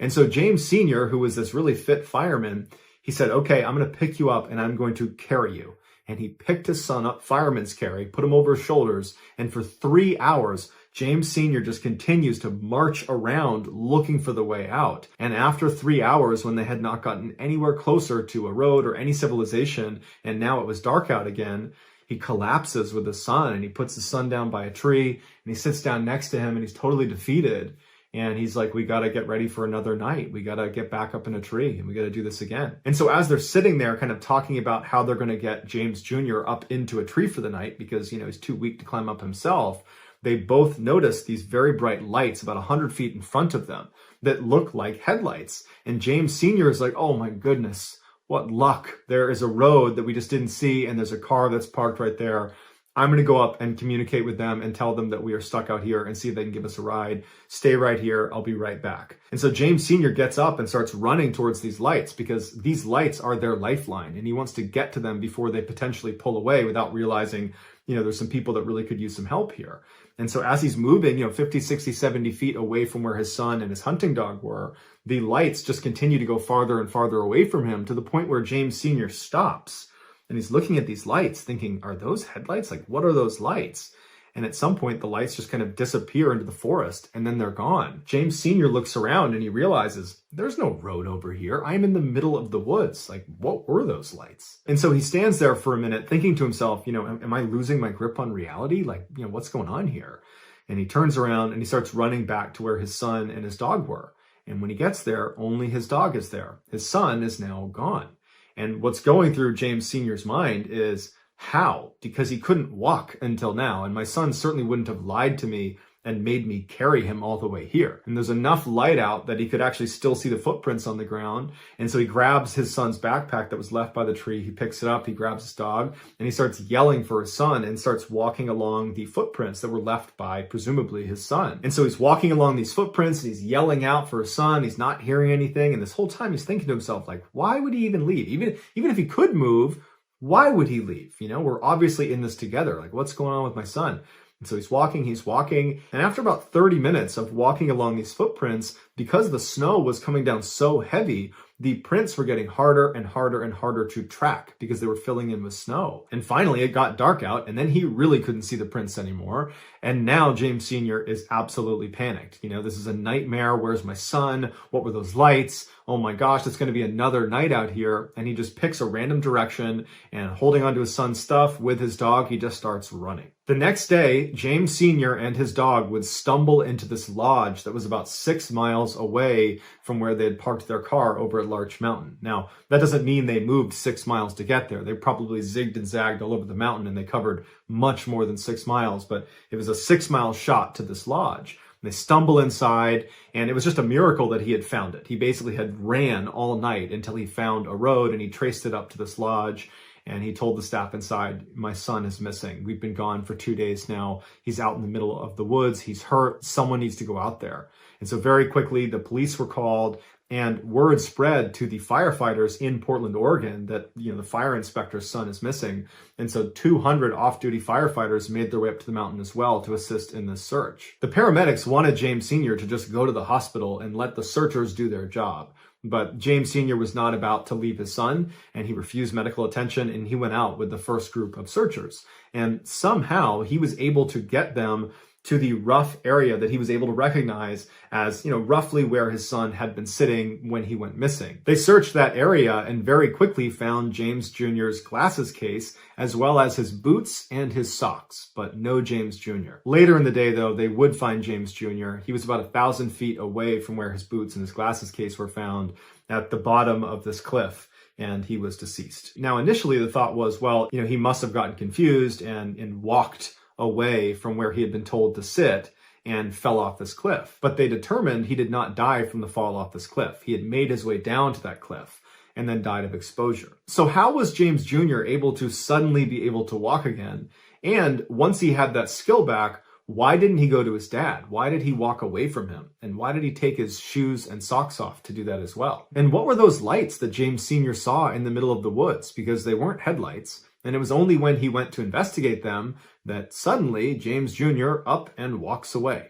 And so James Sr., who was this really fit fireman, he said, okay, I'm going to pick you up and I'm going to carry you. And he picked his son up, fireman's carry, put him over his shoulders. And for 3 hours, James Sr. just continues to march around looking for the way out. And after 3 hours, when they had not gotten anywhere closer to a road or any civilization, and now it was dark out again, he collapses with his son and he puts his son down by a tree and he sits down next to him and he's totally defeated. And he's like, we got to get ready for another night. We got to get back up in a tree and we got to do this again. And so as they're sitting there kind of talking about how they're going to get James Jr. up into a tree for the night because, he's too weak to climb up himself, they both notice these very bright lights about 100 feet in front of them that look like headlights. And James Sr. is like, oh my goodness, what luck. There is a road that we just didn't see and there's a car that's parked right there. I'm going to go up and communicate with them and tell them that we are stuck out here and see if they can give us a ride. Stay right here. I'll be right back. And so James Sr. gets up and starts running towards these lights because these lights are their lifeline. And he wants to get to them before they potentially pull away without realizing, there's some people that really could use some help here. And so as he's moving, 50, 60, 70 feet away from where his son and his hunting dog were, the lights just continue to go farther and farther away from him to the point where James Sr. stops. And he's looking at these lights thinking, are those headlights? Like, what are those lights? And at some point, the lights just kind of disappear into the forest and then they're gone. James Sr. looks around and he realizes there's no road over here. I'm in the middle of the woods. Like, what were those lights? And so he stands there for a minute thinking to himself, am I losing my grip on reality? Like, what's going on here? And he turns around and he starts running back to where his son and his dog were. And when he gets there, only his dog is there. His son is now gone. And what's going through James Sr.'s mind is how? Because he couldn't walk until now. And my son certainly wouldn't have lied to me and made me carry him all the way here. And there's enough light out that he could actually still see the footprints on the ground. And so he grabs his son's backpack that was left by the tree. He picks it up, he grabs his dog, and he starts yelling for his son and starts walking along the footprints that were left by presumably his son. And so he's walking along these footprints and he's yelling out for his son. He's not hearing anything. And this whole time he's thinking to himself, like, why would he even leave? Even if he could move, why would he leave? You know, we're obviously in this together. Like, what's going on with my son? And so he's walking. And after about 30 minutes of walking along these footprints, because the snow was coming down so heavy, the prints were getting harder and harder and harder to track because they were filling in with snow. And finally, it got dark out, and then he really couldn't see the prints anymore. And now James Sr. is absolutely panicked. You know, this is a nightmare. Where's my son? What were those lights? Oh my gosh, it's going to be another night out here. And he just picks a random direction, and holding onto his son's stuff with his dog, he just starts running. The next day, James Sr. and his dog would stumble into this lodge that was about 6 miles away from where they had parked their car over at Larch Mountain. Now, that doesn't mean they moved 6 miles to get there. They probably zigged and zagged all over the mountain, and they covered much more than 6 miles, but it was a 6-mile shot to this lodge. They stumble inside, and it was just a miracle that he had found it. He basically had ran all night until he found a road, and he traced it up to this lodge. And he told the staff inside, my son is missing. We've been gone for 2 days now. He's out in the middle of the woods. He's hurt. Someone needs to go out there. And so very quickly, the police were called, and word spread to the firefighters in Portland, Oregon that, you know, the fire inspector's son is missing. And so 200 off-duty firefighters made their way up to the mountain as well to assist in this search. The paramedics wanted James Sr. to just go to the hospital and let the searchers do their job. But James Sr. was not about to leave his son, and he refused medical attention, and he went out with the first group of searchers. And somehow he was able to get them to the rough area that he was able to recognize as, you know, roughly where his son had been sitting when he went missing. They searched that area and very quickly found James Jr.'s glasses case, as well as his boots and his socks, but no James Jr. Later in the day, though, they would find James Jr. He was about 1,000 feet away from where his boots and his glasses case were found, at the bottom of this cliff, and he was deceased. Now, initially, the thought was, well, you know, he must have gotten confused and walked away from where he had been told to sit and fell off this cliff. But they determined he did not die from the fall off this cliff. He had made his way down to that cliff and then died of exposure. So how was James Jr. able to suddenly be able to walk again? And once he had that skill back, why didn't he go to his dad? Why did he walk away from him? And why did he take his shoes and socks off to do that as well? And what were those lights that James Sr. saw in the middle of the woods? Because they weren't headlights. And it was only when he went to investigate them that suddenly James Jr. up and walks away.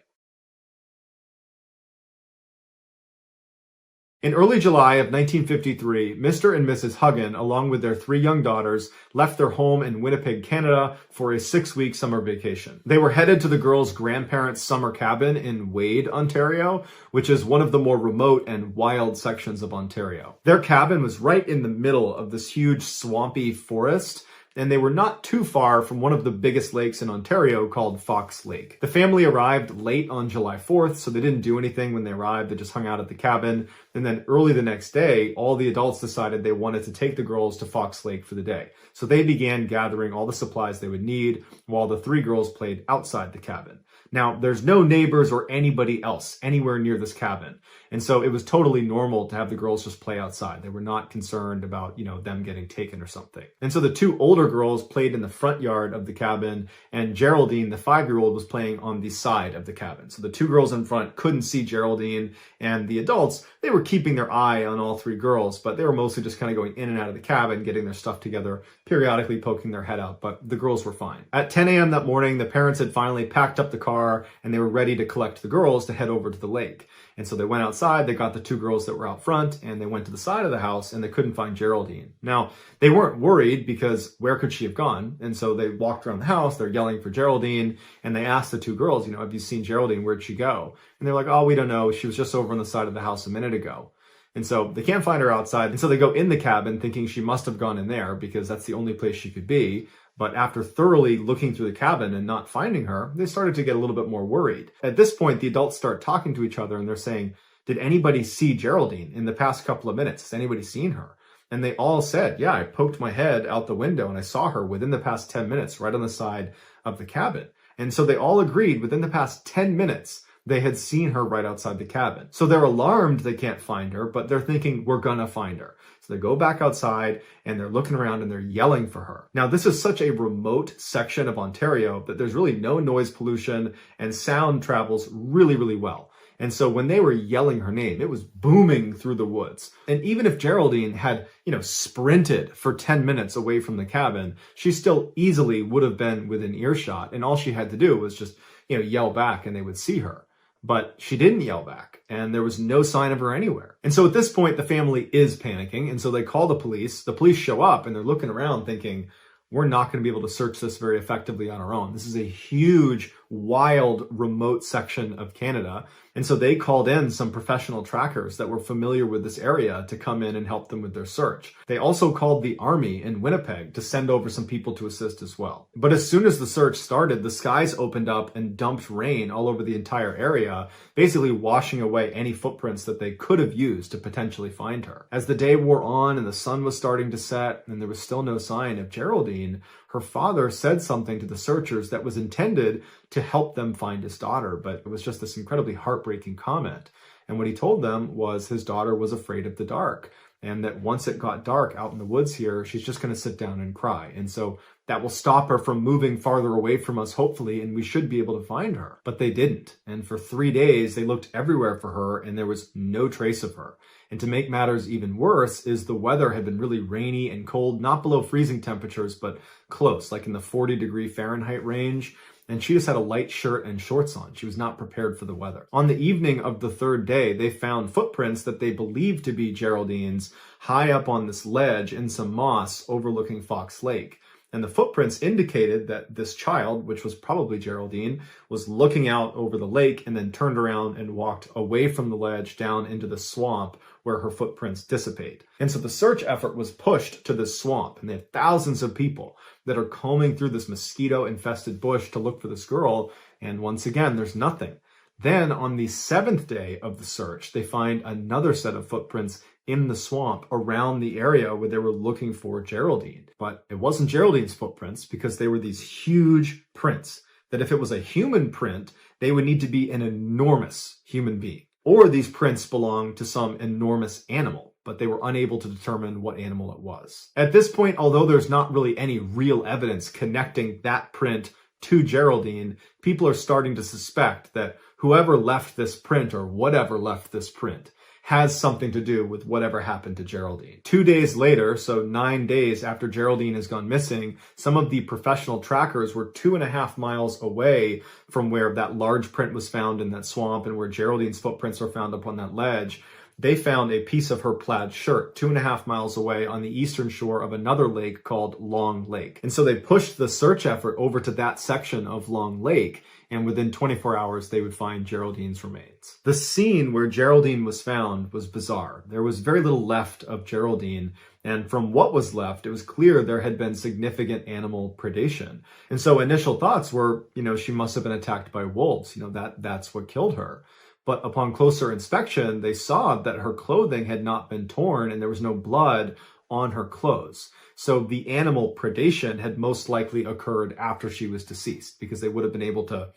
In early July of 1953, Mr. and Mrs. Huggin, along with their 3 young daughters, left their home in Winnipeg, Canada for a 6-week summer vacation. They were headed to the girls' grandparents' summer cabin in Wade, Ontario, which is one of the more remote and wild sections of Ontario. Their cabin was right in the middle of this huge swampy forest, and they were not too far from one of the biggest lakes in Ontario called Fox Lake. The family arrived late on July 4th, so they didn't do anything when they arrived. They just hung out at the cabin. And then early the next day, all the adults decided they wanted to take the girls to Fox Lake for the day. So they began gathering all the supplies they would need while the 3 girls played outside the cabin. Now, there's no neighbors or anybody else anywhere near this cabin. And so it was totally normal to have the girls just play outside. They were not concerned about, you know, them getting taken or something. And so the 2 older girls played in the front yard of the cabin, and Geraldine, the 5-year-old, was playing on the side of the cabin. So the 2 girls in front couldn't see Geraldine, and the adults, they were keeping their eye on all 3 girls, but they were mostly just kind of going in and out of the cabin, getting their stuff together, periodically poking their head out, but the girls were fine. At 10 a.m. that morning, the parents had finally packed up the car, and they were ready to collect the girls to head over to the lake. And so they went outside, they got the 2 girls that were out front, and they went to the side of the house, and they couldn't find Geraldine. Now, they weren't worried because where could she have gone? And so they walked around the house, they're yelling for Geraldine, and they asked the 2 girls, you know, have you seen Geraldine? Where'd she go? And they're like, oh, we don't know. She was just over on the side of the house a minute ago. And so they can't find her outside. And so they go in the cabin thinking she must have gone in there because that's the only place she could be. But after thoroughly looking through the cabin and not finding her, they started to get a little bit more worried. At this point, the adults start talking to each other and they're saying, did anybody see Geraldine in the past couple of minutes? Has anybody seen her? And they all said, yeah, I poked my head out the window and I saw her within the past 10 minutes right on the side of the cabin. And so they all agreed within the past 10 minutes, they had seen her right outside the cabin. So they're alarmed they can't find her, but they're thinking, we're gonna find her. So they go back outside and they're looking around and they're yelling for her. Now, this is such a remote section of Ontario that there's really no noise pollution and sound travels really, really well. And so when they were yelling her name, it was booming through the woods. And even if Geraldine had, sprinted for 10 minutes away from the cabin, she still easily would have been within earshot. And all she had to do was just, yell back and they would see her. But she didn't yell back, and there was no sign of her anywhere. And so at this point, the family is panicking, and so they call the police. The police show up, and they're looking around thinking, we're not going to be able to search this very effectively on our own. This is a huge, wild, remote section of Canada. And so they called in some professional trackers that were familiar with this area to come in and help them with their search. They also called the army in Winnipeg to send over some people to assist as well. But as soon as the search started, the skies opened up and dumped rain all over the entire area, basically washing away any footprints that they could have used to potentially find her. As the day wore on and the sun was starting to set and there was still no sign of Geraldine, her father said something to the searchers that was intended to help them find his daughter, but it was just this incredibly heartbreaking comment. And what he told them was his daughter was afraid of the dark, and that once it got dark out in the woods here, she's just going to sit down and cry. And so that will stop her from moving farther away from us, hopefully, and we should be able to find her. But they didn't. And for 3 days, they looked everywhere for her, and there was no trace of her. And to make matters even worse is the weather had been really rainy and cold, not below freezing temperatures, but close, like in the 40-degree Fahrenheit range. And she just had a light shirt and shorts on. She was not prepared for the weather. On the evening of the third day, they found footprints that they believed to be Geraldine's high up on this ledge in some moss overlooking Fox Lake. And the footprints indicated that this child, which was probably Geraldine, was looking out over the lake and then turned around and walked away from the ledge down into the swamp where her footprints dissipate. And so the search effort was pushed to this swamp, and they have thousands of people that are combing through this mosquito-infested bush to look for this girl, and once again, there's nothing. Then on the 7th day of the search, they find another set of footprints in the swamp around the area where they were looking for Geraldine. But it wasn't Geraldine's footprints because they were these huge prints that if it was a human print, they would need to be an enormous human being. Or these prints belonged to some enormous animal, but they were unable to determine what animal it was. At this point, although there's not really any real evidence connecting that print to Geraldine, people are starting to suspect that whoever left this print or whatever left this print has something to do with whatever happened to Geraldine. 2 days later, so 9 days after Geraldine has gone missing, some of the professional trackers were 2.5 miles away from where that large print was found in that swamp and where Geraldine's footprints were found up on that ledge. They found a piece of her plaid shirt 2.5 miles away on the eastern shore of another lake called Long Lake. And so they pushed the search effort over to that section of Long Lake, and within 24 hours, they would find Geraldine's remains. The scene where Geraldine was found was bizarre. There was very little left of Geraldine, and from what was left, it was clear there had been significant animal predation. And so initial thoughts were, she must have been attacked by wolves. That's what killed her. But upon closer inspection, they saw that her clothing had not been torn and there was no blood on her clothes. So the animal predation had most likely occurred after she was deceased because they would have been able to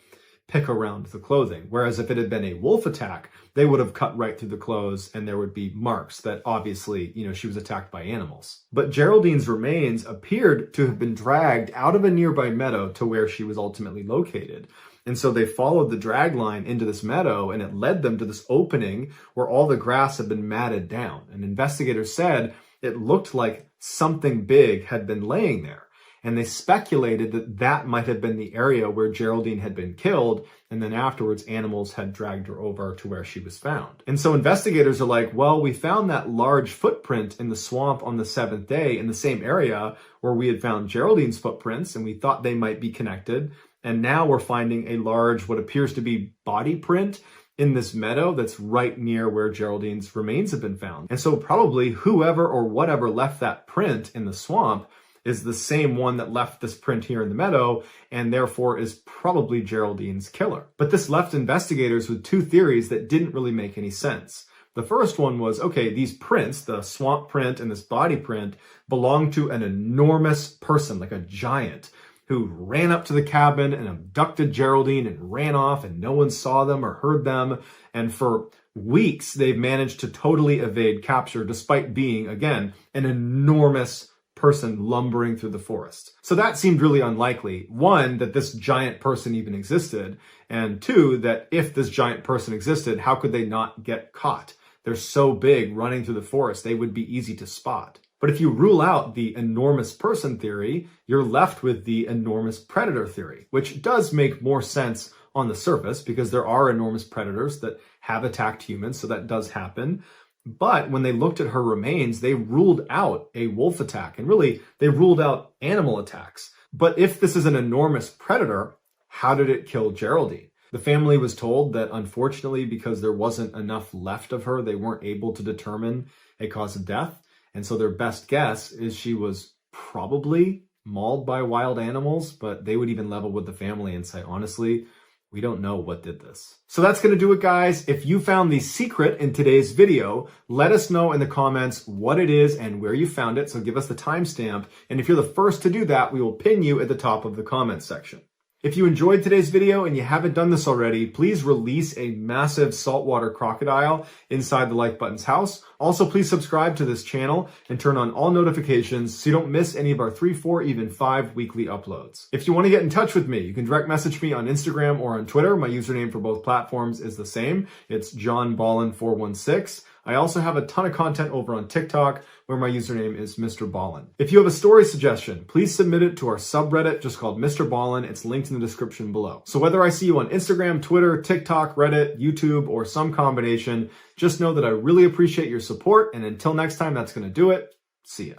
pick around the clothing. Whereas if it had been a wolf attack, they would have cut right through the clothes and there would be marks that obviously, she was attacked by animals. But Geraldine's remains appeared to have been dragged out of a nearby meadow to where she was ultimately located. And so they followed the drag line into this meadow and it led them to this opening where all the grass had been matted down. And investigators said it looked like something big had been laying there. And they speculated that that might have been the area where Geraldine had been killed, and then afterwards animals had dragged her over to where she was found. And so investigators are like, well, we found that large footprint in the swamp on the 7th day in the same area where we had found Geraldine's footprints, and we thought they might be connected. And now we're finding a large, what appears to be body print in this meadow that's right near where Geraldine's remains have been found. And so probably whoever or whatever left that print in the swamp is the same one that left this print here in the meadow, and therefore is probably Geraldine's killer. But this left investigators with two theories that didn't really make any sense. The first one was, okay, these prints, the swamp print and this body print, belong to an enormous person, like a giant. who ran up to the cabin and abducted Geraldine and ran off, and no one saw them or heard them. And for weeks, they've managed to totally evade capture despite being, again, an enormous person lumbering through the forest. So that seemed really unlikely. One, that this giant person even existed, and two, that if this giant person existed, how could they not get caught? They're so big running through the forest, they would be easy to spot. But if you rule out the enormous person theory, you're left with the enormous predator theory, which does make more sense on the surface because there are enormous predators that have attacked humans, so that does happen. But when they looked at her remains, they ruled out a wolf attack, and really, they ruled out animal attacks. But if this is an enormous predator, how did it kill Geraldine? The family was told that unfortunately, because there wasn't enough left of her, they weren't able to determine a cause of death. And so their best guess is she was probably mauled by wild animals, but they would even level with the family and say, honestly, we don't know what did this. So that's going to do it, guys. If you found the secret in today's video, let us know in the comments what it is and where you found it. So give us the timestamp. And if you're the first to do that, we will pin you at the top of the comments section. If you enjoyed today's video and you haven't done this already, please release a massive saltwater crocodile inside the like button's house. Also, please subscribe to this channel and turn on all notifications so you don't miss any of our 3, 4, even 5 weekly uploads. If you want to get in touch with me, you can direct message me on Instagram or on Twitter. My username for both platforms is the same. It's JohnBallen416. I also have a ton of content over on TikTok where my username is MrBallen. If you have a story suggestion, please submit it to our subreddit just called MrBallen. It's linked in the description below. So whether I see you on Instagram, Twitter, TikTok, Reddit, YouTube, or some combination, just know that I really appreciate your support. And until next time, that's going to do it. See ya.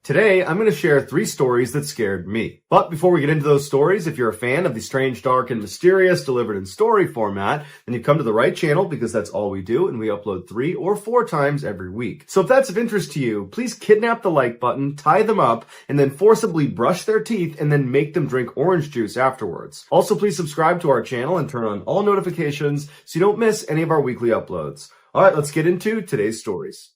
Today, I'm going to share 3 stories that scared me. But before we get into those stories, if you're a fan of the strange, dark, and mysterious delivered in story format, then you've come to the right channel because that's all we do, and we upload 3 or 4 times every week. So if that's of interest to you, please kidnap the like button, tie them up, and then forcibly brush their teeth and then make them drink orange juice afterwards. Also, please subscribe to our channel and turn on all notifications so you don't miss any of our weekly uploads. All right, let's get into today's stories.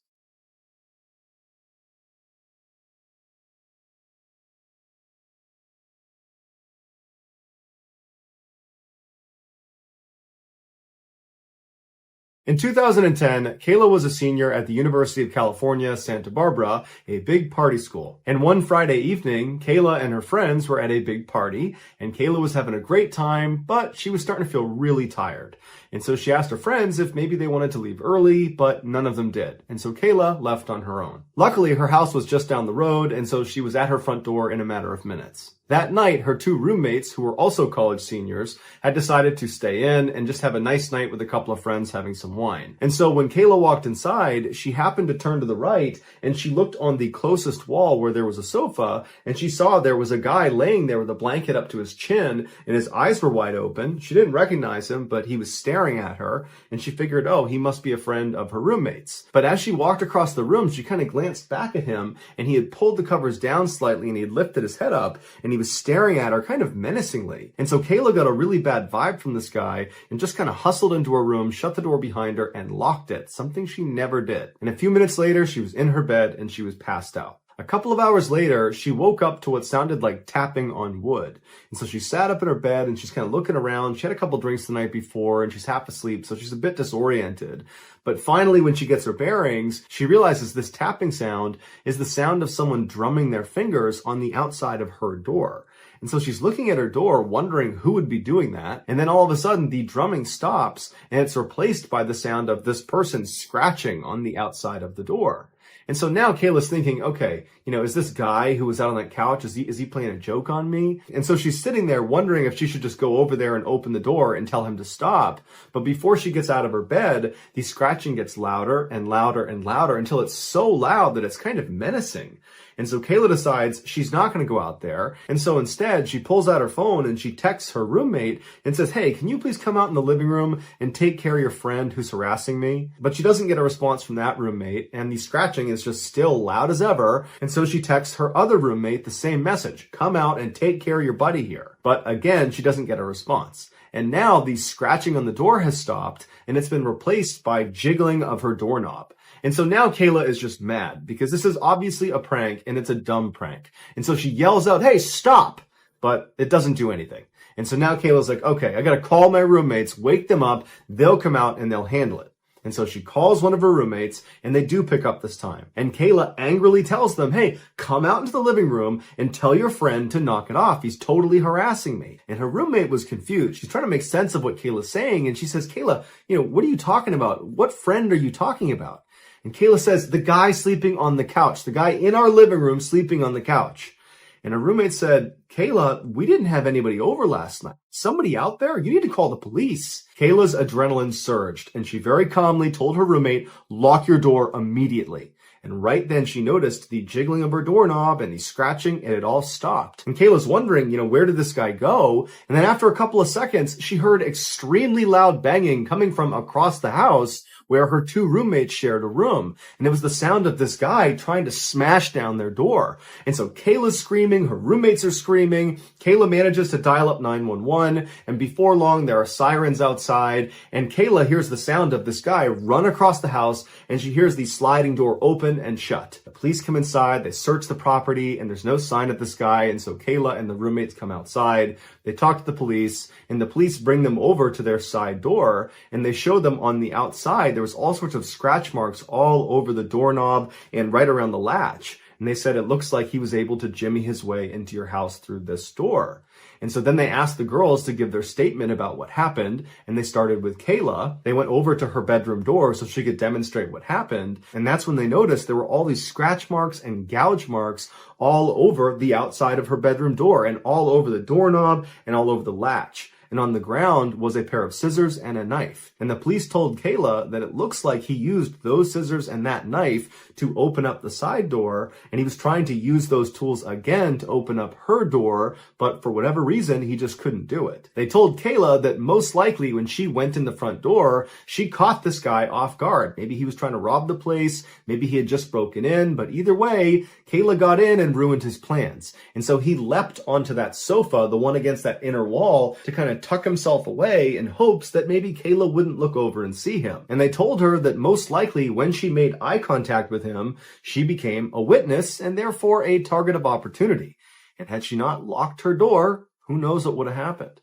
In 2010, Kayla was a senior at the University of California, Santa Barbara, a big party school. And one Friday evening, Kayla and her friends were at a big party, and Kayla was having a great time, but she was starting to feel really tired. And so she asked her friends if maybe they wanted to leave early, but none of them did. And so Kayla left on her own. Luckily, her house was just down the road, and so she was at her front door in a matter of minutes. That night, her 2 roommates, who were also college seniors, had decided to stay in and just have a nice night with a couple of friends having some wine. And so when Kayla walked inside, she happened to turn to the right and she looked on the closest wall where there was a sofa, and she saw there was a guy laying there with a blanket up to his chin and his eyes were wide open. She didn't recognize him, but he was staring at her, and she figured, oh, he must be a friend of her roommates. But as she walked across the room, she kind of glanced back at him, and he had pulled the covers down slightly and he had lifted his head up, and he was staring at her kind of menacingly. And so Kayla got a really bad vibe from this guy and just kind of hustled into her room, shut the door behind her, and locked it, something she never did. And a few minutes later, she was in her bed and she was passed out. A couple of hours later, she woke up to what sounded like tapping on wood. And so she sat up in her bed and she's kind of looking around. She had a couple drinks the night before and she's half asleep, so she's a bit disoriented. But finally, when she gets her bearings, she realizes this tapping sound is the sound of someone drumming their fingers on the outside of her door. And so she's looking at her door, wondering who would be doing that. And then all of a sudden, the drumming stops and it's replaced by the sound of this person scratching on the outside of the door. And so now Kayla's thinking, okay, is this guy who was out on that couch, is he playing a joke on me? And so she's sitting there wondering if she should just go over there and open the door and tell him to stop. But before she gets out of her bed, the scratching gets louder and louder and louder until it's so loud that it's kind of menacing. And so Kayla decides she's not going to go out there. And so instead, she pulls out her phone and she texts her roommate and says, hey, can you please come out in the living room and take care of your friend who's harassing me? But she doesn't get a response from that roommate, and the scratching is just still loud as ever. And so she texts her other roommate the same message, come out and take care of your buddy here. But again, she doesn't get a response. And now the scratching on the door has stopped, and it's been replaced by jiggling of her doorknob. And so now Kayla is just mad because this is obviously a prank and it's a dumb prank. And so she yells out, "Hey, stop!" But it doesn't do anything. And so now Kayla's like, okay, I gotta call my roommates, wake them up, they'll come out and they'll handle it. And so she calls one of her roommates, and they do pick up this time. And Kayla angrily tells them, "Hey, come out into the living room and tell your friend to knock it off. He's totally harassing me." And her roommate was confused. She's trying to make sense of what Kayla's saying. And she says, "Kayla, what are you talking about? What friend are you talking about?" And Kayla says, "The guy sleeping on the couch, the guy in our living room sleeping on the couch." And her roommate said, "Kayla, we didn't have anybody over last night. Somebody out there? You need to call the police." Kayla's adrenaline surged, and she very calmly told her roommate, "Lock your door immediately." And right then she noticed the jiggling of her doorknob and the scratching, and it all stopped. And Kayla's wondering, where did this guy go? And then after a couple of seconds, she heard extremely loud banging coming from across the house where her two roommates shared a room. And it was the sound of this guy trying to smash down their door. And so Kayla's screaming, her roommates are screaming. Kayla manages to dial up 911, and before long there are sirens outside, and Kayla hears the sound of this guy run across the house, and she hears the sliding door open and shut. The police come inside, they search the property, and there's no sign of this guy, and so Kayla and the roommates come outside. They talk to the police, and the police bring them over to their side door, and they show them on the outside there was all sorts of scratch marks all over the doorknob and right around the latch. And they said it looks like he was able to jimmy his way into your house through this door. And so then they asked the girls to give their statement about what happened, and they started with Kayla. They went over to her bedroom door so she could demonstrate what happened, and that's when they noticed there were all these scratch marks and gouge marks all over the outside of her bedroom door, and all over the doorknob, and all over the latch. And on the ground was a pair of scissors and a knife. And the police told Kayla that it looks like he used those scissors and that knife to open up the side door, and he was trying to use those tools again to open up her door, but for whatever reason, he just couldn't do it. They told Kayla that most likely when she went in the front door, she caught this guy off guard. Maybe he was trying to rob the place, maybe he had just broken in, but either way, Kayla got in and ruined his plans. And so he leapt onto that sofa, the one against that inner wall, to kind of tuck himself away in hopes that maybe Kayla wouldn't look over and see him. And they told her that most likely when she made eye contact with him, she became a witness and therefore a target of opportunity. And had she not locked her door, who knows what would have happened.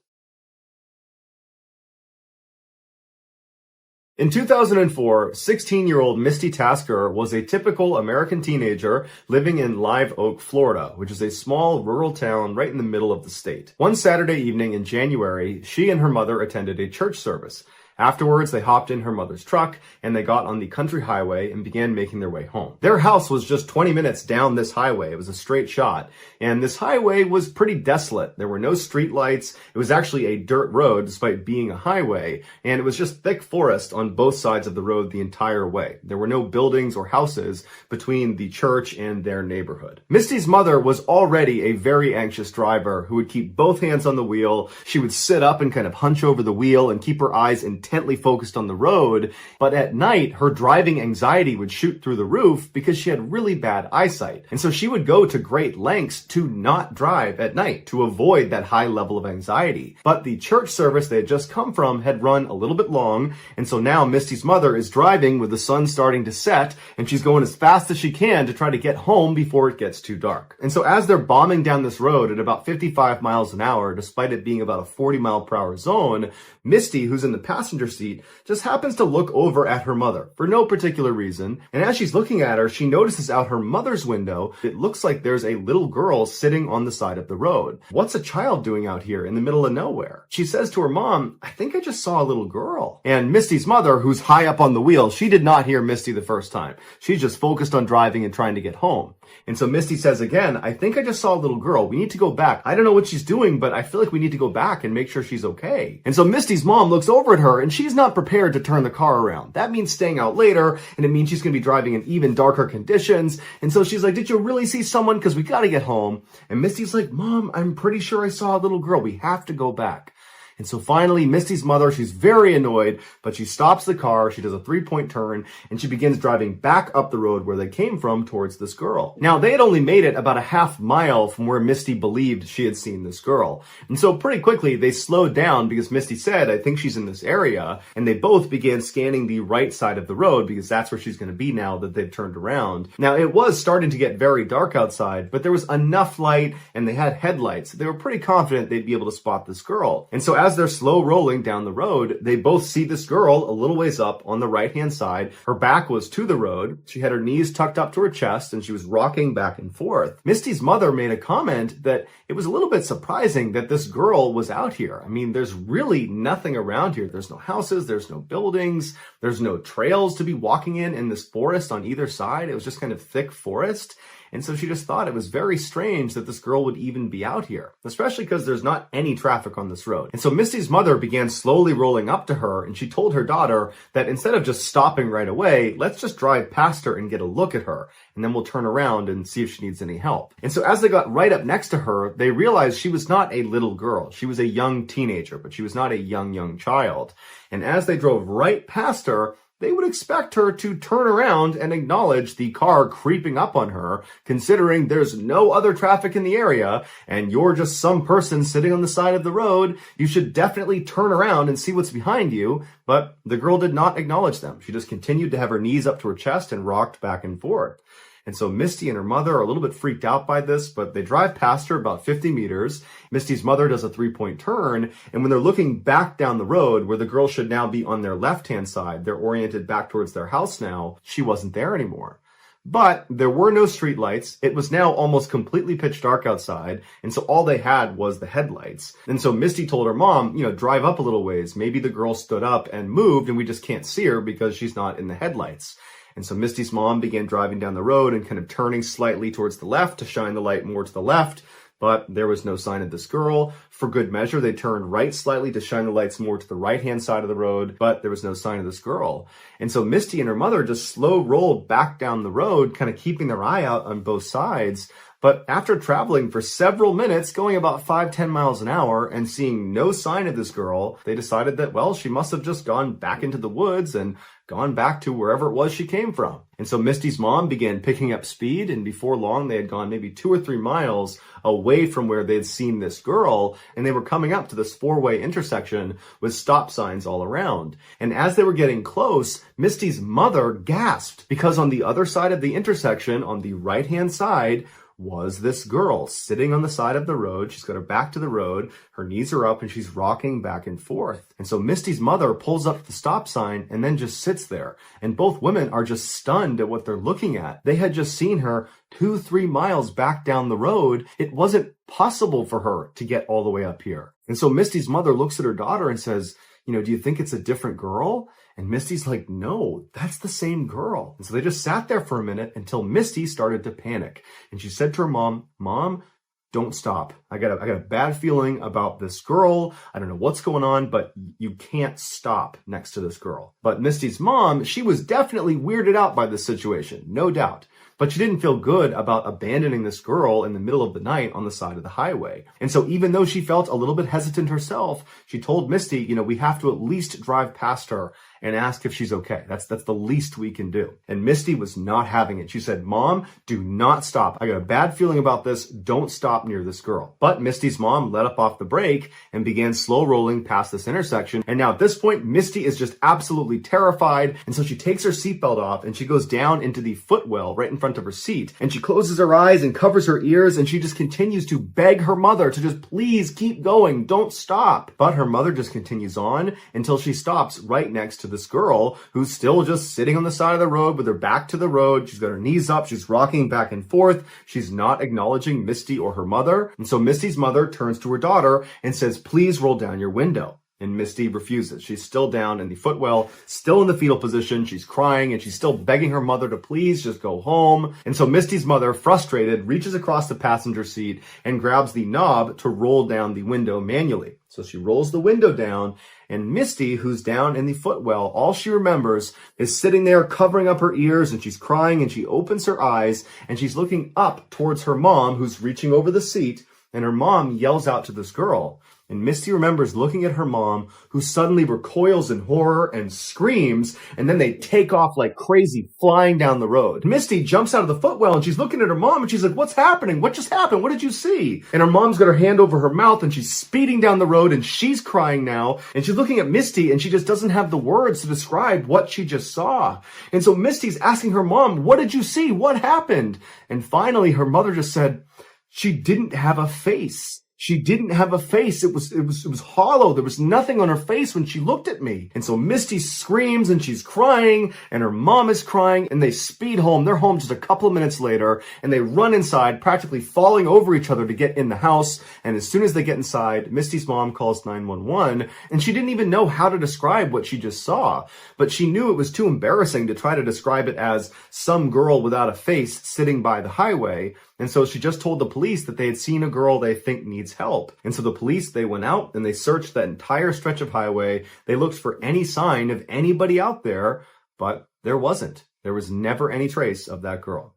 In 2004, 16-year-old Misty Tasker was a typical American teenager living in Live Oak, Florida, which is a small rural town right in the middle of the state. One Saturday evening in January, she and her mother attended a church service. Afterwards, they hopped in her mother's truck and they got on the country highway and began making their way home. Their house was just 20 minutes down this highway. It was a straight shot. And this highway was pretty desolate. There were no street lights. It was actually a dirt road despite being a highway. And it was just thick forest on both sides of the road the entire way. There were no buildings or houses between the church and their neighborhood. Misty's mother was already a very anxious driver who would keep both hands on the wheel. She would sit up and kind of hunch over the wheel and keep her eyes intently focused on the road, but at night, her driving anxiety would shoot through the roof because she had really bad eyesight. And so she would go to great lengths to not drive at night to avoid that high level of anxiety. But the church service they had just come from had run a little bit long, and so now Misty's mother is driving with the sun starting to set, and she's going as fast as she can to try to get home before it gets too dark. And so as they're bombing down this road at about 55 miles an hour, despite it being about a 40-mile-per-hour zone, Misty, who's in the passenger seat, just happens to look over at her mother for no particular reason. And as she's looking at her, she notices out her mother's window, it looks like there's a little girl sitting on the side of the road. What's a child doing out here in the middle of nowhere? She says to her mom, "I think I just saw a little girl." And Misty's mother, who's high up on the wheel, she did not hear Misty the first time. She's just focused on driving and trying to get home. And so Misty says again, "I think I just saw a little girl. We need to go back. I don't know what she's doing, but I feel like we need to go back and make sure she's okay." And so Misty's mom looks over at her and she's not prepared to turn the car around. That means staying out later, and it means she's going to be driving in even darker conditions. And so she's like, "Did you really see someone? Because we got to get home." And Misty's like, "Mom, I'm pretty sure I saw a little girl. We have to go back." And so finally, Misty's mother, she's very annoyed, but she stops the car, she does a 3-point turn, and she begins driving back up the road where they came from towards this girl. Now, they had only made it about a half mile from where Misty believed she had seen this girl. And so pretty quickly, they slowed down because Misty said, I think she's in this area, and they both began scanning the right side of the road because that's where she's going to be now that they've turned around. Now, it was starting to get very dark outside, but there was enough light and they had headlights. They were pretty confident they'd be able to spot this girl. And so as they're slow rolling down the road, they both see this girl a little ways up on the right-hand side. Her back was to the road. She had her knees tucked up to her chest and she was rocking back and forth. Misty's mother made a comment that it was a little bit surprising that this girl was out here. I mean, there's really nothing around here. There's no houses, there's no buildings, there's no trails to be walking in this forest on either side. It was just kind of thick forest. And so she just thought it was very strange that this girl would even be out here, especially because there's not any traffic on this road. And so Misty's mother began slowly rolling up to her, and she told her daughter that instead of just stopping right away, let's just drive past her and get a look at her, and then we'll turn around and see if she needs any help. And so as they got right up next to her, they realized she was not a little girl. She was a young teenager, but she was not a young child. And as they drove right past her, they would expect her to turn around and acknowledge the car creeping up on her, considering there's no other traffic in the area and you're just some person sitting on the side of the road. You should definitely turn around and see what's behind you. But the girl did not acknowledge them. She just continued to have her knees up to her chest and rocked back and forth. And so Misty and her mother are a little bit freaked out by this, but they drive past her about 50 meters. Misty's mother does a 3-point turn, and when they're looking back down the road where the girl should now be on their left-hand side, they're oriented back towards their house now, she wasn't there anymore. But there were no streetlights. It was now almost completely pitch dark outside, and so all they had was the headlights. And so Misty told her mom, drive up a little ways. Maybe the girl stood up and moved and we just can't see her because she's not in the headlights. And so Misty's mom began driving down the road and kind of turning slightly towards the left to shine the light more to the left, but there was no sign of this girl. For good measure, they turned right slightly to shine the lights more to the right-hand side of the road, but there was no sign of this girl. And so Misty and her mother just slow rolled back down the road, kind of keeping their eye out on both sides. But after traveling for several minutes, going about 5-10 miles an hour and seeing no sign of this girl, they decided that, well, she must have just gone back into the woods and gone back to wherever it was she came from. And so Misty's mom began picking up speed, and before long they had gone maybe 2 or 3 miles away from where they'd seen this girl, and they were coming up to this 4-way intersection with stop signs all around. And as they were getting close, Misty's mother gasped because on the other side of the intersection, on the right-hand side, was this girl sitting on the side of the road. She's got her back to the road, her knees are up, and she's rocking back and forth. And so Misty's mother pulls up the stop sign and then just sits there. And both women are just stunned at what they're looking at. They had just seen her 2-3 miles back down the road. It wasn't possible for her to get all the way up here. And so Misty's mother looks at her daughter and says, do you think it's a different girl? And Misty's like, no, that's the same girl. And so they just sat there for a minute until Misty started to panic. And she said to her mom, don't stop. I got a bad feeling about this girl. I don't know what's going on, but you can't stop next to this girl. But Misty's mom, she was definitely weirded out by this situation, no doubt. But she didn't feel good about abandoning this girl in the middle of the night on the side of the highway. And so even though she felt a little bit hesitant herself, she told Misty, we have to at least drive past her and ask if she's okay. That's the least we can do. And Misty was not having it. She said, Mom, do not stop. I got a bad feeling about this. Don't stop near this girl. But Misty's mom let up off the brake and began slow rolling past this intersection. And now at this point, Misty is just absolutely terrified. And so she takes her seatbelt off and she goes down into the footwell right in front of her seat. And she closes her eyes and covers her ears, and she just continues to beg her mother to just please keep going. Don't stop. But her mother just continues on until she stops right next to this girl who's still just sitting on the side of the road with her back to the road. She's got her knees up. She's rocking back and forth. She's not acknowledging Misty or her mother. And so Misty's mother turns to her daughter and says, please roll down your window. And Misty refuses. She's still down in the footwell, still in the fetal position. She's crying and she's still begging her mother to please just go home. And so Misty's mother, frustrated, reaches across the passenger seat and grabs the knob to roll down the window manually. So she rolls the window down, and Misty, who's down in the footwell, all she remembers is sitting there covering up her ears, and she's crying, and she opens her eyes and she's looking up towards her mom, who's reaching over the seat. And her mom yells out to this girl, And Misty remembers looking at her mom, who suddenly recoils in horror and screams, and then they take off like crazy, flying down the road. Misty jumps out of the footwell, and she's looking at her mom, and she's like, what's happening? What just happened? What did you see? And her mom's got her hand over her mouth, and she's speeding down the road, and she's crying now, and she's looking at Misty, and she just doesn't have the words to describe what she just saw. And so Misty's asking her mom, what did you see? What happened? And finally, her mother just said, she didn't have a face. She didn't have a face. It was hollow. There was nothing on her face when she looked at me. And so Misty screams and she's crying and her mom is crying and they speed home. They're home just a couple of minutes later and they run inside, practically falling over each other to get in the house. And as soon as they get inside, Misty's mom calls 911 and she didn't even know how to describe what she just saw. But she knew it was too embarrassing to try to describe it as some girl without a face sitting by the highway. And so she just told the police that they had seen a girl they think needs help. And so the police, they went out and they searched that entire stretch of highway. They looked for any sign of anybody out there, but there wasn't. There was never any trace of that girl.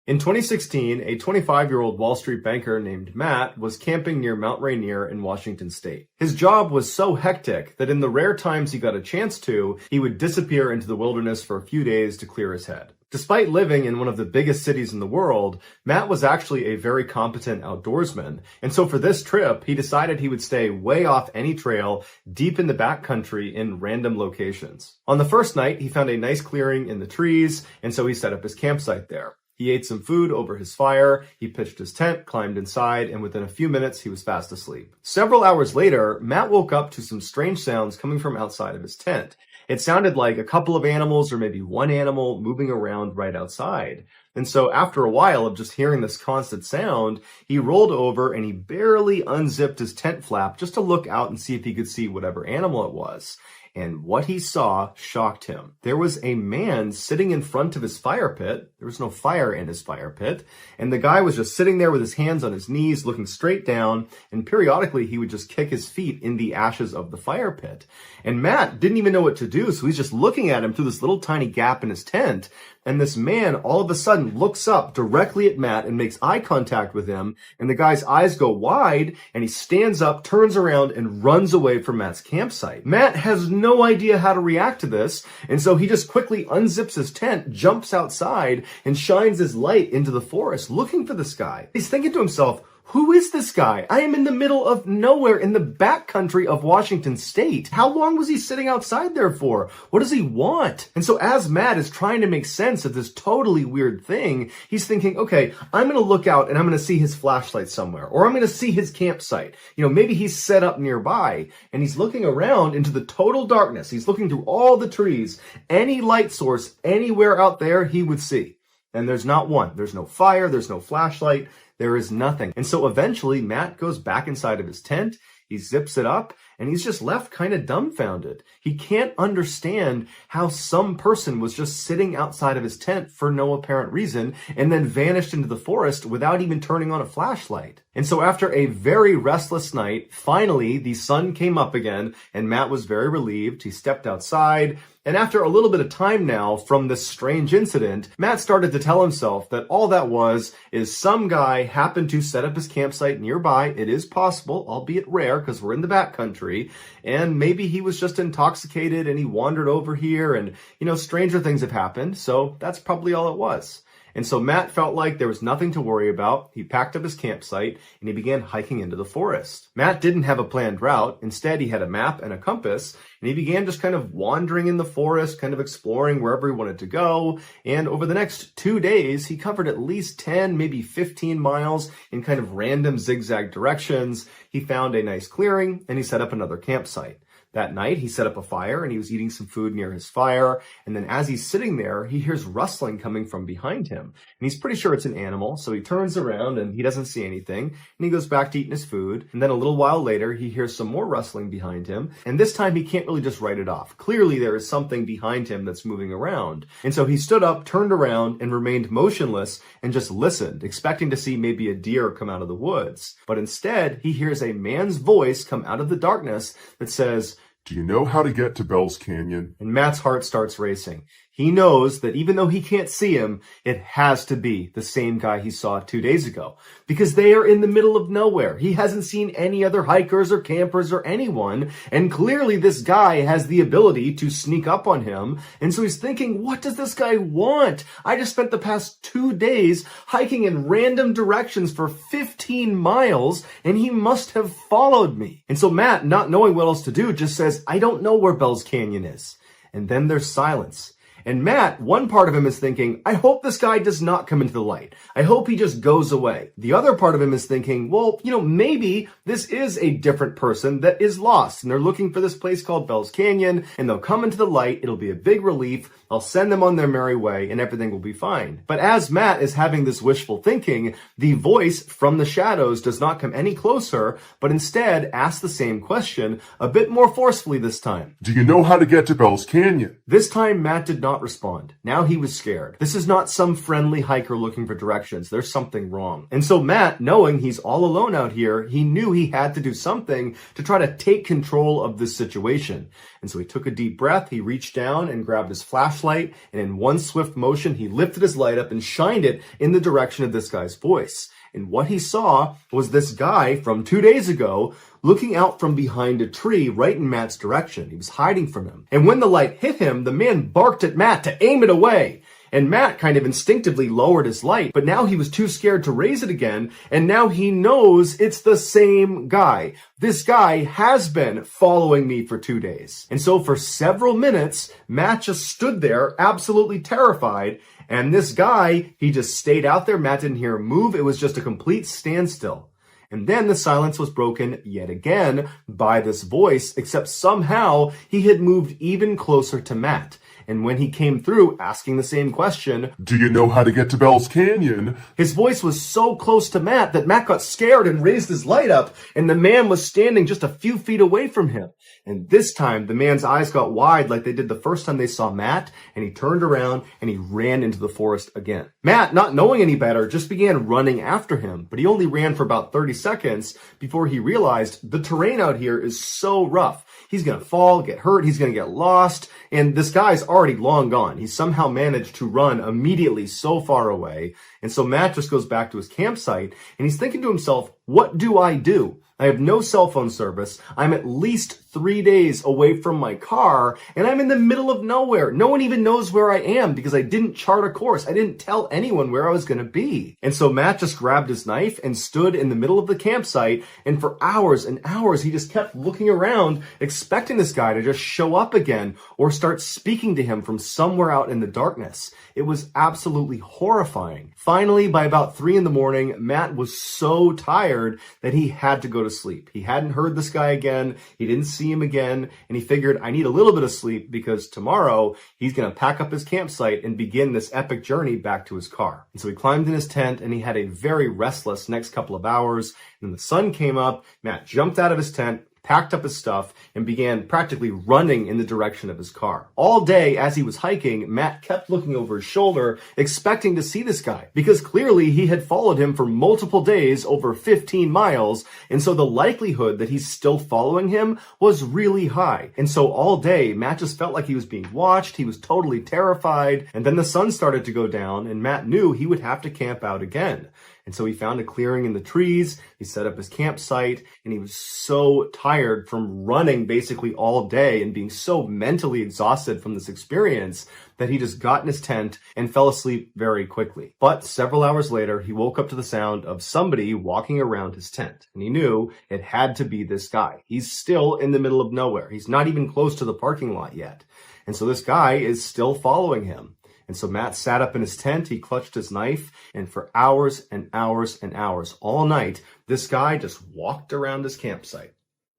In 2016, a 25-year-old Wall Street banker named Matt was camping near Mount Rainier in Washington state. His job was so hectic that in the rare times he got a chance to, he would disappear into the wilderness for a few days to clear his head. Despite living in one of the biggest cities in the world, Matt was actually a very competent outdoorsman. And so for this trip, he decided he would stay way off any trail deep in the backcountry in random locations. On the first night, he found a nice clearing in the trees, and so he set up his campsite there. He ate some food over his fire, he pitched his tent, climbed inside, and within a few minutes, he was fast asleep. Several hours later, Matt woke up to some strange sounds coming from outside of his tent. It sounded like a couple of animals or maybe one animal moving around right outside. And so after a while of just hearing this constant sound, he rolled over and he barely unzipped his tent flap just to look out and see if he could see whatever animal it was. And what he saw shocked him. There was a man sitting in front of his fire pit. There was no fire in his fire pit. And the guy was just sitting there with his hands on his knees, looking straight down. And periodically, he would just kick his feet in the ashes of the fire pit. And Matt didn't even know what to do. So he's just looking at him through this little tiny gap in his tent. And this man all of a sudden looks up directly at Matt and makes eye contact with him. And the guy's eyes go wide and he stands up, turns around and runs away from Matt's campsite. Matt has no idea how to react to this. And so he just quickly unzips his tent, jumps outside and shines his light into the forest looking for this guy. He's thinking to himself, who is this guy? I am in the middle of nowhere in the backcountry of Washington state. How long was he sitting outside there for? What does he want? And so as Matt is trying to make sense of this totally weird thing, he's thinking, okay, I'm going to look out and I'm going to see his flashlight somewhere, or I'm going to see his campsite. You know, maybe he's set up nearby and he's looking around into the total darkness. He's looking through all the trees, any light source anywhere out there he would see. And there's not one. There's no fire. There's no flashlight. There is nothing. And so eventually Matt goes back inside of his tent, he zips it up, and he's just left kind of dumbfounded. He can't understand how some person was just sitting outside of his tent for no apparent reason and then vanished into the forest without even turning on a flashlight. And so after a very restless night, finally the sun came up again and Matt was very relieved. He stepped outside. And after a little bit of time now from this strange incident, Matt started to tell himself that all that was is some guy happened to set up his campsite nearby. It is possible, albeit rare, because we're in the backcountry. And maybe he was just intoxicated and he wandered over here and, you know, stranger things have happened. So that's probably all it was. And so Matt felt like there was nothing to worry about. He packed up his campsite and he began hiking into the forest. Matt didn't have a planned route. Instead, he had a map and a compass, and he began just kind of wandering in the forest, kind of exploring wherever he wanted to go. And over the next 2 days, he covered at least 10, maybe 15 miles in kind of random zigzag directions. He found a nice clearing and he set up another campsite. That night, he set up a fire and he was eating some food near his fire. And then as he's sitting there, he hears rustling coming from behind him. And he's pretty sure it's an animal. So he turns around and he doesn't see anything. And he goes back to eating his food. And then a little while later, he hears some more rustling behind him. And this time he can't really just write it off. Clearly, there is something behind him that's moving around. And so he stood up, turned around, and remained motionless and just listened, expecting to see maybe a deer come out of the woods. But instead, he hears a man's voice come out of the darkness that says, "Do you know how to get to Bell's Canyon?" And Matt's heart starts racing. He knows that even though he can't see him, it has to be the same guy he saw 2 days ago. Because they are in the middle of nowhere. He hasn't seen any other hikers or campers or anyone, and clearly this guy has the ability to sneak up on him. And so he's thinking, what does this guy want? I just spent the past 2 days hiking in random directions for 15 miles, and he must have followed me. And so Matt, not knowing what else to do, just says, I don't know where Bell's Canyon is. And then there's silence. And Matt, one part of him is thinking, I hope this guy does not come into the light. I hope he just goes away. The other part of him is thinking, well, maybe this is a different person that is lost and they're looking for this place called Bell's Canyon and they'll come into the light. It'll be a big relief. I'll send them on their merry way and everything will be fine. But as Matt is having this wishful thinking, the voice from the shadows does not come any closer, but instead asks the same question a bit more forcefully this time. Do you know how to get to Bell's Canyon? This time Matt did not respond. Now he was scared. This is not some friendly hiker looking for directions. There's something wrong. And so Matt, knowing he's all alone out here, he knew he had to do something to try to take control of this situation. And so he took a deep breath, he reached down and grabbed his flashlight, and in one swift motion, he lifted his light up and shined it in the direction of this guy's voice. And what he saw was this guy from 2 days ago looking out from behind a tree right in Matt's direction. He was hiding from him. And when the light hit him, the man barked at Matt to aim it away. And Matt kind of instinctively lowered his light, but now he was too scared to raise it again, and now he knows it's the same guy. This guy has been following me for 2 days. And so for several minutes, Matt just stood there absolutely terrified, and this guy, he just stayed out there. Matt didn't hear him move. It was just a complete standstill. And then the silence was broken yet again by this voice, except somehow he had moved even closer to Matt. And when he came through asking the same question, do you know how to get to Bell's Canyon? His voice was so close to Matt that Matt got scared and raised his light up, and the man was standing just a few feet away from him. And this time, the man's eyes got wide like they did the first time they saw Matt, and he turned around and he ran into the forest again. Matt, not knowing any better, just began running after him, but he only ran for about 30 seconds before he realized the terrain out here is so rough. He's going to fall, get hurt, he's going to get lost, and this guy's already long gone. He somehow managed to run immediately so far away, and so Matt just goes back to his campsite, and he's thinking to himself, what do I do? I have no cell phone service. I'm at least 3 days away from my car, and I'm in the middle of nowhere. No one even knows where I am because I didn't chart a course. I didn't tell anyone where I was going to be. And so Matt just grabbed his knife and stood in the middle of the campsite, and for hours and hours, he just kept looking around, expecting this guy to just show up again or start speaking to him from somewhere out in the darkness. It was absolutely horrifying. Finally, by about 3 a.m, Matt was so tired that he had to go to sleep. He hadn't heard this guy again. He didn't see him again. And he figured, I need a little bit of sleep because tomorrow he's going to pack up his campsite and begin this epic journey back to his car. And so he climbed in his tent and he had a very restless next couple of hours. And then the sun came up. Matt jumped out of his tent, packed up his stuff, and began practically running in the direction of his car. All day as he was hiking, Matt kept looking over his shoulder, expecting to see this guy, because clearly he had followed him for multiple days over 15 miles, and so the likelihood that he's still following him was really high. And so all day, Matt just felt like he was being watched, he was totally terrified, and then the sun started to go down, and Matt knew he would have to camp out again. And so he found a clearing in the trees, he set up his campsite, and he was so tired from running basically all day and being so mentally exhausted from this experience that he just got in his tent and fell asleep very quickly. But several hours later, he woke up to the sound of somebody walking around his tent, and he knew it had to be this guy. He's still in the middle of nowhere. He's not even close to the parking lot yet. And so this guy is still following him. And so Matt sat up in his tent, he clutched his knife, and for hours and hours and hours, all night, this guy just walked around his campsite.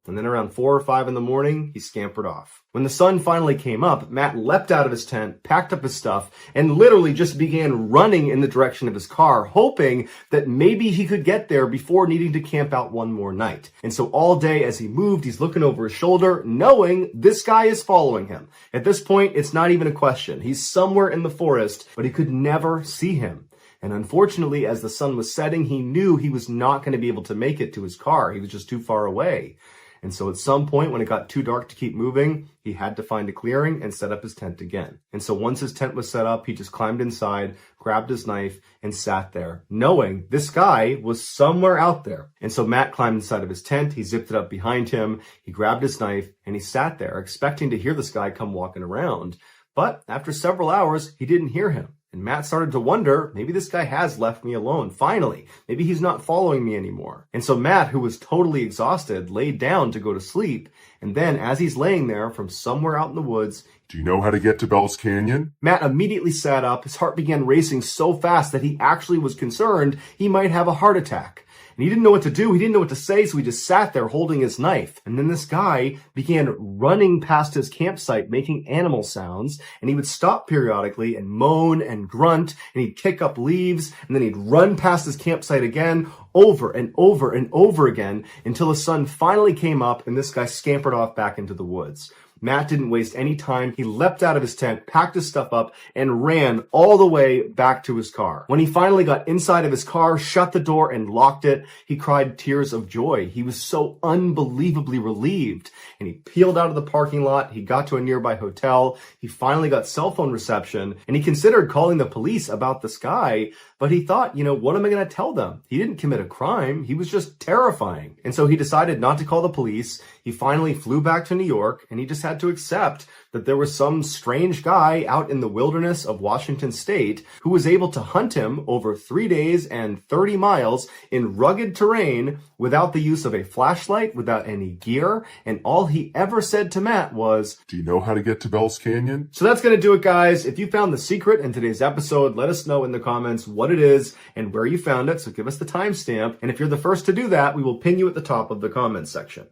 And then around 4 or 5 in the morning, he scampered off. When the sun finally came up, Matt leapt out of his tent, packed up his stuff, and literally just began running in the direction of his car, hoping that maybe he could get there before needing to camp out one more night. And so all day as he moved, he's looking over his shoulder, knowing this guy is following him. At this point, it's not even a question. He's somewhere in the forest, but he could never see him. And unfortunately, as the sun was setting, he knew he was not going to be able to make it to his car. He was just too far away. And so at some point when it got too dark to keep moving, he had to find a clearing and set up his tent again. And so once his tent was set up, he just climbed inside, grabbed his knife, and sat there, knowing this guy was somewhere out there. And so Matt climbed inside of his tent, he zipped it up behind him, he grabbed his knife, and he sat there expecting to hear this guy come walking around. But after several hours, he didn't hear him. And Matt started to wonder, maybe this guy has left me alone, finally. Maybe he's not following me anymore. And so Matt, who was totally exhausted, laid down to go to sleep. And then as he's laying there from somewhere out in the woods, Do you know how to get to Bell's Canyon? Matt immediately sat up. His heart began racing so fast that he actually was concerned he might have a heart attack. And he didn't know what to do. He didn't know what to say, so he just sat there holding his knife. And then this guy began running past his campsite, making animal sounds. And he would stop periodically and moan and grunt, and he'd kick up leaves, and then he'd run past his campsite again, over and over and over again, until the sun finally came up and this guy scampered off back into the woods. Matt didn't waste any time. He leapt out of his tent, packed his stuff up, and ran all the way back to his car. When he finally got inside of his car, shut the door, and locked it, he cried tears of joy. He was so unbelievably relieved. And he peeled out of the parking lot. He got to a nearby hotel. He finally got cell phone reception, and he considered calling the police about this guy, but he thought, what am I going to tell them? He didn't commit a crime. He was just terrifying. And so he decided not to call the police. He finally flew back to New York, and he just had to accept that there was some strange guy out in the wilderness of Washington state who was able to hunt him over 3 days and 30 miles in rugged terrain without the use of a flashlight, without any gear. And all he ever said to Matt was, Do you know how to get to Bell's Canyon? So that's going to do it, guys. If you found the secret in today's episode, let us know in the comments what it is and where you found it. So give us the timestamp. And if you're the first to do that, we will pin you at the top of the comments section.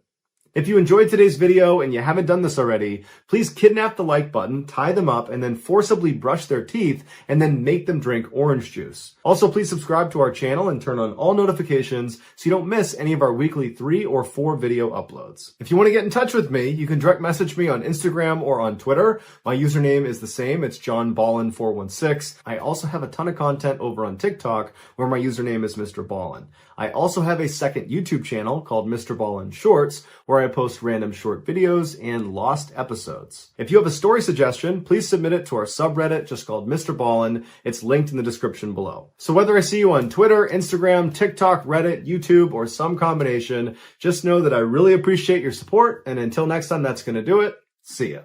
If you enjoyed today's video and you haven't done this already, please kidnap the like button, tie them up, and then forcibly brush their teeth, and then make them drink orange juice. Also, please subscribe to our channel and turn on all notifications so you don't miss any of our weekly 3 or 4 video uploads. If you want to get in touch with me, you can direct message me on Instagram or on Twitter. My username is the same. It's JohnBallen416. I also have a ton of content over on TikTok where my username is MrBallen. I also have a second YouTube channel called MrBallen Shorts where I post random short videos and lost episodes. If you have a story suggestion, please submit it to our subreddit just called MrBallen. It's linked in the description below. So whether I see you on Twitter, Instagram, TikTok, Reddit, YouTube, or some combination, just know that I really appreciate your support. And until next time, that's going to do it. See ya.